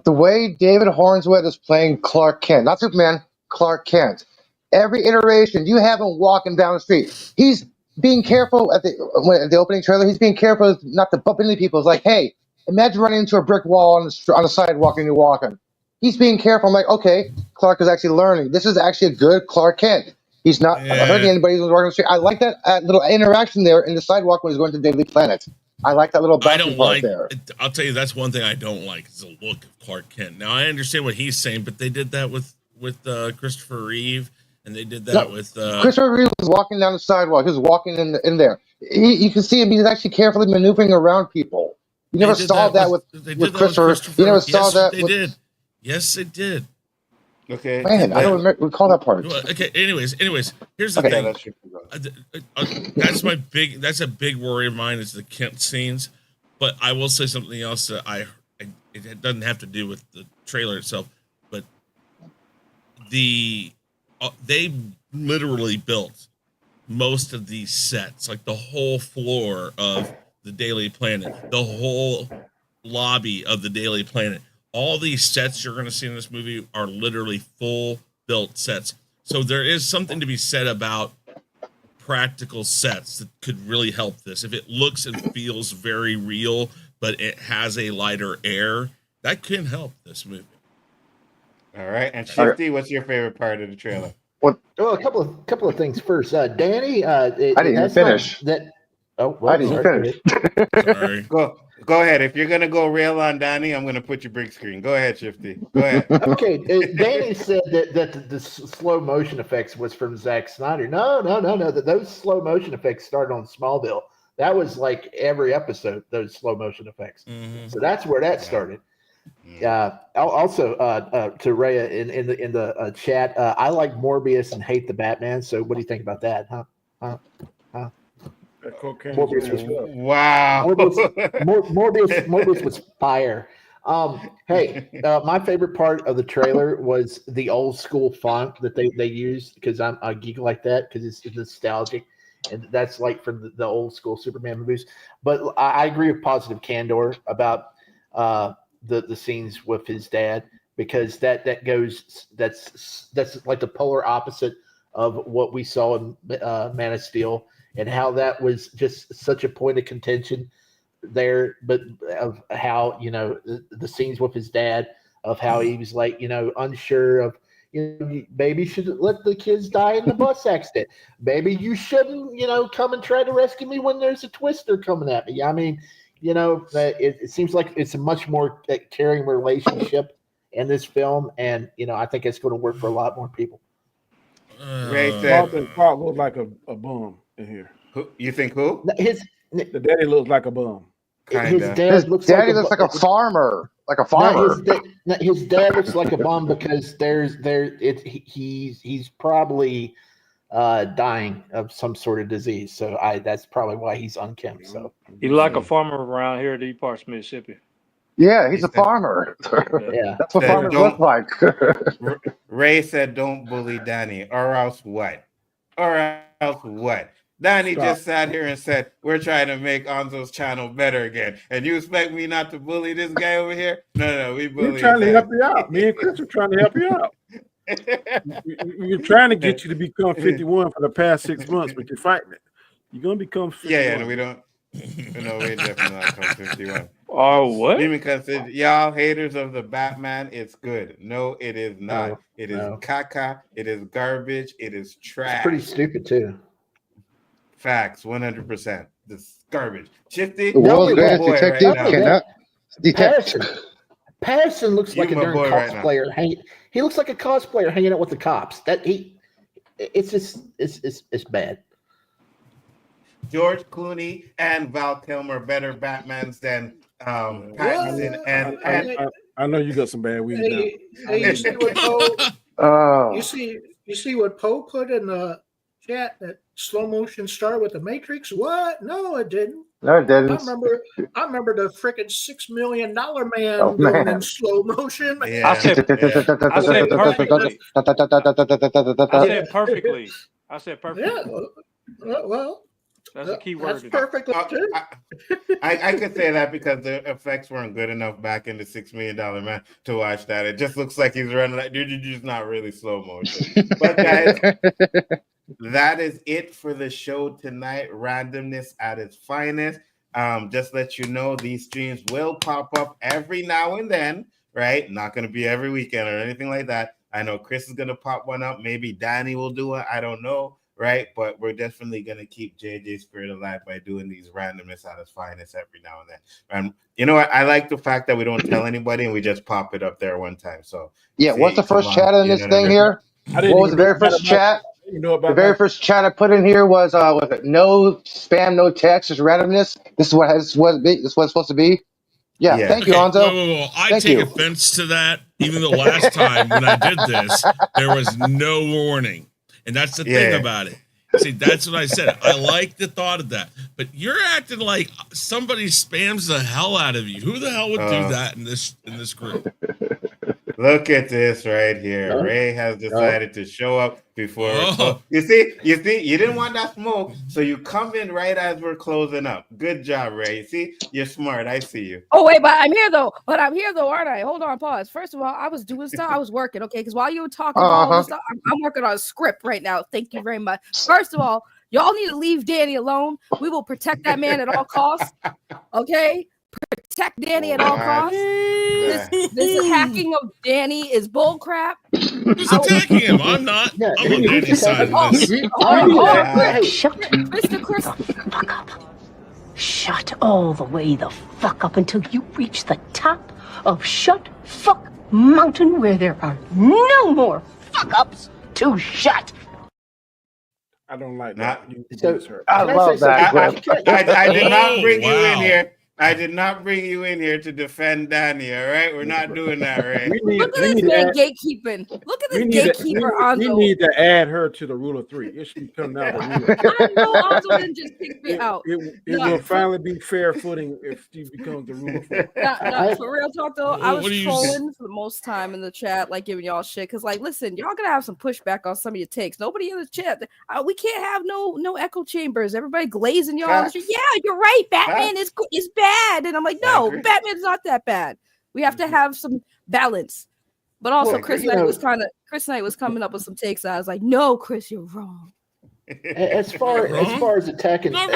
The way David Hornswet is playing Clark Kent, not Superman, Clark Kent. Every iteration, you have him walking down the street. He's being careful at the opening trailer. He's being careful not to bump into people. It's like, hey, imagine running into a brick wall on the sidewalk and you're walking. He's being careful. I'm like, okay, Clark is actually learning. This is actually a good Clark Kent. He's not hurting Yeah. anybody who's walking the street. I like that little interaction there in the sidewalk when he's going to Daily Planet. I like that little I bouncing don't part like. there. I'll tell you, that's one thing I don't like is the look of Clark Kent. Now I understand what he's saying, but they did that with Christopher Reeve, and they did that No, with. Christopher Reeve was walking down the sidewalk. He was walking in there. You can see him. He's actually carefully maneuvering around people. You They never did saw that that with. They with did that with Christopher. You never Christopher. saw Yes, that they with. did. Yes, they did. Okay. They did Man, I that. don't recall that part. Well, okay. Anyways, here's the Okay. Yeah, thing. that's your That's my big. That's a big worry of mine is the Kent scenes. But I will say something else that it doesn't have to do with the trailer itself, but they literally built most of these sets, like the whole floor of the Daily Planet, the whole lobby of the Daily Planet. All these sets you're going to see in this movie are literally full built sets. So there is something to be said about practical sets that could really help this. If it looks and feels very real, but it has a lighter air, that can help this movie. All right. And All right. Shifty, what's your favorite part of the trailer? What? Oh, a couple of things first. Danny, I didn't even that's not finish. that. Oh, I well, didn't even sorry. finish. Sorry. Go ahead. If you're gonna go real on Danny, I'm gonna put your big screen. Go ahead, Shifty. Go ahead. Okay, Danny said that the slow motion effects was from Zack Snyder. No. Those slow motion effects started on Smallville. That was like every episode, those slow motion effects. Mm-hmm. So that's where that started. Also, to Rhea in the chat, I like Morbius and hate the Batman. So what do you think about that? Huh? That cocaine. Morbius was Wow. Morbius was fire. Hey, my favorite part of the trailer was the old school font that they used because I'm a geek like that because it's nostalgic, and that's like from the old school Superman movies. But I agree with Positive Candor about the scenes with his dad because that's like the polar opposite of what we saw in Man of Steel and how that was just such a point of contention there, but of how the scenes with his dad, of how he was like unsure of maybe you should let the kids die in the bus accident. Maybe you shouldn't come and try to rescue me when there's a twister coming at me. I mean, it seems like it's a much more caring relationship in this film, and I think it's going to work for a lot more people. Ray said, Clark looks like a bum in here. you think who? His The daddy looks like a bum. his Kinda. dad His looks daddy like looks like a farmer. Like a farmer. his dad looks like a bum because he's probably dying of some sort of disease. So that's probably why he's unkempt. So He like a farmer around here at these parts of Mississippi. Yeah, he's He a said, farmer. yeah, That's what said farmers look like. Ray said, "Don't bully Danny, or else what? Or else what?" Danny Stop. just sat here and said, "We're trying to make Anzo's channel better again." And you expect me not to bully this guy over here? No, we bully. We're trying to help you out. Me and Chris are trying to help you out. We're trying to get you to become 51 for the past 6 months, but you're fighting it. You're gonna become 51. Yeah, no, we don't. No, we definitely not come 51. Oh, what? Because y'all haters of the Batman, it's good. No, it is not. No, It is no. caca. It is garbage. It is trash. It's pretty stupid too. Facts, 100%. This is garbage. Shifty, The world's you my greatest boy detective right now. cannot detect. Patterson looks like You a my darn boy right now. cosplayer. He looks like a cosplayer hanging out with the cops. It's just it's bad. George Clooney and Val Kilmer better Batmans than Pattinson and I know you got some bad weeds now. Hey, you see what Poe? Oh, You see what Poe put in the chat? That slow motion star with the Matrix? What? No, it didn't. no, it didn't. I remember the freaking $6 million man Oh, doing man. in slow motion. Yeah, I said perfectly. I said perfectly. I said perfectly. Yeah. Well, That's a key that's word. perfectly too. I could say that because the effects weren't good enough back in the $6 million man to watch that. It just looks like he's running like dude, you're just not really slow motion. But guys, that is it for the show tonight. Randomness at its finest. Just let you know these streams will pop up every now and then, right? Not going to be every weekend or anything like that. I know Chris is going to pop one up. Maybe Danny will do it. I don't know, right? But we're definitely going to keep JJ's spirit alive by doing these Randomness at its finest every now and then. And you know what? I like the fact that we don't tell anybody and we just pop it up there one time. So Yeah, what's the first chat in this thing here? What was the very first chat? The very first chat I put in here was no spam, no text, just randomness. This is what it's supposed to be. Yeah, thank you, Hanzo. Whoa. I Thank take you. offense to that. Even the last time when I did this, there was no warning. And that's the thing about it. See, that's what I said. I like the thought of that. But you're acting like somebody spams the hell out of you. Who the hell would do that in this group? Look at this right here. Ray has decided to show up before. You see, you didn't want that smoke, so you come in right as we're closing up. Good job, Ray. You see, you're smart. I see you. Oh wait, but I'm here though, aren't I? Hold on, pause. First of all, I was doing stuff. I was working, okay? Because while you were talking about all this stuff, I'm working on a script right now. Thank you very much. First of all, y'all need to leave Danny alone. We will protect that man at all costs. Okay? Protect Danny at all costs. This hacking of Danny is bullcrap. Who's attacking him? I'm not. I'm on Danny's side of this. Chris. Fuck up. Shut all the way the fuck up until you reach the top of Shut Fuck Mountain, where there are no more fuck ups to shut. I don't like that. I love that. I did not bring you in here. I did not bring you in here to defend Danny, all right? We're not doing that, right? Look at this man gatekeeping. Look at this gatekeeper, Anzo. We need to add her to the rule of three. It should be coming out of the rule. I know Anzo didn't just kick me out. It will finally be fair footing if she becomes the rule of four. For real talk though, I was trolling for the most time in the chat, like giving y'all shit. Cause like, listen, y'all gonna have some pushback on some of your takes. Nobody in the chat. We can't have no echo chambers. Everybody glazing y'all. Yeah, you're right. Batman is bad. And I'm like, no, Batman's not that bad. We have to have some balance. But also, Chris Knight was coming up with some takes. I was like, no, Chris, you're wrong. As far as attacking, as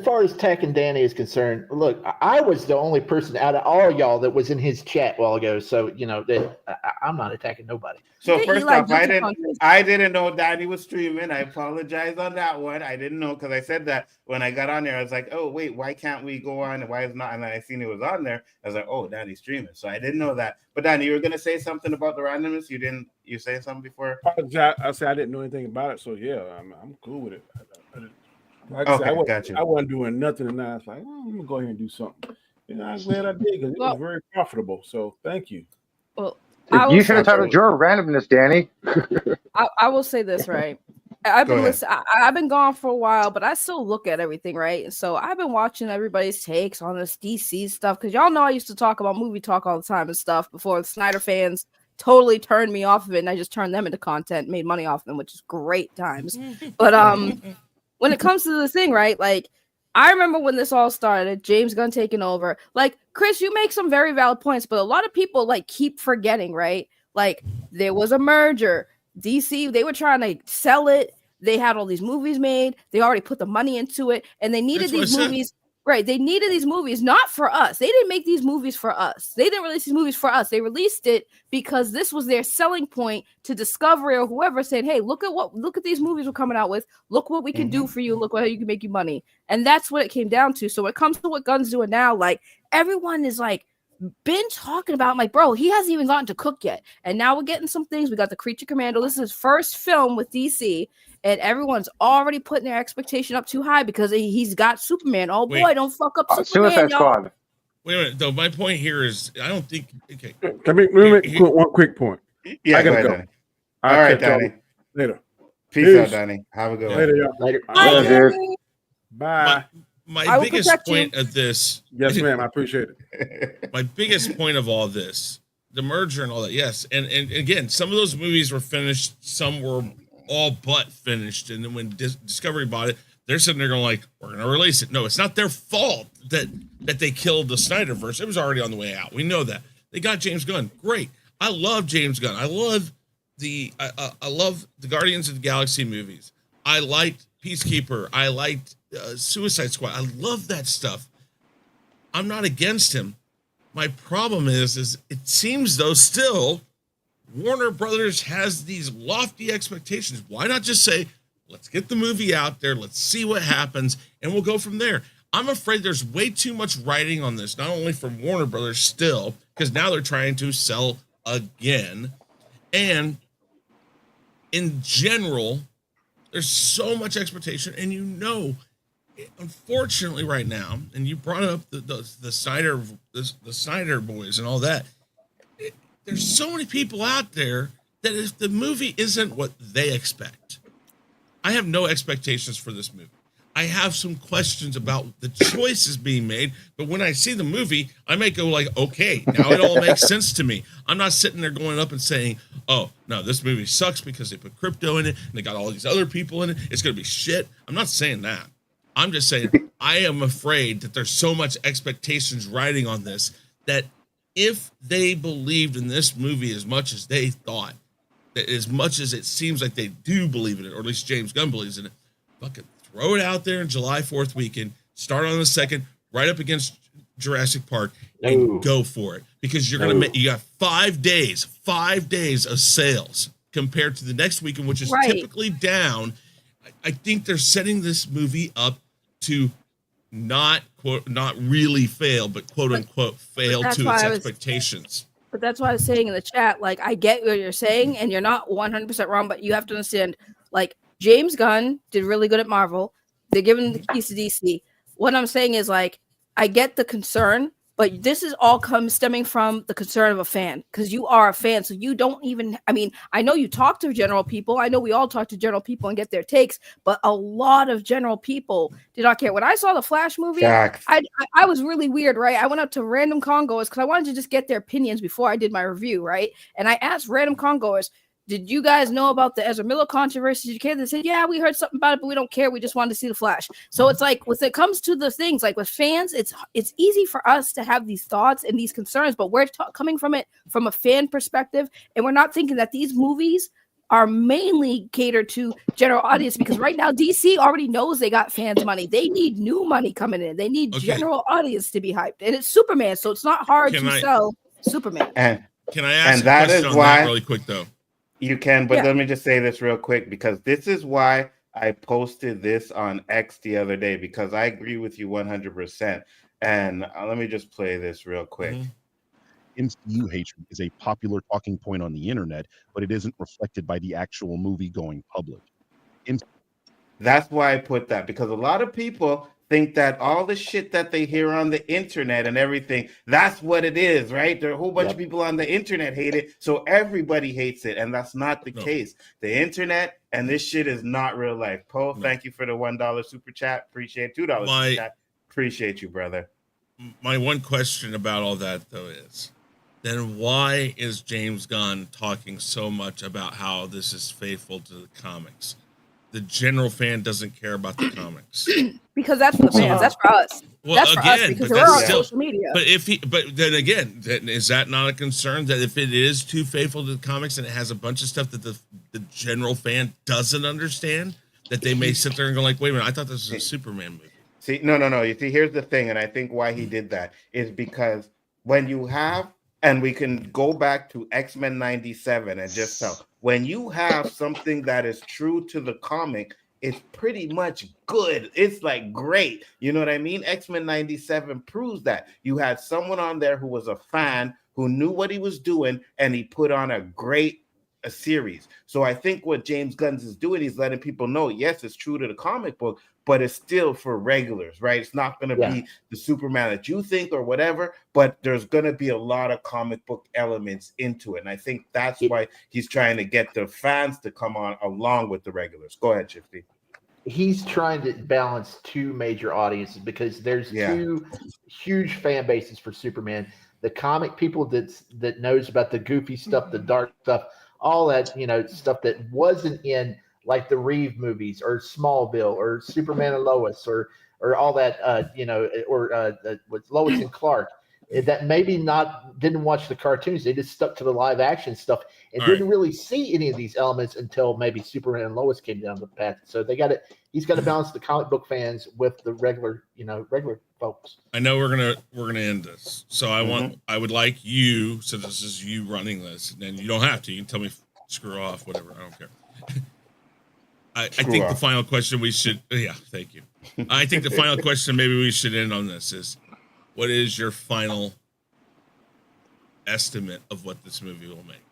far as attacking Danny is concerned, look, I was the only person out of all y'all that was in his chat a while ago. So I'm not attacking nobody. So first off, I didn't know Danny was streaming. I apologize on that one. I didn't know because I said that when I got on there. I was like, oh wait, why can't we go on? And why is not? And then I seen it was on there. I was like, oh, Danny's streaming. So I didn't know that. But Danny, you were gonna say something about the randomness. You didn't. You say something before? I said I didn't know anything about it. So yeah, I'm cool with it. Like I said, Okay, got you. I wasn't doing nothing, and I was like, I'm gonna go ahead and do something. And I'm glad I did because it was very profitable. So thank you. Well, You should have titled your randomness, Danny. I will say this, right? I've Go been ahead. listening. I've been gone for a while, but I still look at everything, right? So I've been watching everybody's takes on this DC stuff because y'all know I used to talk about movie talk all the time and stuff before the Snyder fans totally turned me off of it, and I just turned them into content, made money off them, which is great times. But when it comes to the thing, right? Like, I remember when this all started, James Gunn taking over. Like, Chris, you make some very valid points, but a lot of people like keep forgetting, right? Like, there was a merger. DC, they were trying to sell it. They had all these movies made. They already put the money into it, and they needed these movies. Right, they needed these movies not for us. They didn't make these movies for us. They didn't release these movies for us. They released it because this was their selling point to Discovery or whoever said, "Hey, look at these movies we're coming out with. Look what we can do for you. Look how you can make you money." And that's what it came down to. So when it comes to what Gunn's doing now, like everyone is like been talking about, like, bro, he hasn't even gotten to cook yet. And now we're getting some things. We got the Creature Commando. This is his first film with DC. And everyone's already putting their expectation up too high because he's got Superman. Oh boy, don't fuck up Superman. Suicide Squad. Wait a minute, though. My point here is, I don't think. Okay. Let me make one quick point. Yeah, I gotta go ahead, go. Danny. All right, Danny. Later. Peace out, Danny. Have a good one. Later, y'all. Later. Later, dude. Bye. My biggest point of this. Yes, ma'am. I appreciate it. My biggest point of all this, the merger and all that. Yes, and again, some of those movies were finished. Some were all but finished, and then when Discovery bought it, they're sitting there going like, "We're going to release it." No, it's not their fault that they killed the Snyderverse. It was already on the way out. We know that. They got James Gunn. Great. I love James Gunn. I love the Guardians of the Galaxy movies. I liked Peacekeeper. I liked Suicide Squad. I love that stuff. I'm not against him. My problem is it seems though still Warner Brothers has these lofty expectations. Why not just say, let's get the movie out there, let's see what happens, and we'll go from there. I'm afraid there's way too much writing on this, not only from Warner Brothers still, because now they're trying to sell again. And in general, there's so much expectation, and unfortunately right now, and you brought up the Snyder boys and all that, there's so many people out there that if the movie isn't what they expect, I have no expectations for this movie. I have some questions about the choices being made, but when I see the movie, I may go like, okay, now it all makes sense to me. I'm not sitting there going up and saying, oh, no, this movie sucks because they put crypto in it and they got all these other people in it. It's going to be shit. I'm not saying that. I'm just saying I am afraid that there's so much expectations riding on this that if they believed in this movie as much as they thought, that as much as it seems like they do believe in it, or at least James Gunn believes in it, fucking throw it out there in July 4th weekend, start on the 2nd, right up against Jurassic Park, and go for it. Because you're going to you got 5 days of sales compared to the next weekend, which is typically down. I think they're setting this movie up to not really fail, but quote unquote fail to its expectations. But that's why I was saying in the chat, like, I get what you're saying, and you're not 100% wrong, but you have to understand, like, James Gunn did really good at Marvel. They're giving the keys to DC. What I'm saying is, like, I get the concern, but this is all stemming from the concern of a fan, because you are a fan, so you don't even, I mean, I know you talk to general people. I know we all talk to general people and get their takes, but a lot of general people did not care. When I saw the Flash movie, I was really weird, right? I went up to random Congoers because I wanted to just get their opinions before I did my review, right? And I asked random Congoers, did you guys know about the Ezra Miller controversy? Did you care? They said, yeah, we heard something about it, but we don't care. We just wanted to see the Flash. So it's like, when it comes to the things, like with fans, it's easy for us to have these thoughts and these concerns, but we're coming from it from a fan perspective, and we're not thinking that these movies are mainly catered to general audience, because right now DC already knows they got fans money. They need new money coming in. They need general audience to be hyped, and it's Superman, so it's not hard to sell Superman. And can I ask a question on that really quick though? You can, but let me just say this real quick, because this is why I posted this on X the other day, because I agree with you 100%. And let me just play this real quick. MCU hatred is a popular talking point on the internet, but it isn't reflected by the actual movie going public. That's why I put that, because a lot of people think that all the shit that they hear on the internet and everything, that's what it is, right? There are a whole bunch of people on the internet hate it, so everybody hates it, and that's not the case. The internet and this shit is not real life. Poe, thank you for the $1 super chat. Appreciate $2 super chat. Appreciate you, brother. My one question about all that, though, is then why is James Gunn talking so much about how this is faithful to the comics? The general fan doesn't care about the comics. Because that's for the fans. That's for us. Well, that's for again, us because but we're that's on still, social media. But then again, is that not a concern that if it is too faithful to the comics and it has a bunch of stuff that the general fan doesn't understand, that they may sit there and go like, wait a minute, I thought this was a Superman movie. See, no. You see, here's the thing, and I think why he did that is because when you have, and we can go back to X-Men 97 and just tell, when you have something that is true to the comic, it's pretty much good. It's like great. You know what I mean? X-Men 97 proves that. You had someone on there who was a fan, who knew what he was doing, and he put on a great series. So I think what James Gunn is doing, he's letting people know, yes, it's true to the comic book, but it's still for regulars, right? It's not going to be the Superman that you think or whatever, but there's going to be a lot of comic book elements into it. And I think that's why he's trying to get the fans to come on along with the regulars. Go ahead, Shifty. He's trying to balance two major audiences because there's two huge fan bases for Superman. The comic people that knows about the goofy stuff, the dark stuff, all that, stuff that wasn't in like the Reeve movies or Smallville or Superman and Lois or all that, with Lois and Clark, that maybe didn't watch the cartoons. They just stuck to the live action stuff and didn't really see any of these elements until maybe Superman and Lois came down the path. So he's got to balance the comic book fans with the regular folks. I know we're gonna end this, so I would like you, since this is you running this, and you don't have to. You can tell me screw off, whatever. I don't care. I think the final question we should. Yeah, thank you. I think the final question maybe we should end on this is, what is your final estimate of what this movie will make?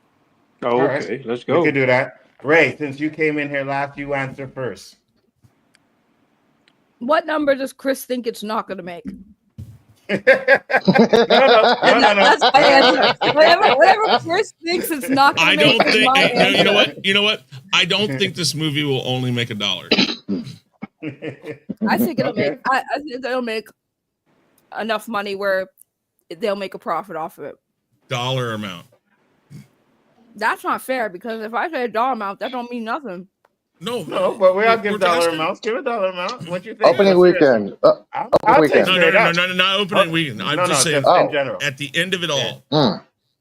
Oh, okay, let's go. We can do that. Ray, since you came in here last, you answer first. What number does Chris think it's not going to make? No. That's my answer. Whatever Chris thinks it's not going to make. You know what? I don't think this movie will only make $1. I think it'll make. I think it'll make enough money where they'll make a profit off of it. Dollar amount. That's not fair, because if I say a dollar amount, that don't mean nothing. No, but we all give dollar amounts. Give a dollar amount. What you think? Opening weekend. I'll weekend. No, not opening weekend. I'm just saying in general. At the end of it all.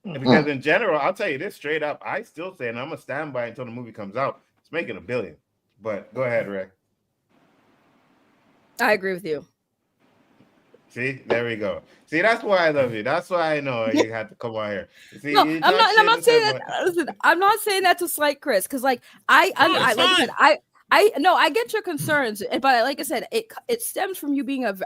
Because in general, I'll tell you this straight up. I still say, and I'm gonna stand by until the movie comes out, it's making $1 billion. But go ahead, Ray. I agree with you. See, there we go. See, that's why I love you. That's why I know you had to come on here. See, no, I'm not saying that. Listen, I'm not saying that to slight Chris, because like I get your concerns, but like I said, it stems from you being a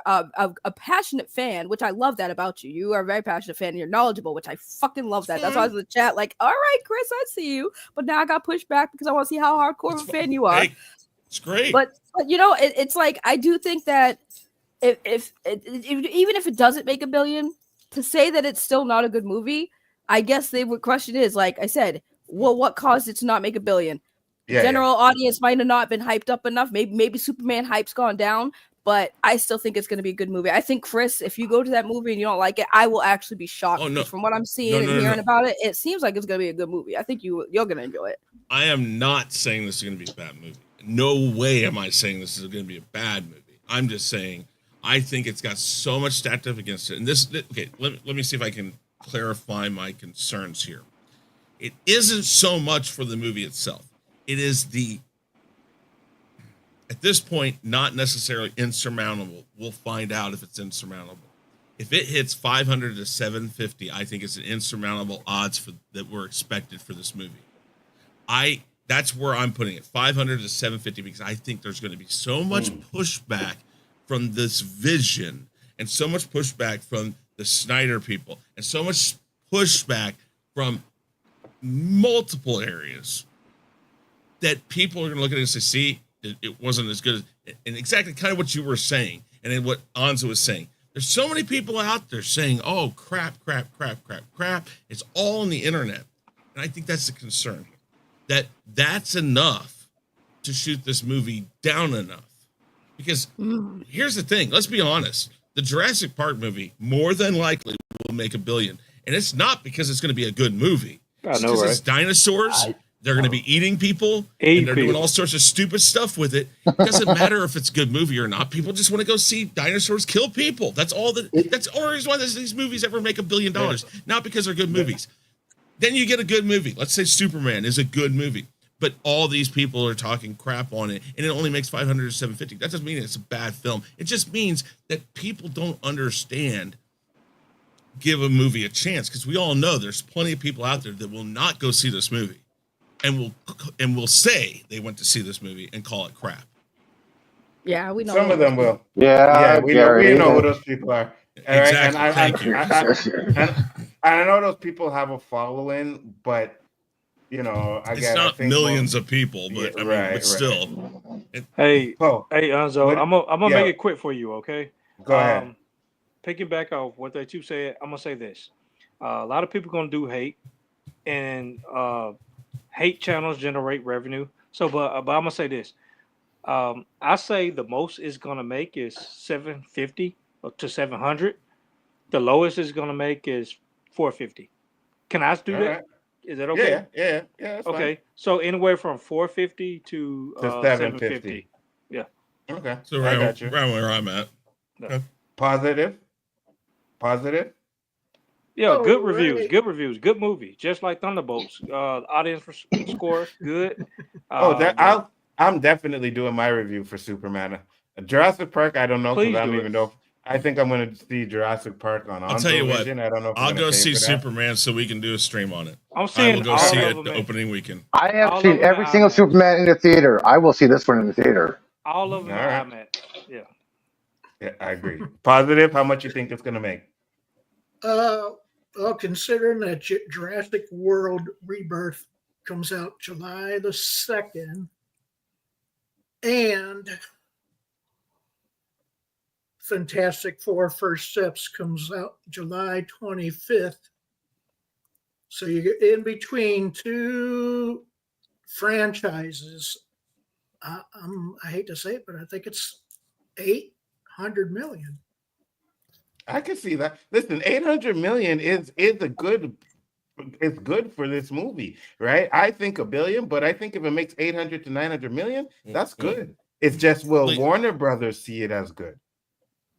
passionate fan, which I love that about you. You are a very passionate fan, and you're knowledgeable, which I fucking love that. That's why I was in the chat like, all right, Chris, I see you, but now I got pushed back because I want to see how hardcore of a fan you are. Hey, it's great, but it's like, I do think that if even if it doesn't make $1 billion, to say that it's still not a good movie, I guess the question is, like I said, well, what caused it to not make $1 billion? General audience might have not been hyped up enough. Maybe Superman hype's gone down, but I still think it's going to be a good movie. I think, Chris, if you go to that movie and you don't like it, I will actually be shocked. From what I'm seeing and hearing about it, it seems like it's going to be a good movie. I think you're going to enjoy it. I am not saying this is going to be a bad movie. No way am I saying this is going to be a bad movie. I'm just saying I think it's got so much stacked up against it. And let me see if I can clarify my concerns here. It isn't so much for the movie itself. It is at this point, not necessarily insurmountable. We'll find out if it's insurmountable. If it hits 500 to 750, I think it's an insurmountable odds that were expected for this movie. That's where I'm putting it, 500 to 750, because I think there's going to be so much pushback from this vision, and so much pushback from the Snyder people, and so much pushback from multiple areas, that people are going to look at it and say, see, it wasn't as good as, and exactly kind of what you were saying, and then what Anza was saying. There's so many people out there saying, "Oh, crap. It's all on the internet," and I think that's the concern. That's enough to shoot this movie down enough. Because here's the thing. Let's be honest. The Jurassic Park movie more than likely will make $1 billion, and it's not because it's going to be a good movie. It's because it's dinosaurs. They're going to be eating people, and they're doing all sorts of stupid stuff with it. It doesn't matter if it's a good movie or not. People just want to go see dinosaurs kill people. That's all. That's the only reason why these movies ever make $1 billion. Not because they're good movies. Then you get a good movie. Let's say Superman is a good movie, but all these people are talking crap on it, and it only makes 500 or 750. That doesn't mean it's a bad film. It just means that people don't understand. Give a movie a chance, because we all know there's plenty of people out there that will not go see this movie. And will say they went to see this movie and call it crap. Yeah, we know. Some of them will. Yeah, we know who those people are. Exactly. And Thank you. I know those people have a following, but again, it's not millions of people, but but still. Hey, Anzo, I'm gonna make it quick for you, okay? Go ahead. Picking back off what they two said, I'm gonna say this: a lot of people gonna do hate, and hate channels generate revenue. So, but I'm gonna say this: I say the most it's gonna make is 750 to 700. The lowest it's gonna make is 450. Can I do that? Right. Is that okay? Yeah. That's okay, fine. So anywhere from 450 to 750. Yeah. Okay. So around where I'm at. Okay. Positive. Yeah, good reviews, good movie, just like Thunderbolts. Audience score good. I'm definitely doing my review for Superman. Jurassic Park, I don't know, because I don't even know. I think I'm going to see Jurassic Park on. I'll tell you what. I don't know. I'll go see Superman so we can do a stream on it. I will go see it the opening weekend. I have seen every single Superman in the theater. I will see this one in the theater. All of them are IMAX. Yeah. Yeah, I agree. Positive. How much you think it's going to make? Well, considering that Jurassic World Rebirth comes out July the 2nd, and Fantastic Four First Steps comes out July 25th. So you get in between two franchises. I hate to say it, but I think it's 800 million. I can see that. Listen, 800 million is a good. It's good for this movie, right? I think $1 billion, but I think if it makes 800 to 900 million, that's good. It's just Warner Brothers see it as good.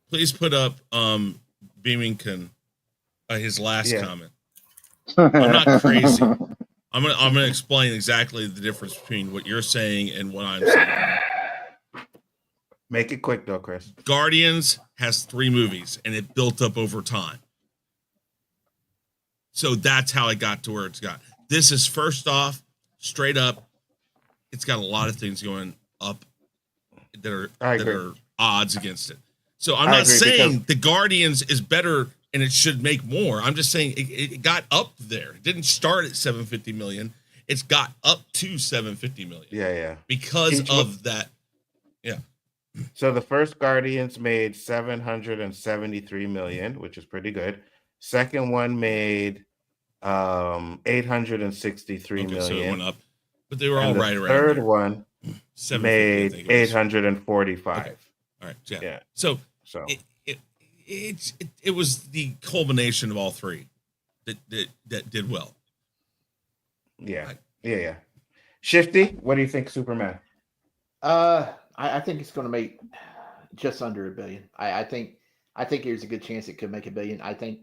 Please put up Beamington his last comment. I'm not crazy. I'm gonna explain exactly the difference between what you're saying and what I'm saying. Make it quick though, Chris. Guardians has 3 movies and it built up over time. So that's how it got to where it's got. This is first off, straight up, it's got a lot of things going up that are odds against it. So I'm not saying the Guardians is better and it should make more. I'm just saying it got up there. It didn't start at 750 million. It's got up to 750 million. Yeah. Because of that. Yeah. So the first Guardians made 773 million, which is pretty good. Second one made 863 million. So it went up. But they were all right around there. Third there. one made 845. All right. Yeah. So it was the culmination of all 3 that did well. Yeah. Shifty, what do you think, Superman? I think it's going to make just under $1 billion. I think there's a good chance it could make $1 billion. I think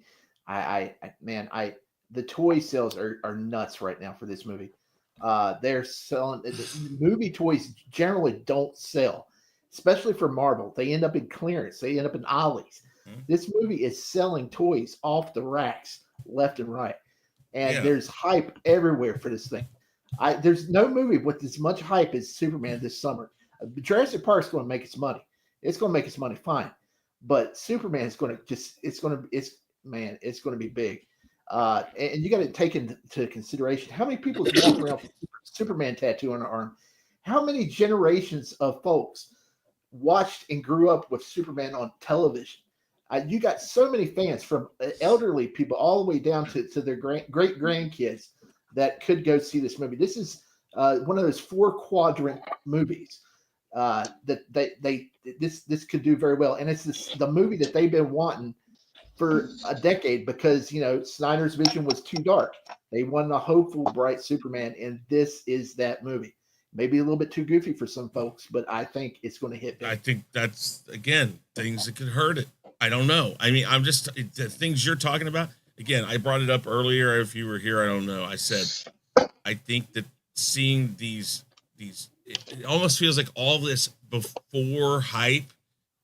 the toy sales are nuts right now for this movie. They're selling movie toys generally don't sell, especially for Marvel. They end up in clearance. They end up in ollies. Mm-hmm. This movie is selling toys off the racks left and right, and there's hype everywhere for this thing. There's no movie with as much hype as Superman this summer. Jurassic Park is going to make its money. It's going to make its money fine, but Superman is going to it's going to be big. And you got to take into consideration how many people walk around with Superman tattoo on their arm how many generations of folks watched and grew up with Superman on television? You got so many fans, from elderly people all the way down to their great grandkids, that could go see this movie. This is one of those 4 quadrant movies that this could do very well, and it's the movie that they've been wanting for a decade, because Snyder's vision was too dark. They wanted a hopeful, bright Superman, and this is that movie. Maybe a little bit too goofy for some folks, but I think it's going to hit big. I think that's, again, things that could hurt it. I don't know. I mean, I'm just, the things you're talking about, again, I brought it up earlier. If you were here, I don't know. I said, I think that seeing these, it almost feels like all this before hype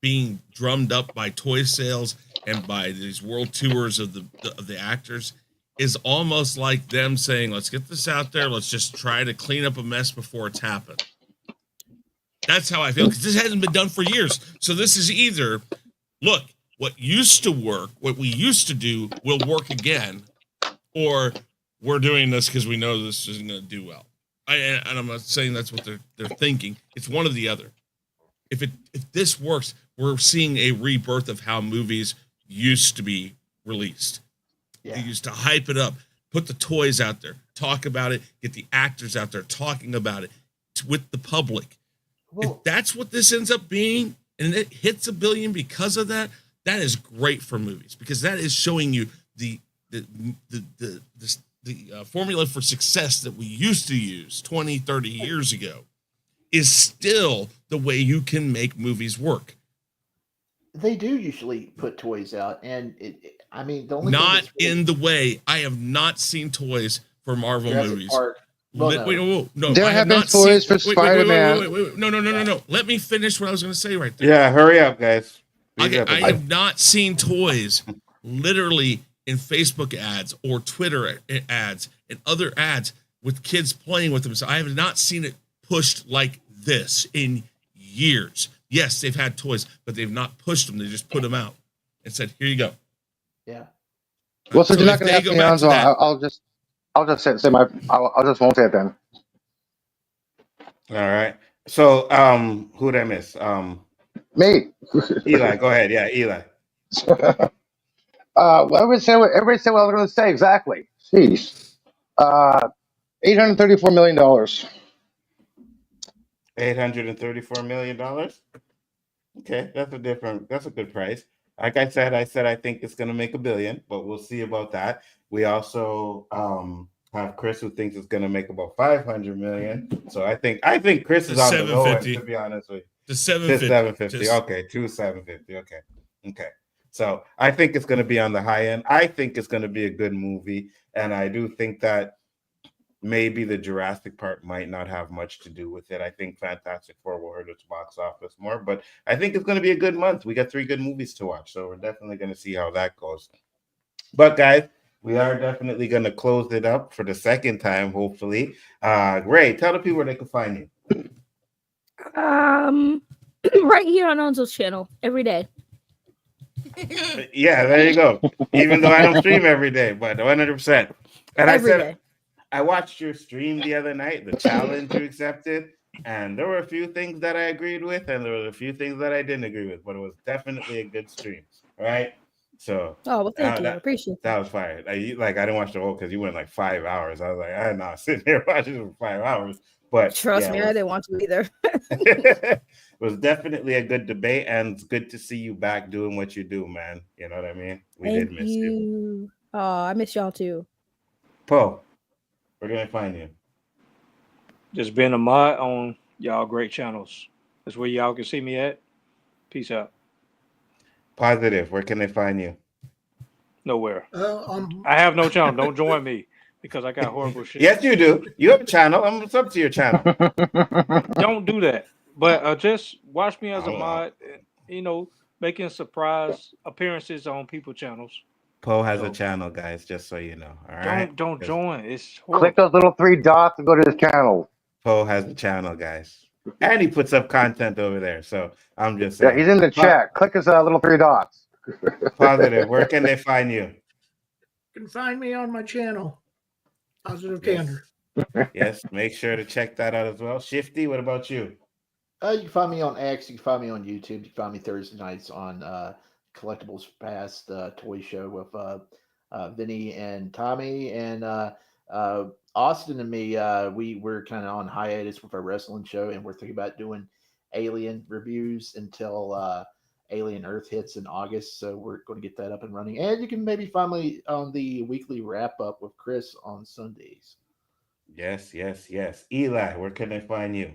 being drummed up by toy sales and by these world tours of the actors is almost like them saying, let's get this out there. Let's just try to clean up a mess before it's happened. That's how I feel, because this hasn't been done for years. So this is either, look, what used to work, what we used to do will work again, or we're doing this because we know this isn't going to do well. And I'm not saying that's what they're thinking. It's one or the other. If this works, we're seeing a rebirth of how movies used to be released. Yeah. They used to hype it up, put the toys out there, talk about it, get the actors out there talking about it with the public. Well, if that's what this ends up being, and it hits $1 billion because of that, that is great for movies, because that is showing you the formula for success that we used to use 20, 30 years ago is still the way you can make movies work. They do usually put toys out, and the only not in the way I have not seen toys for Marvel Jurassic movies. Park. Well, No, there have been toys for Spider-Man. Wait. No. Let me finish what I was going to say right there. Yeah, hurry up, guys. I have not seen toys literally in Facebook ads or Twitter ads and other ads with kids playing with them. So I have not seen it pushed like this in years. Yes, they've had toys, but they've not pushed them. They just put them out and said, "Here you go." Yeah. Well, so you're not going to ask me, Hanzo. I'll just say I'll just won't say it then. All right. So, who did I miss? Me. Eli, go ahead. Yeah, Eli. Everybody say what I was going to say exactly. Jeez. $834 million. $834 million. Okay, that's a good price. Like I said I think it's gonna make $1 billion, but we'll see about that. We also have Chris, who thinks it's gonna make about $500 million. So I think Chris is on the low end, to be honest with you. The 750. Okay, to 750. Okay. So I think it's gonna be on the high end. I think it's gonna be a good movie, and I do think that maybe the Jurassic part might not have much to do with it. I think Fantastic Four will hurt its box office more, but I think it's going to be a good month. We got 3 good movies to watch, so we're definitely going to see how that goes. But guys, we are definitely going to close it up for the second time, hopefully. Ray, tell the people where they can find you. Right here on Onzo's channel every day. Yeah, there you go. Even though I don't stream every day, but 100%. And every day. I watched your stream the other night, the challenge you accepted, and there were a few things that I agreed with, and there were a few things that I didn't agree with, but it was definitely a good stream, right? So, well, thank you. I appreciate that. That was fire. I didn't watch the whole because you went like 5 hours. I was like, I'm not sitting here watching for 5 hours. But trust me, I didn't want to either. It was definitely a good debate, and it's good to see you back doing what you do, man. You know what I mean? We did miss you. Oh, I miss y'all too. Poe, where can I find you? Just being a mod on y'all great channels. That's where y'all can see me at. Peace out. Positive, where can they find you? Nowhere. I have no channel. Don't join me because I got horrible shit. Yes, you do. You have a channel. I'm up to your channel. Don't do that. But just watch me as a mod. You know, making surprise appearances on people's channels. Poe has a channel, guys, just so you know. All right. Don't join. It's horrible. Click those little 3 dots and go to his channel. Poe has a channel, guys. And he puts up content over there. So I'm just saying. Yeah, he's in the chat. Click his little 3 dots. Positive. Where can they find you? You can find me on my channel. Positive Candor. Yes, make sure to check that out as well. Shifty, what about you? You can find me on X. You can find me on YouTube. You can find me Thursday nights on Collectibles Past Toy Show with Vinny and Tommy and Austin and me. We're kind of on hiatus with our wrestling show, and we're thinking about doing Alien reviews until Alien Earth hits in August. So we're going to get that up and running. And you can maybe find me on the weekly wrap up with Chris on Sundays. Yes. Eli, where can I find you?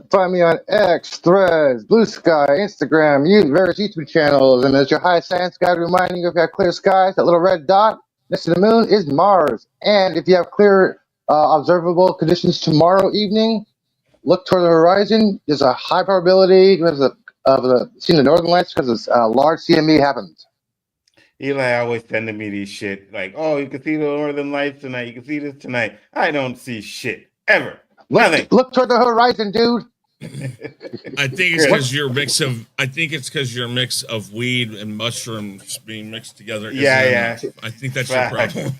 Find me on X, Threads, Blue Sky, Instagram, various YouTube channels. And as your high science guide reminding you, if you have clear skies, that little red dot next to the moon is Mars. And if you have clear observable conditions tomorrow evening, look toward the horizon. There's a high probability of seeing the northern lights because a large CME happens. Eli always sending me these shit like, oh, you can see the northern lights tonight. You can see this tonight. I don't see shit ever. Nothing. Look toward the horizon, dude. I think it's because your mix of. I think it's because your mix of weed and mushrooms being mixed together. Yeah. I think that's your problem.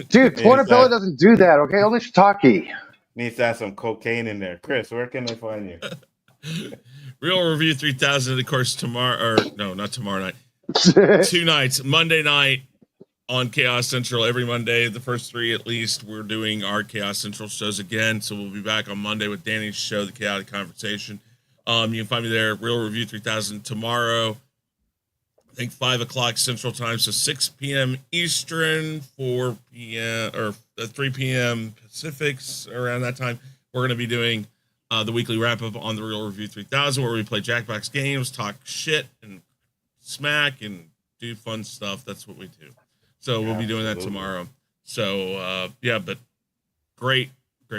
Dude, portobello doesn't do that. Okay, only shiitake. Needs to have some cocaine in there. Chris, where can I find you? Real Review 3000, of course, tomorrow. Or no, not tomorrow night. 2 nights. Monday night on Chaos Central. Every Monday, the first 3 at least, we're doing our Chaos Central shows again. So we'll be back on Monday with Danny's show, The Chaotic Conversation. You can find me there, Real Review 3000 tomorrow. I think 5 o'clock Central Time, so 6 p.m. Eastern, 4 p.m. or 3 p.m. Pacifics. Around that time, we're going to be doing the weekly wrap up on the Real Review 3000, where we play Jackbox games, talk shit and smack, and do fun stuff. That's what we do. So we'll be doing that tomorrow. So but great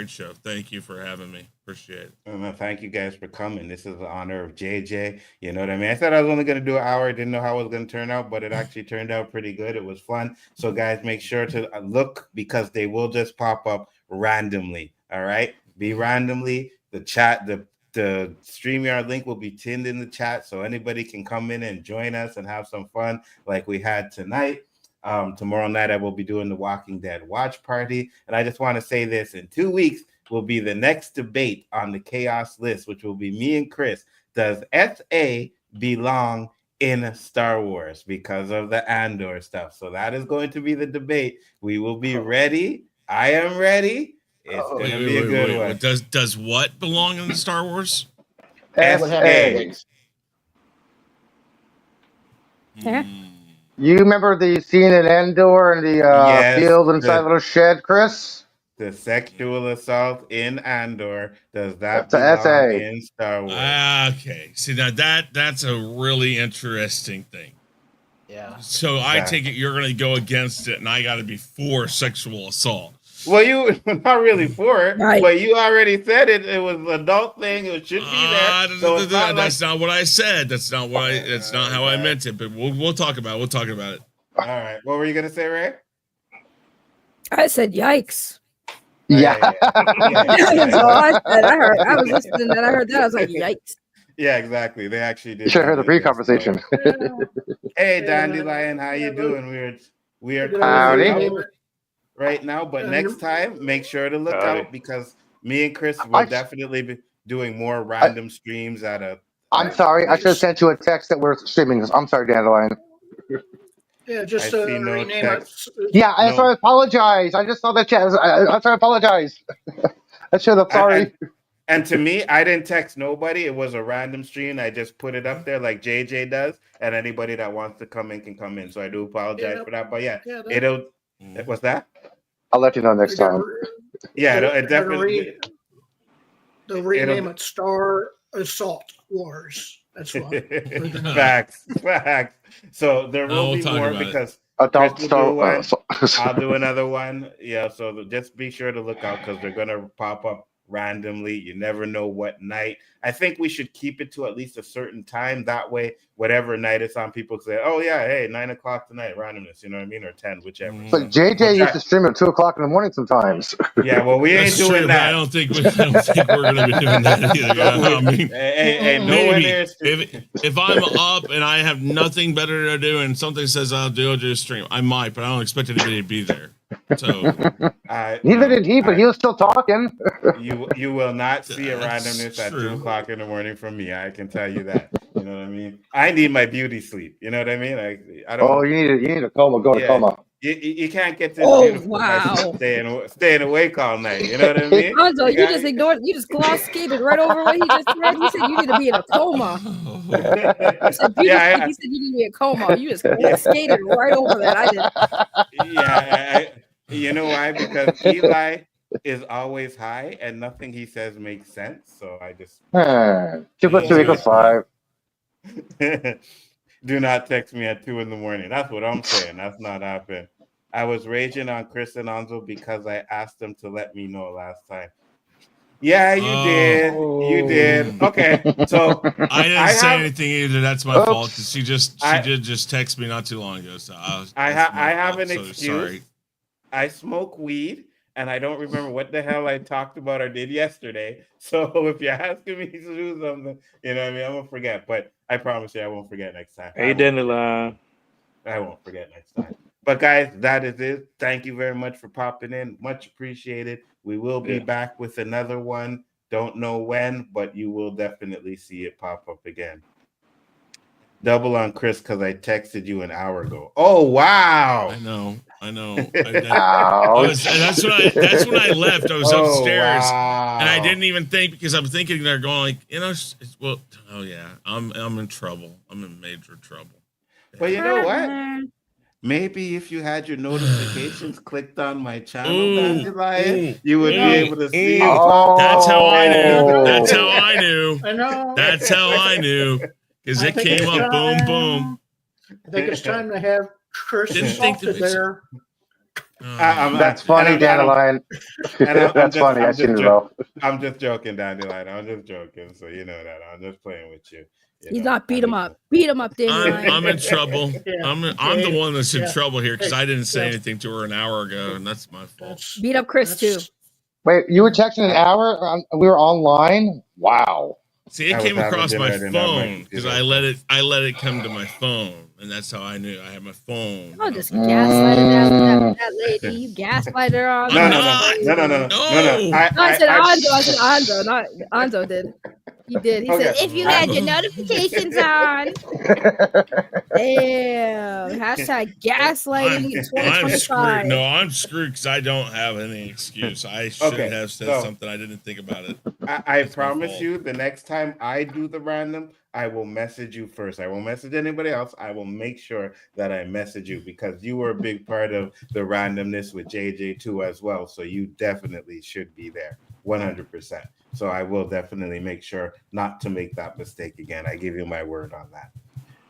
show. Thank you for having me. Appreciate it. Thank you guys for coming. This is the honor of JJ. You know what I mean? I said I was only going to do an hour. I didn't know how it was going to turn out, but it actually turned out pretty good. It was fun. So guys, make sure to look because they will just pop up randomly. All right? Be randomly. The chat, the StreamYard link will be pinned in the chat so anybody can come in and join us and have some fun like we had tonight. Tomorrow night I will be doing the Walking Dead watch party, and I just want to say this: in 2 weeks will be the next debate on the Chaos List, which will be me and Chris. Does SA belong in Star Wars because of the Andor stuff? So that is going to be the debate. We will be ready. I am ready. It's going to be a good one. Does what belong in the Star Wars? SA. You remember the scene in Endor in the field inside the little shed, Chris? The sexual assault in Andor. Does that belong in Star Wars? Okay. See, now that's a really interesting thing. Yeah. So I take it you're going to go against it, and I got to be for sexual assault. Well, you not really for it, right. But you already said it. It was an adult thing. It should be there. So that's not what I said. That's not what I. That's not how I meant it. But we'll talk about it. We'll talk about it. All right. What were you gonna say, Ray? I said, "Yikes." Yeah. That's all I said. I was listening and I heard that. I was like, "Yikes." Yeah, exactly. They actually did. You should have heard the pre-conversation. Hey, Dandelion, how you doing? We are Howdy. Right now, but next time, make sure to look out because me and Chris will definitely be doing more random streams at a. I'm sorry, I should have sent you a text that we're streaming. I'm sorry, Dandelion. Yeah, just rename it. Yeah, I'm sorry. I apologize. I just saw that chat. I'm sorry. I apologize. I should have. Sorry. And to me, I didn't text nobody. It was a random stream. I just put it up there like JJ does, and anybody that wants to come in can come in. So I do apologize for that. But it'll. What's that? I'll let you know next time. Yeah, it definitely. They'll rename it Star Assault Wars. That's why. Facts. So there will be more because Adult Chris Star will do one. I'll do another one. Yeah, so just be sure to look out because they're gonna pop up randomly. You never know what night. I think we should keep it to at least a certain time. That way, whatever night it's on, people say, "Oh yeah, hey, 9 o'clock tonight, randomness." You know what I mean, or 10, whichever. But JJ used to stream at 2 o'clock in the morning sometimes. Yeah, well, we ain't doing that. I don't think we're going to be doing that either. I mean, maybe if I'm up and I have nothing better to do and something says I'll do a stream, I might, but I don't expect anybody to be there. So neither did he, but he was still talking. You will not see a That's randomness at true. 2:00 in the morning from me. I can tell you that. You know what I mean? I need my beauty sleep. You know what I mean? I don't. Oh, you need a coma. Go to Yeah, coma. you can't get this Oh beautiful by wow. staying awake all night. You know what I mean? Anzo, You you got- just ignored, you just gloss skated right over what he just said. He said you need to be in a coma. You said beauty Yeah, sleep. He said you need to be in a coma. You just skated right over that. I did. yeah. You know why? Because Eli is always high, and nothing he says makes sense. So I just 2 plus 2 do equals it. 5. Do not text me at 2 a.m. That's what I'm saying. That's not happening. I was raging on Chris and Anzo because I asked them to let me know last time. Yeah, you did. You did. Okay, so I didn't say anything either. That's my fault because she I- did just text me not too long ago. So I have an so excuse. sorry. I smoke weed, and I don't remember what the hell I talked about or did yesterday. So if you're asking me to do something, you know what I mean, I'm gonna forget. But I promise you, I won't forget next time. Hey, Dandelion. I won't forget next time. But guys, that is it. Thank you very much for popping in. Much appreciated. We will be back with another one. Don't know when, but you will definitely see it pop up again. Double on Chris because I texted you an hour ago. Oh wow! I know. Ouch. That's when I left. I was upstairs, wow. and I didn't even think because I'm thinking they're going like, well, oh yeah, I'm in trouble. I'm in major trouble. But you know what? Maybe if you had your notifications clicked on my channel, Dandelion, you would be able to see it. That's how I knew. That's how I knew. I know. That's how I knew. Because it came up, boom, boom. I think it's time to have Chris salted there. That's funny, Dandelion. That's funny. I seen it though. I'm just joking, Dandelion. I'm just joking. So you know that. I'm just playing with you. He's not beat him up. Beat him up, Dandelion. I'm in trouble. I'm the one that's in trouble here because I didn't say anything to her an hour ago, and that's my fault. Beat up Chris too. Wait, you were texting an hour? We were online? Wow. See, it came across my phone because I let it come to my phone, and that's how I knew I had my phone. Oh, just gaslighted that lady. You gaslighted her on. No. I said Anzo. I said Anzo. Not Anzo did. He did. He said, if you had your notifications on. Damn. Hashtag gaslighting in 2025. No, I'm screwed because I don't have any excuse. I should have said something. I didn't think about it. I promise you, the next time I do the random, I will message you first. I won't message anybody else. I will make sure that I message you because you were a big part of the randomness with JJ too as well. So you definitely should be there 100%. So I will definitely make sure not to make that mistake again. I give you my word on that.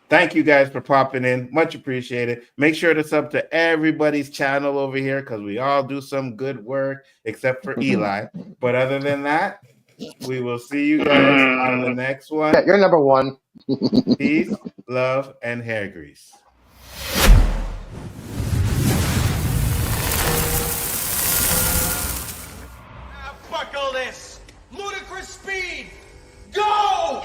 Thank you guys for popping in. Much appreciated. Make sure to sub to everybody's channel over here because we all do some good work except for Eli. But other than that, we will see you guys on the next one. Yeah, you're number one. Peace, love, and hair grease. Buckle this. Ludicrous speed. Go!